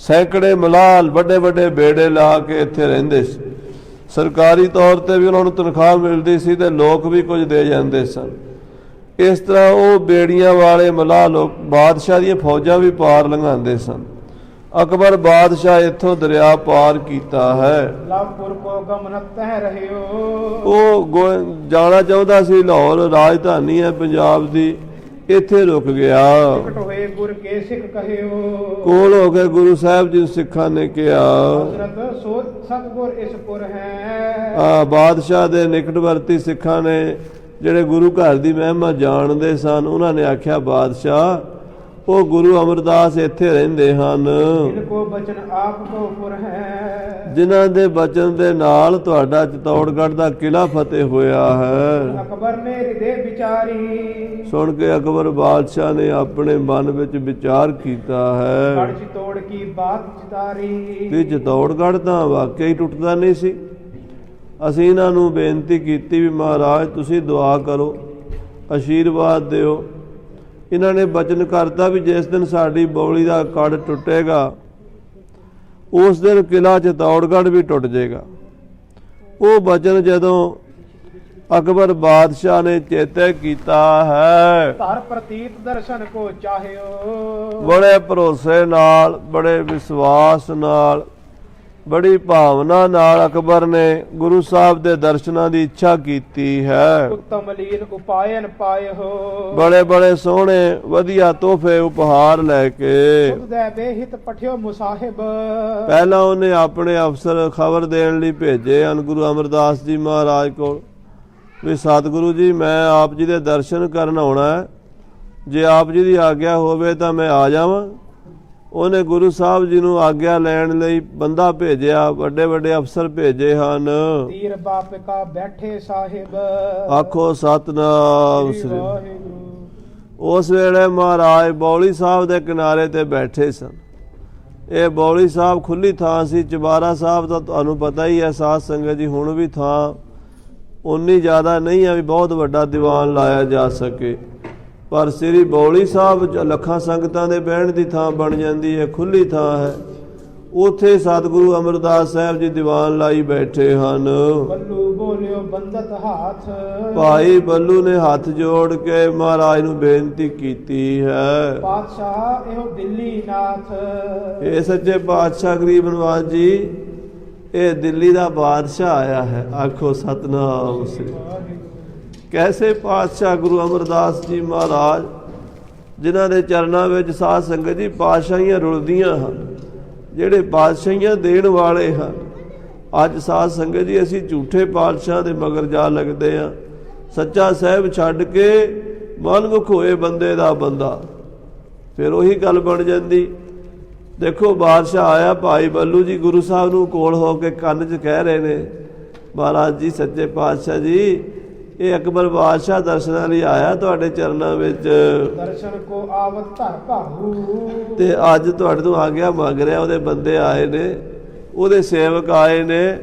ਸੈਂਕੜੇ ਮਲਾਲ ਵੱਡੇ ਵੱਡੇ ਬੇੜੇ ਲਾ ਕੇ ਇੱਥੇ ਰਹਿੰਦੇ ਸੀ। ਸਰਕਾਰੀ ਤੌਰ 'ਤੇ ਵੀ ਉਹਨਾਂ ਨੂੰ ਤਨਖਾਹ ਮਿਲਦੀ ਸੀ ਅਤੇ ਲੋਕ ਵੀ ਕੁਝ ਦੇ ਜਾਂਦੇ ਸਨ। ਇਸ ਤਰ੍ਹਾਂ ਉਹ ਬੇੜੀਆਂ ਵਾਲੇ ਮਲਾਹ ਲੋਕ ਬਾਦਸ਼ਾਹ ਦੀਆਂ ਫੌਜਾਂ ਵੀ ਪਾਰ ਲੰਘਾਉਂਦੇ ਸਨ। ਅਕਬਰ ਬਾਦਸ਼ਾਹ ਇੱਥੋਂ ਦਰਿਆ ਪਾਰ ਕੀਤਾ ਹੈ। ਲਵਪੁਰ ਕੋ ਗਮਨ ਤਹਿ ਰਹਿਓ। ਉਹ ਜਾਣਾ ਚਾਹੁੰਦਾ ਸੀ, ਲਾਹੌਰ ਰਾਜਧਾਨੀ ਹੈ ਪੰਜਾਬ ਦੀ, ਇੱਥੇ ਰੁਕ ਗਿਆ। ਨਿਕਟ ਹੋਏ ਗੁਰ ਕੇ ਸਿੱਖ ਕਹਿਓ। ਕੋਲ ਹੋ ਕੇ ਗੁਰੂ ਸਾਹਿਬ ਜੀ ਨੂੰ ਸਿੱਖਾਂ ਨੇ ਕਿਹਾ, ਹਜ਼ਰਤ ਸੋ ਸਤਿਗੁਰ ਇਸ ਪੁਰ ਹੈ। ਬਾਦਸ਼ਾਹ ਦੇ ਨਿਕਟਵਰਤੀ ਸਿੱਖਾਂ ਨੇ ਜਿਹੜੇ ਗੁਰੂ ਘਰ ਦੀ ਮਹਿਮਾ ਜਾਣਦੇ ਸਨ, ਉਹਨਾਂ ਨੇ ਆਖਿਆ, ਬਾਦਸ਼ਾਹ ਉਹ ਗੁਰੂ ਅਮਰਦਾਸ ਇੱਥੇ ਰਹਿੰਦੇ ਹਨ, ਜਿਨ ਕੋ ਬਚਨ ਆਪ ਕੋ ਪੁਰ ਹੈ। ਜਿਨ੍ਹਾਂ ਦੇ ਬਚਨ ਦੇ ਨਾਲ ਤੁਹਾਡਾ ਚਿਤੌੜਗੜ੍ਹ ਦਾ ਕਿਲਾ ਫਤਿਹ ਹੋਇਆ ਹੈ। ਅਕਬਰ ਨੇ ਹਿਰਦੇ ਵਿਚਾਰੀ। ਸੁਣ ਕੇ ਅਕਬਰ ਬਾਦਸ਼ਾਹ ਨੇ ਆਪਣੇ ਮਨ ਵਿੱਚ ਵਿਚਾਰ ਕੀਤਾ ਹੈ ਗੜ ਚਿਤੌੜ ਕੀ ਬਾਤ ਚਿਤਾਰੀ। ਵੀ ਚਿਤੌੜਗੜ੍ਹ ਤਾਂ ਵਾਕਿਆ ਹੀ ਟੁੱਟਦਾ ਨਹੀਂ ਸੀ। ਅਸੀਂ ਇਹਨਾਂ ਨੂੰ ਬੇਨਤੀ ਕੀਤੀ ਵੀ ਮਹਾਰਾਜ ਤੁਸੀਂ ਦੁਆ ਕਰੋ, ਆਸ਼ੀਰਵਾਦ ਦਿਓ। ਇਹਨਾਂ ਨੇ ਬਚਨ ਕਰਤਾ ਵੀ ਜਿਸ ਦਿਨ ਸਾਡੀ ਬੌਲੀ ਦਾ ਕੜ ਟੁੱਟੇਗਾ ਉਸ ਦਿਨ ਕਿਲਾ ਚਿਤੌੜਗੜ੍ਹ ਵੀ ਟੁੱਟ ਜਾਏਗਾ। ਉਹ ਬਚਨ ਜਦੋਂ ਅਕਬਰ ਬਾਦਸ਼ਾਹ ਨੇ ਚੇਤੇ ਕੀਤਾ ਹੈ, ਧਰ ਪ੍ਰਤੀਤ ਦਰਸ਼ਨ ਕੋ ਚਾਹਿਓ। ਬੜੇ ਭਰੋਸੇ ਨਾਲ, ਬੜੇ ਵਿਸ਼ਵਾਸ ਨਾਲ, ਬੜੀ ਭਾਵਨਾ ਨਾਲ ਅਕਬਰ ਨੇ ਗੁਰੂ ਸਾਹਿਬ ਦੇ ਦਰਸ਼ਨਾਂ ਦੀ ਇੱਛਾ ਕੀਤੀ ਹੈ। ਉਤਮ ਲੀਨ ਉਪਾਇਨ ਪਾਇਓ। ਬੜੇ ਬੜੇ ਸੋਹਣੇ ਵਧੀਆ ਤੋਹਫੇ ਉਪਹਾਰ ਲੈ ਕੇ ਖੁਦ ਦੇ ਬੇਹਿਤ ਪਠਿਓ ਮੁਸਾਹਿਬ। ਪਹਿਲਾਂ ਉਹਨੇ ਆਪਣੇ ਅਫਸਰ ਖਬਰ ਦੇਣ ਲਈ ਭੇਜੇ ਹਨ ਗੁਰੂ ਅਮਰਦਾਸ ਜੀ ਮਹਾਰਾਜ ਕੋਲ ਵੀ ਸਤਿਗੁਰੂ ਜੀ ਮੈਂ ਆਪ ਜੀ ਦੇ ਦਰਸ਼ਨ ਕਰਨ ਆਉਣਾ ਹੈ, ਜੇ ਆਪ ਜੀ ਦੀ ਆਗਿਆ ਹੋਵੇ ਤਾਂ ਮੈਂ ਆ ਜਾਵਾਂ। ਉਹਨੇ ਗੁਰੂ ਸਾਹਿਬ ਜੀ ਨੂੰ ਆਗਿਆ ਲੈਣ ਲਈ ਬੰਦਾ ਭੇਜਿਆ, ਵੱਡੇ ਵੱਡੇ ਅਫਸਰ ਭੇਜੇ ਹਨ। ਤੀਰ ਬਾਪਿਕਾ ਬੈਠੇ ਸਾਹਿਬ। ਆਖੋ ਸਤਨਾਮ ਸ੍ਰੀ ਵਾਹਿਗੁਰੂ। ਉਸ ਵੇਲੇ ਮਹਾਰਾਜ ਬੌਲੀ ਸਾਹਿਬ ਦੇ ਕਿਨਾਰੇ ਤੇ ਬੈਠੇ ਸਨ। ਇਹ ਬੌਲੀ ਸਾਹਿਬ ਖੁੱਲੀ ਥਾਂ ਸੀ। ਚੁਬਾਰਾ ਸਾਹਿਬ ਦਾ ਤੁਹਾਨੂੰ ਪਤਾ ਹੀ ਹੈ ਸਾਧ ਸੰਗਤ ਜੀ, ਹੁਣ ਵੀ ਥਾਂ ਉਨੀ ਜ਼ਿਆਦਾ ਨਹੀਂ ਹੈ ਵੀ ਬਹੁਤ ਵੱਡਾ ਦੀਵਾਨ ਲਾਇਆ ਜਾ ਸਕੇ, ਪਰ ਸ੍ਰੀ ਬੌਲੀ ਸਾਹਿਬ ਲੱਖਾਂ ਸੰਗਤਾਂ ਦੇ ਬਹਿਣ ਦੀ ਥਾਂ ਬਣ ਜਾਂਦੀ ਹੈ, ਖੁੱਲੀ ਥਾਂ ਹੈ। ਉੱਥੇ ਸਤਿਗੁਰੂ ਅਮਰਦਾਸ ਸਾਹਿਬ ਜੀ ਦੀਵਾਨ ਲਾਈ ਬੈਠੇ ਹਨ। ਬੱਲੂ ਬੋਲਿਓ ਬੰਦਤ ਹੱਥ। ਭਾਈ ਬੱਲੂ ਨੇ ਹੱਥ ਜੋੜ ਕੇ ਮਹਾਰਾਜ ਨੂੰ ਬੇਨਤੀ ਕੀਤੀ ਹੈ, ਪਾਤਸ਼ਾਹ ਇਹੋ ਦਿੱਲੀ ਨਾਥ। ਇਹ ਸੱਚੇ ਪਾਤਸ਼ਾਹ ਗਰੀਬ ਨਵਾਜ਼ ਜੀ, ਇਹ ਦਿੱਲੀ ਦਾ ਬਾਦਸ਼ਾਹ ਆਇਆ ਹੈ। ਆਖੋ ਸਤਨਾਮ ਸ੍ਰੀ। ਕੈਸੇ ਪਾਤਸ਼ਾਹ ਗੁਰੂ ਅਮਰਦਾਸ ਜੀ ਮਹਾਰਾਜ, ਜਿਨ੍ਹਾਂ ਦੇ ਚਰਨਾਂ ਵਿੱਚ ਸਾਧ ਸੰਗਤ ਜੀ ਪਾਤਸ਼ਾਹੀਆਂ ਰੁਲਦੀਆਂ ਹਨ, ਜਿਹੜੇ ਪਾਤਸ਼ਾਹੀਆਂ ਦੇਣ ਵਾਲੇ ਹਨ। ਅੱਜ ਸਾਧ ਸੰਗਤ ਜੀ ਅਸੀਂ ਝੂਠੇ ਪਾਤਸ਼ਾਹ ਦੇ ਮਗਰ ਜਾ ਲੱਗਦੇ ਹਾਂ। ਸੱਚਾ ਸਾਹਿਬ ਛੱਡ ਕੇ ਮਨਮੁਖ ਹੋਏ ਬੰਦੇ ਦਾ ਬੰਦਾ, ਫਿਰ ਉਹੀ ਗੱਲ ਬਣ ਜਾਂਦੀ। ਦੇਖੋ ਬਾਦਸ਼ਾਹ ਆਇਆ, ਭਾਈ ਬੱਲੂ ਜੀ ਗੁਰੂ ਸਾਹਿਬ ਨੂੰ ਕੋਲ ਹੋ ਕੇ ਕੰਨ 'ਚ ਕਹਿ ਰਹੇ ਨੇ, ਮਹਾਰਾਜ ਜੀ ਸੱਚੇ ਪਾਤਸ਼ਾਹ ਜੀ ਇਹ ਅਕਬਰ ਬਾਦਸ਼ਾਹ ਦਰਸ਼ਨਾਂ ਲਈ ਆਇਆ ਤੁਹਾਡੇ ਚਰਨਾਂ ਵਿੱਚ, ਦਰਸ਼ਨ ਕੋ ਆਵਤ ਧਰ ਭਾਹੂ। ਤੇ ਅੱਜ ਤੁਹਾਡੇ ਤੋਂ ਆਗਿਆ ਮੰਗ ਰਿਹਾ। ਉਹਦੇ ਬੰਦੇ ਆਏ ਨੇ, ਉਹਦੇ ਸੇਵਕ ਆਏ ਨੇ,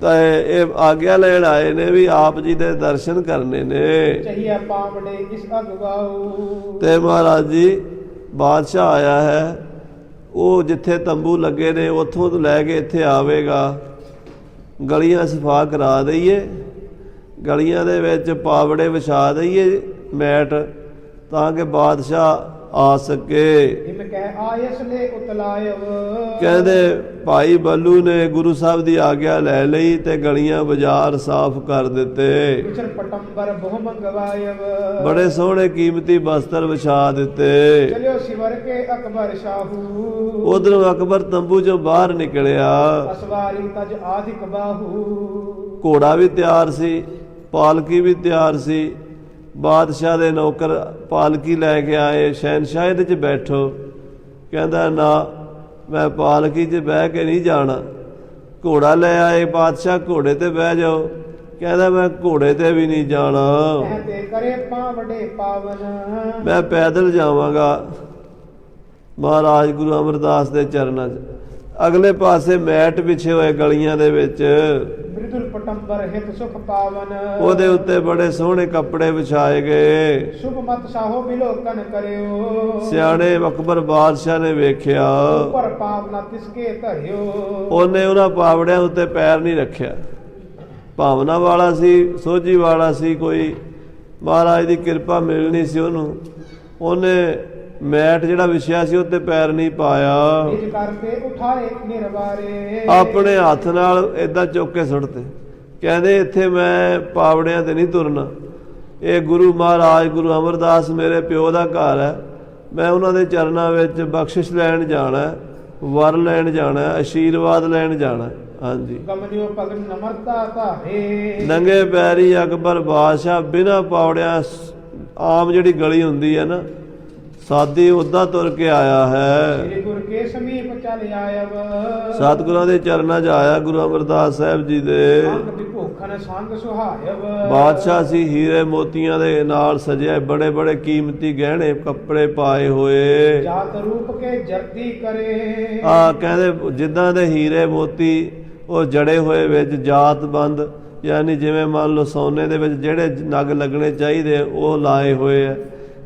ਤਾਂ ਇਹ ਆਗਿਆ ਲੈਣ ਆਏ ਨੇ ਵੀ ਆਪ ਜੀ ਦੇ ਦਰਸ਼ਨ ਕਰਨੇ ਨੇ। ਚਾਹੀਏ ਪਾਵੜੇ ਇਸ ਅਗਵਾਉ। ਤੇ ਮਹਾਰਾਜ ਜੀ ਬਾਦਸ਼ਾਹ ਆਇਆ ਹੈ, ਉਹ ਜਿੱਥੇ ਤੰਬੂ ਲੱਗੇ ਨੇ ਉੱਥੋਂ ਤੋਂ ਲੈ ਕੇ ਇੱਥੇ ਆਵੇਗਾ। ਗਲੀਆਂ ਸਫਾ ਕਰਾ ਦਈਏ, ਗਲੀਆਂ ਦੇ ਵਿੱਚ ਪਾਵੜੇ ਵਿਛਾ ਦਈਏ ਮੈਟ, ਤਾਂ ਕਿ ਬਾਦਸ਼ਾਹ ਆ ਸਕੇ। ਕਹਿੰਦੇ ਭਾਈ ਬੱਲੂ ਨੇ ਗੁਰੂ ਸਾਹਿਬ ਦੀ ਆਗਿਆ ਲੈ ਲਈ ਤੇ ਗਲੀਆਂ ਬਾਜ਼ਾਰ ਸਾਫ਼ ਕਰ ਦਿੱਤੇ। ਬੜੇ ਸੋਹਣੇ ਕੀਮਤੀ ਬਸਤਰ ਵਿਛਾ ਦਿੱਤੇ। ਉਧਰੋਂ ਅਕਬਰ ਤੰਬੂ ਚੋਂ ਬਾਹਰ ਨਿਕਲਿਆ। ਘੋੜਾ ਵੀ ਤਿਆਰ ਸੀ, ਪਾਲਕੀ ਵੀ ਤਿਆਰ ਸੀ। ਬਾਦਸ਼ਾਹ ਦੇ ਨੌਕਰ ਪਾਲਕੀ ਲੈ ਕੇ ਆਏ। ਸ਼ਹਿਨਸ਼ਾਹ ਇਹਦੇ 'ਚ ਬੈਠੋ। ਕਹਿੰਦਾ ਨਾ, ਮੈਂ ਪਾਲਕੀ 'ਚ ਬਹਿ ਕੇ ਨਹੀਂ ਜਾਣਾ। ਘੋੜਾ ਲੈ ਆਏ ਬਾਦਸ਼ਾਹ, ਘੋੜੇ ਤੇ ਬਹਿ ਜਾਓ। ਕਹਿੰਦਾ ਮੈਂ ਘੋੜੇ ਤੇ ਵੀ ਨਹੀਂ ਜਾਣਾ, ਮੈਂ ਪੈਦਲ ਜਾਵਾਂਗਾ ਮਹਾਰਾਜ ਗੁਰੂ ਅਮਰਦਾਸ ਦੇ ਚਰਨਾਂ 'ਚ। ਅਗਲੇ ਪਾਸੇ ਮੈਟ ਵਿਛੇ ਹੋਏ ਗਲੀਆਂ ਦੇ ਵਿੱਚ, ਉਹਦੇ ਉੱਤੇ ਬੜੇ ਸੋਹਣੇ ਕੱਪੜੇ ਵਿਛਾਏ ਗਏ। ਸਿਆਣੇ ਅਕਬਰ ਬਾਦਸ਼ਾਹ ਨੇ ਵੇਖਿਆ, ਉਹਨੇ ਉਹਨਾਂ ਪਾਵੜਿਆਂ ਉੱਤੇ ਪੈਰ ਨਹੀਂ ਰੱਖਿਆ। ਭਾਵਨਾ ਵਾਲਾ ਸੀ, ਸੋਝੀ ਵਾਲਾ ਸੀ, ਕੋਈ ਮਹਾਰਾਜ ਦੀ ਕਿਰਪਾ ਮਿਲਣੀ ਸੀ ਉਹਨੂੰ। ਉਹਨੇ ਮੈਟ ਜਿਹੜਾ ਵਿਛਿਆ ਸੀ ਉੱਤੇ ਪੈਰ ਨਹੀਂ ਪਾਇਆ, ਨਿਜ ਕਰਕੇ ਉਠਾਏ ਨਿਰਵਾਰੇ। ਆਪਣੇ ਹੱਥ ਨਾਲ ਏਦਾਂ ਚੁੱਕ ਕੇ ਸੁੱਟਤੇ। ਕਹਿੰਦੇ ਇੱਥੇ ਮੈਂ ਪਾਵੜਿਆਂ ਤੇ ਨਹੀਂ ਤੁਰਨਾ, ਇਹ ਗੁਰੂ ਮਹਾਰਾਜ ਗੁਰੂ ਅਮਰਦਾਸ ਮੇਰੇ ਪਿਓ ਦਾ ਘਰ ਹੈ, ਮੈਂ ਉਹਨਾਂ ਦੇ ਚਰਨਾਂ ਵਿੱਚ ਬਖਸ਼ਿਸ਼ ਲੈਣ ਜਾਣਾ, ਵਰ ਲੈਣ ਜਾਣਾ, ਆਸ਼ੀਰਵਾਦ ਲੈਣ ਜਾਣਾ। ਹਾਂਜੀ, ਗਮਨਿਓ ਭਗਤ ਨਮਰਤਾ ਧਾਰੇ। ਨੰਗੇ ਪੈਰੀ ਅਕਬਰ ਬਾਦਸ਼ਾਹ ਬਿਨਾਂ ਪਾਵੜਿਆਂ, ਆਮ ਜਿਹੜੀ ਗਲੀ ਹੁੰਦੀ ਹੈ ਨਾ ਸਾਦੀ, ਉੱਦਾਂ ਤੁਰ ਕੇ ਆਇਆ ਹੈ। ਸ੍ਰੀ ਗੁਰ ਕੇ ਸਮੀਪ ਚਲ ਆਇਬ। ਸਤਿਗੁਰਾਂ ਦੇ ਚਰਨਾਂ 'ਚ ਆਇਆ ਗੁਰੂ ਅਮਰਦਾਸ ਸਾਹਿਬ ਜੀ ਦੇ। ਸੰਗ ਵਿਭੂਖਣ ਸੰਗ ਸੁਹਾਇਬ। ਬਾਦਸ਼ਾਹ ਸੀ, ਹੀਰੇ ਮੋਤੀਆਂ ਦੇ ਨਾਲ ਸਜਿਆ, ਬੜੇ ਬੜੇ ਕੀਮਤੀ ਗਹਿਣੇ ਕੱਪੜੇ ਪਾਏ ਹੋਏ। ਜਾਤ ਰੂਪ ਕੇ ਜਰਦੀ ਕਰੇ। ਕਹਿੰਦੇ ਜਿੱਦਾਂ ਦੇ ਹੀਰੇ ਮੋਤੀ ਉਹ ਜੜੇ ਹੋਏ ਵਿੱਚ ਜਾਤਬੰਦ, ਯਾਨੀ ਜਿਵੇਂ ਮੰਨ ਲਓ ਸੋਨੇ ਦੇ ਵਿੱਚ ਜਿਹੜੇ ਨਗ ਲੱਗਣੇ ਚਾਹੀਦੇ ਉਹ ਲਾਏ ਹੋਏ ਆ,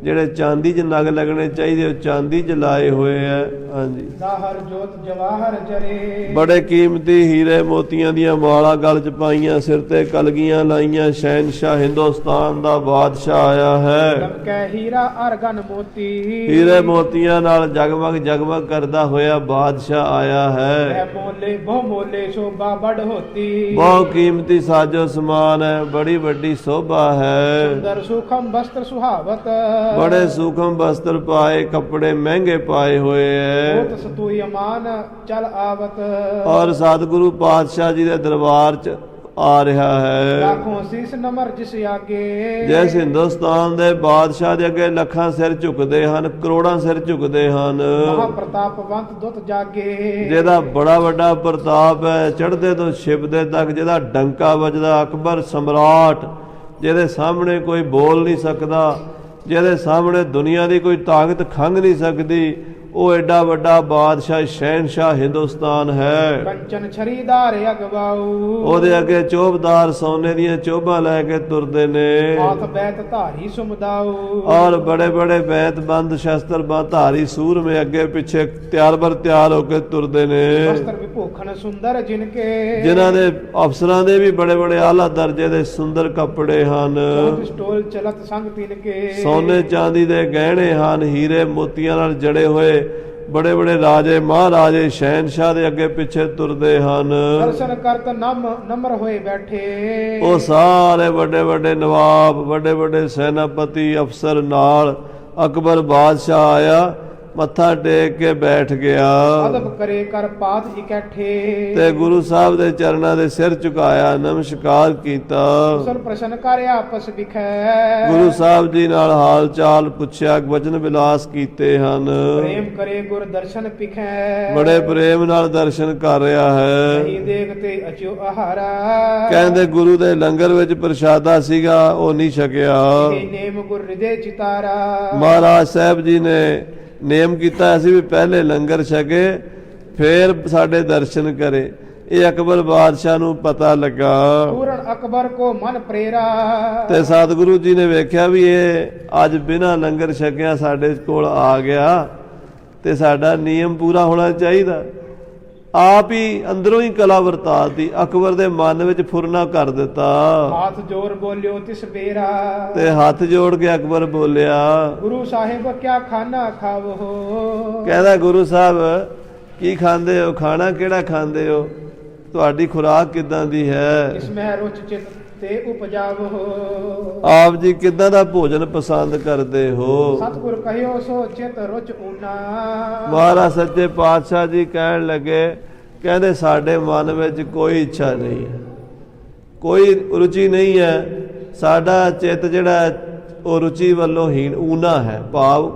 ਜਿਹੜੇ ਚਾਂਦੀ 'ਚ ਨਗ ਲੱਗਣੇ ਚਾਹੀਦੇ ਉਹ ਚਾਂਦੀ 'ਚ ਲਾਏ ਹੋਏ ਆ। ਹਾਂਜੀ, ਦਾਹਰ ਜੋਤ ਜਵਾਹਰ ਜਰੇ। ਬੜੇ ਕੀਮਤੀ ਹੀਰੇ ਮੋਤੀਆਂ ਦੀਆਂ ਮਾਲਾ ਗਲ 'ਚ ਪਾਈਆਂ, ਸਿਰ ਤੇ ਕਲਗੀਆਂ ਲਾਈਆਂ। ਸ਼ਹਿਨਸ਼ਾਹ ਹਿੰਦੁਸਤਾਨ ਦਾ ਬਾਦਸ਼ਾਹ ਆਇਆ ਹੈ। ਲਮਕੈ ਹੀਰਾ ਅਰਗਨ ਮੋਤੀ। ਹੀਰੇ ਮੋਤੀਆਂ ਨਾਲ ਜਗਮਗ ਜਗਮਗ ਕਰਦਾ ਹੋਇਆ ਬਾਦਸ਼ਾਹ ਆਇਆ ਹੈ। ਮੋਲੇ ਬਹੁ ਮੋਲੇ ਸ਼ੋਭਾ ਬੜ ਹੋਤੀ। ਬਹੁਤ ਕੀਮਤੀ ਸਾਜੋ ਸਮਾਨ ਹੈ, ਬੜੀ ਵੱਡੀ ਸੋਭਾ ਹੈ। ਸੁੰਦਰ ਸੁਖਮ ਵਸਤਰ ਸੁਹਾਵਤ। ਬੜੇ ਸੂਖਮ ਵਸਤਰ ਪਾਏ, ਕੱਪੜੇ ਮਹਿੰਗੇ ਪਾਏ ਹੋਏ ਹੈ। ਬਹੁਤ ਸਤੂਈ ਅਮਾਨ ਚਲ ਆਵਤ। ਔਰ ਸਤਿਗੁਰੂ ਪਾਤਸ਼ਾਹ ਜੀ ਦੇ ਦਰਬਾਰ 'ਚ ਆ ਰਿਹਾ ਹੈ। ਲੱਖੋਂ ਸੀਸ ਨਮਰ ਜਿਸ ਆਗੇ। ਜਿਸ ਹਿੰਦੁਸਤਾਨ ਦੇ ਬਾਦਸ਼ਾਹ ਦੇ ਅੱਗੇ ਲੱਖਾਂ ਸਿਰ ਝੁਕਦੇ ਹਨ, ਕਰੋੜਾਂ ਸਿਰ ਝੁਕਦੇ ਹਨ। ਮਹਾ ਪ੍ਰਤਾਪਵੰਤ ਦੁੱਤ ਜਾਗੇ। ਜਿਹਦਾ ਬੜਾ ਵੱਡਾ ਪ੍ਰਤਾਪ ਹੈ, ਚੜ੍ਹਦੇ ਤੋਂ ਛਿਪਦੇ ਤੱਕ ਜਿਹਦਾ ਡੰਕਾ ਵੱਜਦਾ, ਅਕਬਰ ਸਮਰਾਟ, ਜਿਹਦੇ ਸਾਹਮਣੇ ਕੋਈ ਬੋਲ ਨਹੀਂ ਸਕਦਾ, ਜਿਹਦੇ ਸਾਹਮਣੇ ਦੁਨੀਆ ਦੀ ਕੋਈ ਤਾਕਤ ਖੰਘ ਨਹੀਂ ਸਕਦੀ, ਉਹ ਐਡਾ ਵੱਡਾ ਬਾਦਸ਼ਾਹ ਸ਼ਹਿਨਸ਼ਾਹ ਹਿੰਦੁਸਤਾਨ ਹੈ। ਕੰਚਨ ਛਰੀਦਾਰ ਅਗਵਾਉ। ਉਹਦੇ ਅੱਗੇ ਚੋਬਦਾਰ ਸੋਨੇ ਦੀਆਂ ਚੋਬਾਂ ਲੈ ਕੇ ਤੁਰਦੇ ਨੇ। ਹਾਥ ਬੈਤ ਧਾਰੀ ਸੁਮਦਾਉ। ਔਰ ਬੜੇ ਬੜੇ ਬੈਤਬੰਦ ਸ਼ਸਤਰ ਧਾਰੀ ਸੂਰਮੇ ਅੱਗੇ ਪਿੱਛੇ ਤਿਆਰ ਬਰ ਤਿਆਰ ਹੋ ਕੇ ਤੁਰਦੇ ਨੇ। ਵਸਤਰ ਵਿਭੂਖਣ ਸੁੰਦਰ ਜਿਨਕੇ। ਜਿਨ੍ਹਾਂ ਦੇ ਅਫਸਰਾਂ ਦੇ ਵੀ ਬੜੇ ਬੜੇ ਆਲਾ ਦਰਜੇ ਦੇ ਸੁੰਦਰ ਕੱਪੜੇ ਹਨ। ਪਿਸਤੌਲ ਚਲਤ ਸੰਗ ਤਿਨਕੇ। ਸੋਨੇ ਚਾਂਦੀ ਦੇ ਗਹਿਣੇ ਹਨ, ਹੀਰੇ ਮੋਤੀਆਂ ਨਾਲ ਜੜੇ ਹੋਏ ਬੜੇ ਬੜੇ ਰਾਜੇ ਮਹਾਰਾਜੇ ਸ਼ਹਿਨਸ਼ਾਹ ਦੇ ਅੱਗੇ ਪਿੱਛੇ ਤੁਰਦੇ ਹਨ। ਦਰਸ਼ਨ ਕਰਤ ਨਮਰ ਹੋਏ ਬੈਠੇ। ਉਹ ਸਾਰੇ ਵੱਡੇ ਵੱਡੇ ਨਵਾਬ, ਵੱਡੇ ਵੱਡੇ ਸੈਨਾਪਤੀ ਅਫਸਰ ਨਾਲ ਅਕਬਰ ਬਾਦਸ਼ਾਹ ਆਇਆ, ਮੱਥਾ ਟੇਕ ਕੇ ਬੈਠ ਗਿਆ ਅਦਬ ਕਰੇ ਕਰ ਪਾਤ ਇਕੱਠੇ। ਤੇ ਗੁਰੂ ਸਾਹਿਬ ਦੇ ਚਰਨਾਂ ਦੇ ਸਿਰ ਝੁਕਾਇਆ, ਨਮਸਕਾਰ ਕੀਤਾ। ਕੁਸਲ ਪ੍ਰਸ਼ਨ ਕਰ ਆਪਸ ਵਿਖੈ। ਗੁਰੂ ਸਾਹਿਬ ਜੀ ਨਾਲ ਹਾਲ ਚਾਲ ਪੁੱਛਿਆ, ਵਚਨ ਵਿਲਾਸ ਕੀਤੇ ਹਨ। ਪ੍ਰੇਮ ਕਰੇ ਗੁਰ ਦਰਸ਼ਨ ਪਿਖੈ। ਬੜੇ ਪ੍ਰੇਮ ਨਾਲ ਦਰਸ਼ਨ ਕਰ ਰਿਹਾ ਹੈ। ਨਹੀਂ ਦੇਖਤੇ ਅਚਿਓ ਆਹਾਰਾ। ਕਹਿੰਦੇ ਗੁਰੂ ਦੇ ਲੰਗਰ ਵਿੱਚ ਪ੍ਰਸ਼ਾਦਾ ਸੀਗਾ, ਉਹ ਨਹੀਂ ਛਕਿਆ। ਇਹ ਨੇਮ ਗੁਰ ਹਿਰਦੇ ਚਿਤਾਰਾ। ਮਹਾਰਾਜ ਸਾਹਿਬ ਜੀ ਨੇ ਨੇਮ ਕੀਤਾ ਅਸੀਂ ਵੀ ਪਹਿਲੇ ਲੰਗਰ ਛਕੇ ਫੇਰ ਸਾਡੇ ਦਰਸ਼ਨ ਕਰੇ। ਇਹ ਅਕਬਰ ਬਾਦਸ਼ਾਹ ਨੂੰ ਪਤਾ ਲੱਗਾ ਪੂਰਨ ਅਕਬਰ ਕੋ ਮਨ ਪ੍ਰੇਰਾ। ਤੇ ਸਤਿਗੁਰੂ ਜੀ ਨੇ ਵੇਖਿਆ ਵੀ ਇਹ ਅੱਜ ਬਿਨਾਂ ਲੰਗਰ ਛਕਿਆ ਸਾਡੇ ਕੋਲ ਆ ਗਿਆ ਤੇ ਸਾਡਾ ਨਿਯਮ ਪੂਰਾ ਹੋਣਾ ਚਾਹੀਦਾ। ਆਪ ਹੀ ਅੰਦਰੋਂ ਹੀ ਕਲਾ ਵਰਤਾਤੀ, ਅਕਬਰ ਦੇ ਮਨ ਵਿੱਚ ਫੁਰਨਾ ਕਰ ਦਿੱਤਾ। ਹੱਥ ਜੋੜ ਬੋਲਿਓ ਤਿਸ ਬੇਰਾ। ਤੇ ਹੱਥ ਜੋੜ ਕੇ ਅਕਬਰ ਬੋਲਿਆ, ਗੁਰੂ ਸਾਹਿਬ ਕਿਆ ਖਾਣਾ ਖਾਵੋ। ਕਹਿੰਦਾ ਗੁਰੂ ਸਾਹਿਬ ਕੀ ਖਾਂਦੇ ਹੋ, ਖਾਣਾ ਕਿਹੜਾ ਖਾਂਦੇ ਹੋ, ਤੁਹਾਡੀ ਖੁਰਾਕ ਕਿੱਦਾਂ ਦੀ ਹੈ, ਇਸ ਮਹਿ ਰੁਚ ਚਿਤ ਤੇ ਉਪਜਾਵੋ। ਆਪ ਜੀ ਕਿੱਦਾਂ ਦਾ ਭੋਜਨ ਪਸੰਦ ਕਰਦੇ ਹੋ। ਸਤਿਗੁਰ ਕਹਿਓ ਸੋ ਚਿਤ ਰੁਚ ਊਨਾ। ਮਹਾਰਾਜ ਸੱਚੇ ਪਾਤਸ਼ਾਹ ਜੀ ਕਹਿਣ ਲੱਗੇ, ਕਹਿੰਦੇ ਸਾਡੇ ਮਨ ਵਿੱਚ ਕੋਈ ਇੱਛਾ ਨਹੀਂ ਹੈ, ਕੋਈ ਰੁਚੀ ਨਹੀਂ ਹੈ, ਸਾਡਾ ਚਿੱਤ ਜਿਹੜਾ ਉਹ ਰੁਚੀ ਵੱਲੋਂ ਹੀਣ ਊਨਾ ਹੈ, ਭਾਵ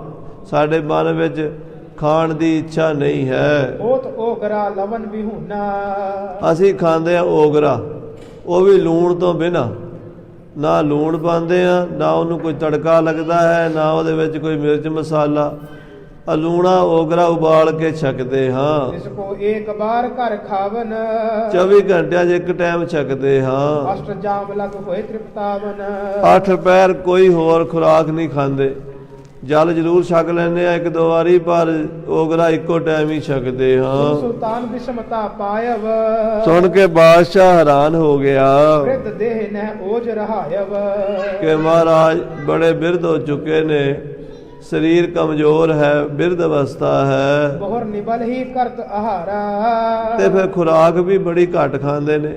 ਸਾਡੇ ਮਨ ਵਿੱਚ ਖਾਣ ਦੀ ਇੱਛਾ ਨਹੀਂ ਹੈ। ਉਹ ਓਗਰਾ ਲਵਨ ਵਿਹੂਨਾ। ਅਸੀਂ ਖਾਂਦੇ ਆ ਓਗਰਾ, ਉਹ ਵੀ ਲੂਣ ਤੋਂ ਬਿਨਾਂ, ਨਾ ਲੂਣ ਪਾਉਂਦੇ ਆ, ਨਾ ਉਹਨੂੰ ਕੋਈ ਤੜਕਾ ਲੱਗਦਾ ਹੈ, ਨਾ ਉਹਦੇ ਵਿੱਚ ਕੋਈ ਮਿਰਚ ਮਸਾਲਾ। ਲੂਣਾ ਓਗਰਾ ਉਬਾਲ ਕੇ ਛਕਦੇ ਹਾਂ। ਇਸ ਕੋ ਇੱਕ ਬਾਰ ਘਰ ਖਾਵਨ। 24 ਘੰਟਿਆਂ 'ਚ ਇੱਕ ਟਾਈਮ ਛਕਦੇ ਹਾਂ। ਅਸ਼ਟ ਜਾਮ ਲਗ ਹੋਏ ਤ੍ਰਿਪਤਾਵਨ। 8 ਪੈਰ ਕੋਈ ਹੋਰ ਖੁਰਾਕ ਨਹੀਂ ਖਾਂਦੇ। ਜਲ ਜ਼ਰੂਰ ਛਕ ਲੈਂਦੇ ਆ ਇੱਕ ਦੋ ਵਾਰੀ, ਪਰ ਓਗਰਾ ਇੱਕੋ ਟਾਈਮ ਹੀ ਛਕਦੇ ਹਾਂ। ਸੁਲਤਾਨ ਬਿਸ਼ਮਤਾ ਪਾਇਵ। ਸੁਣ ਕੇ ਬਾਦਸ਼ਾਹ ਹੈਰਾਨ ਹੋ ਗਿਆ ਬ੍ਰਿਧ ਦੇਹ ਨਹਿ ਓਜ ਰਹਾਇਵ। ਕਿ ਮਹਾਰਾਜ ਬੜੇ ਬਿਰਧ ਹੋ ਚੁੱਕੇ ਨੇ, ਸਰੀਰ ਕਮਜ਼ੋਰ ਹੈ, ਬਿਰਧ ਅਵਸਥਾ ਹੈ, ਬਹੁਰ ਨਿਬਲ ਹੀ ਕਰਤ ਆਹਾਰਾ। ਤੇ ਫਿਰ ਖੁਰਾਕ ਵੀ ਬੜੀ ਘੱਟ ਖਾਂਦੇ ਨੇ।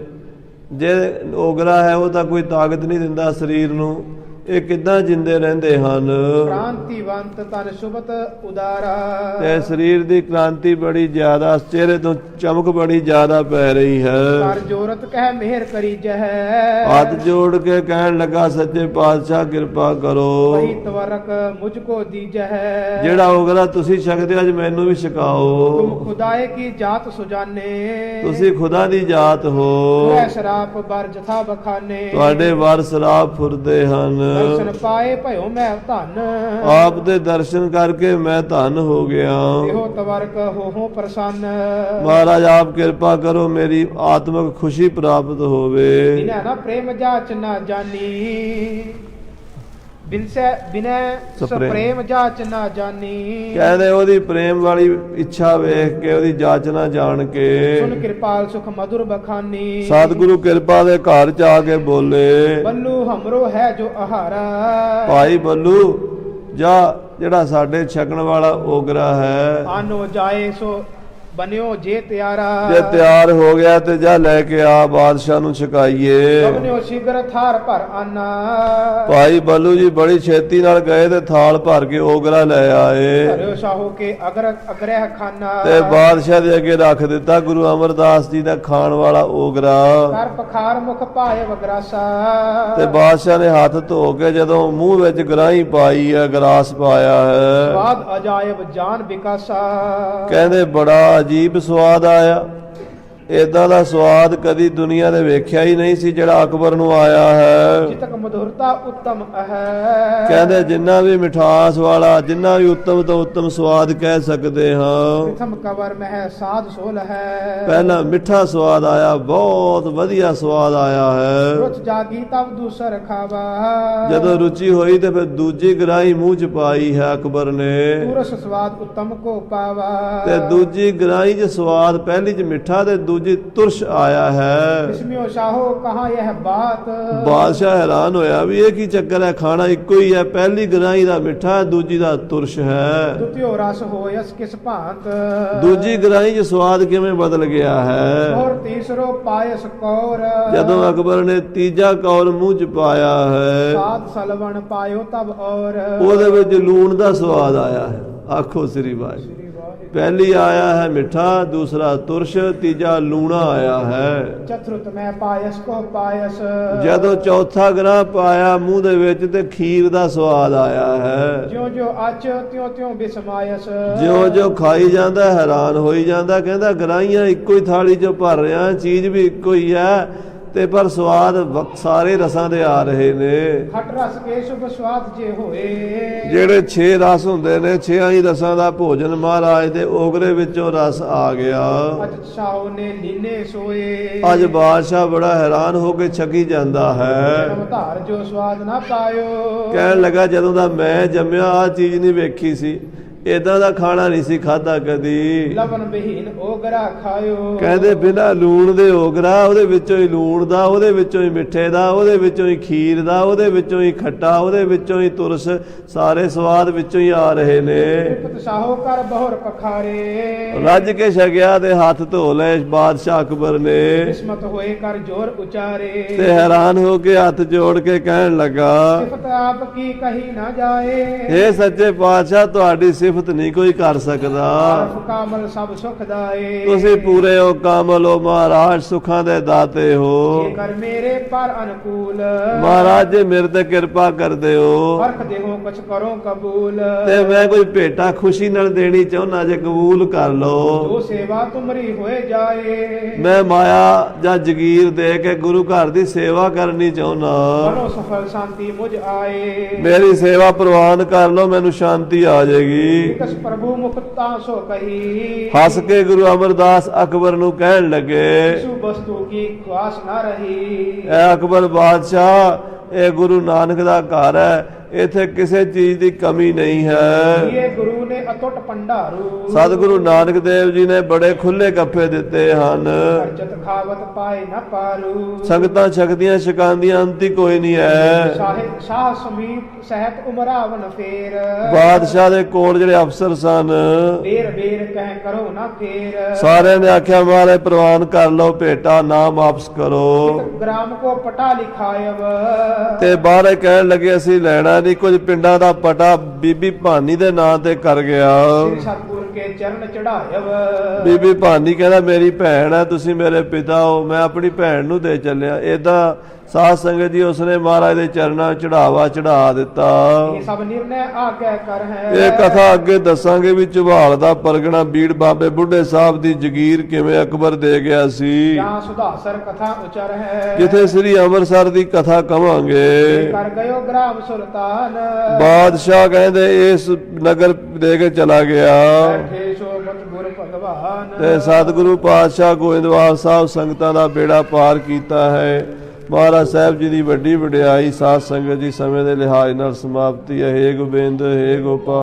ਜੇ ਓਗਰਾ ਹੈ ਉਹ ਤਾਂ ਕੋਈ ਤਾਕਤ ਨਹੀਂ ਦਿੰਦਾ ਸਰੀਰ ਨੂੰ, ਇਹ ਕਿੱਦਾਂ ਜਿੰਦੇ ਰਹਿੰਦੇ ਹਨ। ਕ੍ਰਾਂਤੀਵੰਤ ਤਨ ਸੁਬਤ ਉਦਾਰਾ। ਤੇ ਸਰੀਰ ਦੀ ਕ੍ਰਾਂਤੀ ਬੜੀ ਜ਼ਿਆਦਾ, ਚਿਹਰੇ ਤੋਂ ਚਮਕ ਬੜੀ ਜ਼ਿਆਦਾ ਪੈ ਰਹੀ ਹੈ। ਕਰ ਜੋਰਤ ਕਹਿ ਮਿਹਰ ਕਰੀ ਜਹ। ਹੱਥ ਜੋੜ ਕੇ ਕਹਿਣ ਲੱਗਾ ਸੱਚੇ ਪਾਤਸ਼ਾਹ ਕਿਰਪਾ ਕਰੋ, ਵਹੀ ਤਵਰਕ ਮੁਝ ਕੋ ਦੀਜਹ। ਜਿਹੜਾ ਓਗਰਾ ਤੁਸੀਂ ਛਕਦੇ ਹੋ ਅੱਜ ਮੈਨੂੰ ਵੀ ਛਕਾਓ। ਤੁਮ ਖੁਦਾਏ ਕੀ ਜਾਤ ਸੁਜਾਨੇ। ਤੁਸੀਂ ਖੁਦਾ ਦੀ ਜਾਤ ਹੋ, ਤੂੰ ਸ਼ਰਾਪ ਬਰ ਜਥਾ ਬਖਾਨੇ। ਤੁਹਾਡੇ ਵਾਰ ਸਰਾਪ ਫੁਰਦੇ ਹਨ। ਦਰਸ਼ਨ ਪਾਏ ਭਇਓ ਮੈਂ ਧਨ। ਆਪ ਦੇ ਦਰਸ਼ਨ ਕਰਕੇ ਮੈਂ ਧਨ ਹੋ ਗਿਆ। ਇਹੋ ਤਵਰਕ ਹੋ ਪ੍ਰਸੰਨ। ਮਹਾਰਾਜ ਆਪ ਕਿਰਪਾ ਕਰੋ ਮੇਰੀ ਆਤਮਿਕ ਖੁਸ਼ੀ ਪ੍ਰਾਪਤ ਹੋਵੇ। ਬਿਨੈ ਨਾ ਪ੍ਰੇਮ ਜਾਚ ਨਾ ਜਾਨੀ। ਬਿਨੈ ਸਪ੍ਰੇਮ ਜਾਚ ਨਾ ਜਾਨੀ। ਕਹਿੰਦੇ ਉਹਦੀ ਪ੍ਰੇਮ ਵਾਲੀ ਇੱਛਾ ਵੇਖ ਕੇ, ਉਹਦੀ ਜਾਚ ਨਾ ਜਾਣ ਕੇ, ਸੁਨ ਕਿਰਪਾਲ ਸੁਖ ਮధుਰ ਬਖਾਨੀ। ਸਤਿਗੁਰੂ ਕਿਰਪਾ ਦੇ ਘਰ ਚ ਆ ਕੇ ਬੋਲੇ, ਬੱਲੂ ਹਮਰੋ ਹੈ ਜੋ ਆਹਾਰਾ। ਭਾਈ ਬੱਲੂ ਜਾ, ਜਿਹੜਾ ਸਾਡੇ ਛਕਣ ਵਾਲਾ ਓਗਰਾ ਹੈ, ਆਨੋ ਜਾਏ ਸੋ ਬਨਿਓ ਜੇ ਤਿਆਰਾ। ਜੇ ਤਿਆਰ ਹੋ ਗਿਆ ਤੇ ਜਾ ਲੈ ਕੇ ਆ, ਬਾਦਸ਼ਾਹ ਨੂੰ ਛਕਾਈਏ। ਬਨਿਓ ਸ਼ੀਗਰ ਥਾਰ ਭਰ ਆਨਾ। ਭਾਈ ਬੱਲੂ ਜੀ ਬੜੀ ਛੇਤੀ ਨਾਲ ਗਏ ਤੇ ਥਾਲ ਭਰ ਕੇ ਓਗਰਾ ਲੈ ਆਏ ਧਰਿਓ ਸਾਹੋ ਕੇ ਅਗਰਹਿ ਖਾਨਾ। ਤੇ ਬਾਦਸ਼ਾਹ ਦੇ ਅੱਗੇ ਰੱਖ ਦਿੱਤਾ ਗੁਰੂ ਅਮਰਦਾਸ ਜੀ ਦਾ ਖਾਣ ਵਾਲਾ ਓਗਰਾ। ਕਰ ਪਖਾਰ ਮੁਖ ਪਾਏ ਵਗਰਾਸਾ। ਤੇ ਬਾਦਸ਼ਾਹ ਨੇ ਹੱਥ ਧੋ ਕੇ ਜਦੋਂ ਮੂੰਹ ਵਿੱਚ ਗਰਾਹੀ ਪਾਈ ਹੈ, ਗਰਾਸ ਪਾਇਆ ਹੈ, ਸਵਾਦ ਅਜਾਇਬ ਜਾਨ ਵਿਕਾਸਾ। ਕਹਿੰਦੇ ਬੜਾ ਅਜੀਬ ਸਵਾਦ ਆਇਆ। ਏਦਾਂ ਦਾ ਸਵਾਦ ਕਦੀ ਦੁਨੀਆ ਦੇ ਵੇਖਿਆ ਹੀ ਨਹੀਂ ਸੀ ਜਿਹੜਾ ਅਕਬਰ ਨੂੰ ਆਇਆ ਹੈ। ਜਿਤਕ ਮਧੁਰਤਾ ਉੱਤਮ ਹੈ। ਕਹਿੰਦੇ ਜਿੰਨਾ ਵੀ ਮਿਠਾਸ ਵਾਲਾ, ਜਿੰਨਾ ਵੀ ਉੱਤਮ ਤੋਂ ਉੱਤਮ ਸਵਾਦ ਕਹਿ ਸਕਦੇ ਹਾਂ, ਪ੍ਰਥਮ ਕਵਰ ਮਹਿ ਸਾਧ ਸੋਲ ਹੈ। ਪਹਿਲਾ ਮਿੱਠਾ ਸਵਾਦ ਆਇਆ, ਬਹੁਤ ਵਧੀਆ ਸਵਾਦ ਆਇਆ ਹੈ। ਰੁਚ ਜਾਗੀ ਤਬ ਦੂਸਰ ਖਾਵਾ। ਜਦੋਂ ਰੁਚੀ ਹੋਈ ਤੇ ਫਿਰ ਦੂਜੀ ਗਰਾਹੀ ਮੂੰਹ ਚ ਪਾਈ ਹੈ ਅਕਬਰ ਨੇ, ਤੁਰਸ ਸਵਾਦ ਉੱਤਮ ਕੋ ਪਾਵਾ। ਤੇ ਦੂਜੀ ਗਰਾਹੀ ਚ ਸਵਾਦ, ਪਹਿਲੀ ਚ ਮਿੱਠਾ ਤੇ ਦੂਜੀ ਤੁਰਸ਼ ਆਇਆ ਹੈ। ਇਸਮਿਓ ਸ਼ਾਹੋ ਕਹਾ ਇਹ ਬਾਤ। ਬਾਦਸ਼ਾਹ ਹੈਰਾਨ ਹੋਇਆ ਵੀ ਇਹ ਕੀ ਚੱਕਰ ਹੈ, ਖਾਣਾ ਇੱਕੋ ਹੀ ਹੈ, ਪਹਿਲੀ ਗਰਾਹੀ ਦਾ ਮਿੱਠਾ, ਦੂਜੀ ਦਾ ਤੁਰਸ਼ ਹੈ। ਦੁਤਿਓ ਰਸ ਹੋਇਸ ਕਿਸ ਭਾਂਤ। ਦੂਜੀ ਗਰਾਹੀ ਚ ਸਵਾਦ ਕਿਵੇਂ ਬਦਲ ਗਿਆ ਹੈ। ਔਰ ਤੀਸਰੋ ਪਾਇਸ ਕੌਰ। ਜਦੋਂ ਅਕਬਰ ਨੇ ਤੀਜਾ ਕੌਰ ਮੂੰਹ ਚ ਪਾਇਆ ਹੈ, ਸਾਧ ਸਲਵਣ ਪਾਇਓ ਤਬ ਔਰ। ਉਹਦੇ ਵਿੱਚ ਲੂਣ ਦਾ ਸਵਾਦ ਆਇਆ ਹੈ। ਆਖੋ ਸ੍ਰੀ ਵਾਹਿਗੁਰੂ। ਪਹਿਲੀ ਆਇਆ ਹੈ ਮਿੱਠਾ, ਦੂਸਰਾ ਤੁਰਸ਼, ਤੀਜਾ ਲੂਣਾ ਆਇਆ ਹੈ। ਚਤੁਰਥ ਮੈਂ ਪਾਇਸ ਕੋ ਪਾਇਸ। ਜਦੋਂ ਚੌਥਾ ਗਰਾਹ ਪਾਇਆ ਮੂੰਹ ਦੇ ਵਿੱਚ ਤੇ ਖੀਰ ਦਾ ਸਵਾਦ ਆਇਆ ਹੈ। ਜਿਉ ਜਿਉ ਅਚ ਤਿਉ ਤਿਉ ਬਿਸਮਾਇਸ। ਜਿਉਂ ਜਿਉਂ ਖਾਈ ਜਾਂਦਾ ਹੈਰਾਨ ਹੋਈ ਜਾਂਦਾ, ਕਹਿੰਦਾ ਗਰਾਹੀਆਂ ਇੱਕੋ ਹੀ ਥਾਲੀ 'ਚ ਭਰ ਰਿਹਾ, ਚੀਜ਼ ਵੀ ਇੱਕੋ ਹੀ ਹੈ ਤੇ ਪਰ ਸਵਾਦ ਸਾਰੇ ਰਸਾਂ ਦੇ ਆ ਰਹੇ ਨੇ। ਖਟ ਰਸ ਕੇ ਸ਼ੁਭ ਸਵਾਦ ਜੇ ਹੋਏ। ਜਿਹੜੇ 6 ਰਸ ਹੁੰਦੇ ਨੇ, 6 ਹੀ ਰਸਾਂ ਦਾ ਭੋਜਨ ਮਹਾਰਾਜ ਦੇ ਓਗਰੇ ਵਿੱਚੋਂ ਰਸ ਆ ਗਿਆ। ਅਜ ਸਾਹੋ ਨੇ ਲੀਨੇ ਸੋਏ। ਅੱਜ ਬਾਦਸ਼ਾਹ ਬੜਾ ਹੈਰਾਨ ਹੋ ਕੇ ਛਕੀ ਜਾਂਦਾ ਹੈ। ਜਨਮ ਧਾਰ ਜੋ ਸਵਾਦ ਨਾ ਪਾਇਓ। ਕਹਿਣ ਲੱਗਾ ਜਦੋਂ ਦਾ ਮੈਂ ਜੰਮਿਆ ਆ ਚੀਜ਼ ਨਹੀਂ ਵੇਖੀ ਸੀ, ਏਦਾਂ ਦਾ ਖਾਣਾ ਨਹੀਂ ਸੀ ਖਾਧਾ ਕਦੀ। ਲਵਨ ਬਹੀਨ ਓਗਰਾ ਖਾਇਓ। ਕਹਿੰਦੇ ਬਿਨਾਂ ਲੂਣ ਦੇ ਓਗਰਾ, ਉਹਦੇ ਵਿੱਚੋਂ ਹੀ ਲੂਣ ਦਾ, ਉਹਦੇ ਵਿੱਚੋਂ ਹੀ ਮਿੱਠੇ ਦਾ, ਉਹਦੇ ਵਿੱਚੋਂ ਹੀ ਖੀਰ ਦਾ, ਉਹਦੇ ਵਿੱਚੋਂ ਹੀ ਖੱਟਾ, ਉਹਦੇ ਵਿੱਚੋਂ ਹੀ ਤੁਰਸ, ਸਾਰੇ ਸਵਾਦ ਵਿੱਚੋਂ ਹੀ ਆ ਰਹੇ ਨੇ। ਤ੍ਰਿਪਤ ਸਾਹੋ ਕਰ ਬਹੁਰ ਪਖਾਰੇ। ਰੱਜ ਕੇ ਛਕਿਆ ਤੇ ਹੱਥ ਧੋ ਲਏ ਬਾਦਸ਼ਾਹ ਅਕਬਰ ਨੇ ਕਿਸਮਤ ਹੋਏ ਕਰ ਜੋਰ ਉਚਾਰੇ। ਤੇ ਹੈਰਾਨ ਹੋ ਕੇ ਹੱਥ ਜੋੜ ਕੇ ਕਹਿਣ ਲੱਗਾ, ਸਿਫਤ ਆਪ ਕੀ ਕਹੀ ਨਾ ਜਾਏ। ਇਹ ਸੱਚੇ ਪਾਤਸ਼ਾਹ ਤੁਹਾਡੀ ਸਿਫਤ ਨਹੀਂ ਕੋਈ ਕਰ ਸਕਦਾ। ਆਰਫ ਕਾਮਲ ਸਭ ਸੁਖ ਦਾਏ। ਤੁਸੀਂ ਪੂਰੇ ਹੋ, ਕਾਮਲ ਹੋ ਮਹਾਰਾਜ, ਸੁੱਖਾਂ ਦੇ ਦਾਤੇ ਹੋ। ਜੇ ਕਰ ਮੇਰੇ ਪਰ ਅਨਕੂਲ। ਮਹਾਰਾਜ ਜੀ ਮੇਰੇ ਤੇ ਕਿਰਪਾ ਕਰਦੇ ਹੋ ਫਰਕ ਦੇਹੋ ਕੁਛ ਕਰੋ ਕਬੂਲ। ਤੇ ਮੈਂ ਕੋਈ ਭੇਟਾ ਖੁਸ਼ੀ ਨਾਲ ਦੇਣੀ ਚਾਹੁੰਦਾ, ਜੇ ਕਬੂਲ ਕਰ ਲਓ। ਜੋ ਸੇਵਾ ਤੁਮਰੀ ਹੋਏ ਜਾਏ। ਮੈਂ ਮਾਇਆ ਜਾਂ ਜਗੀਰ ਦੇ ਕੇ ਗੁਰੂ ਘਰ ਦੀ ਸੇਵਾ ਕਰਨੀ ਚਾਹੁੰਦਾ। ਮਨੋ ਸਫਲ ਸ਼ਾਂਤੀ ਮੁਝ ਆਏ। ਮੇਰੀ ਸੇਵਾ ਪ੍ਰਵਾਨ ਕਰ ਲਓ, ਮੈਨੂੰ ਸ਼ਾਂਤੀ ਆ ਜਾਏਗੀ। ਕਸ ਪ੍ਰਭੂ ਮੁਕਤਾ ਸੋ ਕਹੀ। ਹੱਸ ਕੇ ਗੁਰੂ ਅਮਰਦਾਸ ਅਕਬਰ ਨੂੰ ਕਹਿਣ ਲੱਗੇ, ਸੂ ਵਸਤੂ ਕੀ ਖਵਾਸ ਨਾ ਰਹੀ। ਐ ਅਕਬਰ ਬਾਦਸ਼ਾਹ, ਇਹ ਗੁਰੂ ਨਾਨਕ ਦਾ ਘਰ ਹੈ, ਇੱਥੇ ਕਿਸੇ ਚੀਜ਼ ਦੀ ਕਮੀ ਨਹੀਂ ਹੈ। ਇਹ ਗੁਰੂ ਨੇ ਅਟੁੱਟ ਭੰਡਾਰੂ ਸਤਿਗੁਰੂ ਨਾਨਕ ਦੇਵ ਜੀ ਨੇ ਬੜੇ ਖੁੱਲੇ ਗੱਫੇ ਦਿੱਤੇ ਹਨ। ਅਰਜਤ ਖਾਵਤ ਪਾਏ ਨਾ ਪਾਰੂ ਸੰਗਤਾਂ ਛਕਦੀਆਂ ਛਕਾਂਦੀਆਂ ਅੰਤ ਹੀ ਕੋਈ ਨਹੀਂ ਹੈ। ਸ਼ਾਹ ਸਮੀਪ ਸਹਿਤ ਉਮਰਾਵਨ ਫੇਰ ਬਾਦਸ਼ਾਹ ਦੇ ਕੋਲ ਜਿਹੜੇ ਅਫਸਰ ਸਨ ਬੇਰ ਬੇਰ ਕਹਿ ਕਰੋ ਨਾ ਫੇਰ ਸਾਰਿਆਂ ਨੇ ਆਖਿਆ ਮਹਾਰਾਜ ਪ੍ਰਵਾਨ ਕਰ ਲਓ ਭੇਟਾ ਨਾ ਵਾਪਸ ਕਰੋ। ਗ੍ਰਾਮ ਕੋ ਪਟਾ ਲਿਖਾਇਬ ਤੇ ਬਾਹਰ ਕਹਿਣ ਲੱਗੇ ਅਸੀਂ ਲੈਣਾ ਨਹੀਂ। ਕੁਝ ਪਿੰਡਾਂ ਦਾ ਪਟਾ ਬੀਬੀ ਭਾਨੀ ਦੇ ਨਾਂ ਤੇ ਕਰ ਗਿਆ। ਸ੍ਰੀ ਸਤਿਗੁਰ ਕੇ ਚਰਨ ਚੜਾਇਬ ਬੀਬੀ ਭਾਨੀ ਕਹਿੰਦਾ ਮੇਰੀ ਭੈਣ ਹੈ, ਤੁਸੀਂ ਮੇਰੇ ਪਿਤਾ ਹੋ, ਮੈਂ ਆਪਣੀ ਭੈਣ ਨੂੰ ਦੇ ਚੱਲਿਆ। ਏਦਾਂ ਸਾਧ ਸੰਗਤ ਜੀ ਉਸਨੇ ਮਹਾਰਾਜ ਦੇ ਚਰਨਾਂ ਚੜਾਵਾ ਚੜਾ ਦਿੱਤਾ। ਇਹ ਸਭ ਨਿਰਣੈ ਆਗਿਆ ਕਰ ਹੈ। ਇਹ ਕਥਾ ਅੱਗੇ ਦੱਸਾਂਗੇ ਵੀ ਝਵਾਲ ਦਾ ਪਰਗਣਾ ਬੀੜ ਬਾਬੇ ਬੁੱਢੇ ਸਾਹਿਬ ਦੀ ਜਗੀਰ ਕਿਵੇਂ ਅਕਬਰ ਦੇ ਗਿਆ ਸੀ। ਜਾਂ ਸੁਧਾਸਰ ਕਥਾ ਉਚਰ ਹੈ ਜਿੱਥੇ ਸ੍ਰੀ ਅੰਮ੍ਰਿਤਸਰ ਦੀ ਕਥਾ ਕਵਾਂਗੇ। ਕਰ ਗਇਓ ਗ੍ਰਾਮ ਸੁਲਤਾਨ ਬਾਦਸ਼ਾਹ ਕਹਿੰਦੇ ਇਸ ਨਗਰ ਦੇ ਕੇ ਚਲਾ ਗਿਆ ਬੈਠੇ ਸੋਬਤ ਗੁਰ ਭਗਵਾਨ ਤੇ ਸਤਿਗੁਰੂ ਪਾਤਸ਼ਾਹ ਗੋਇੰਦਵਾਲ ਸਾਹਿਬ ਸੰਗਤਾਂ ਦਾ ਬੇੜਾ ਪਾਰ ਕੀਤਾ ਹੈ। ਮਹਾਰਾਜ ਸਾਹਿਬ ਜੀ ਦੀ ਵੱਡੀ ਵਡਿਆਈ ਸਾਧ ਸੰਗਤ ਜੀ ਸਮੇਂ ਦੇ ਲਿਹਾਜ਼ ਨਾਲ ਸਮਾਪਤੀ ਹੈ। ਹੇ ਗੋਬਿੰਦ, ਹੇ ਗੋਪਾਲ।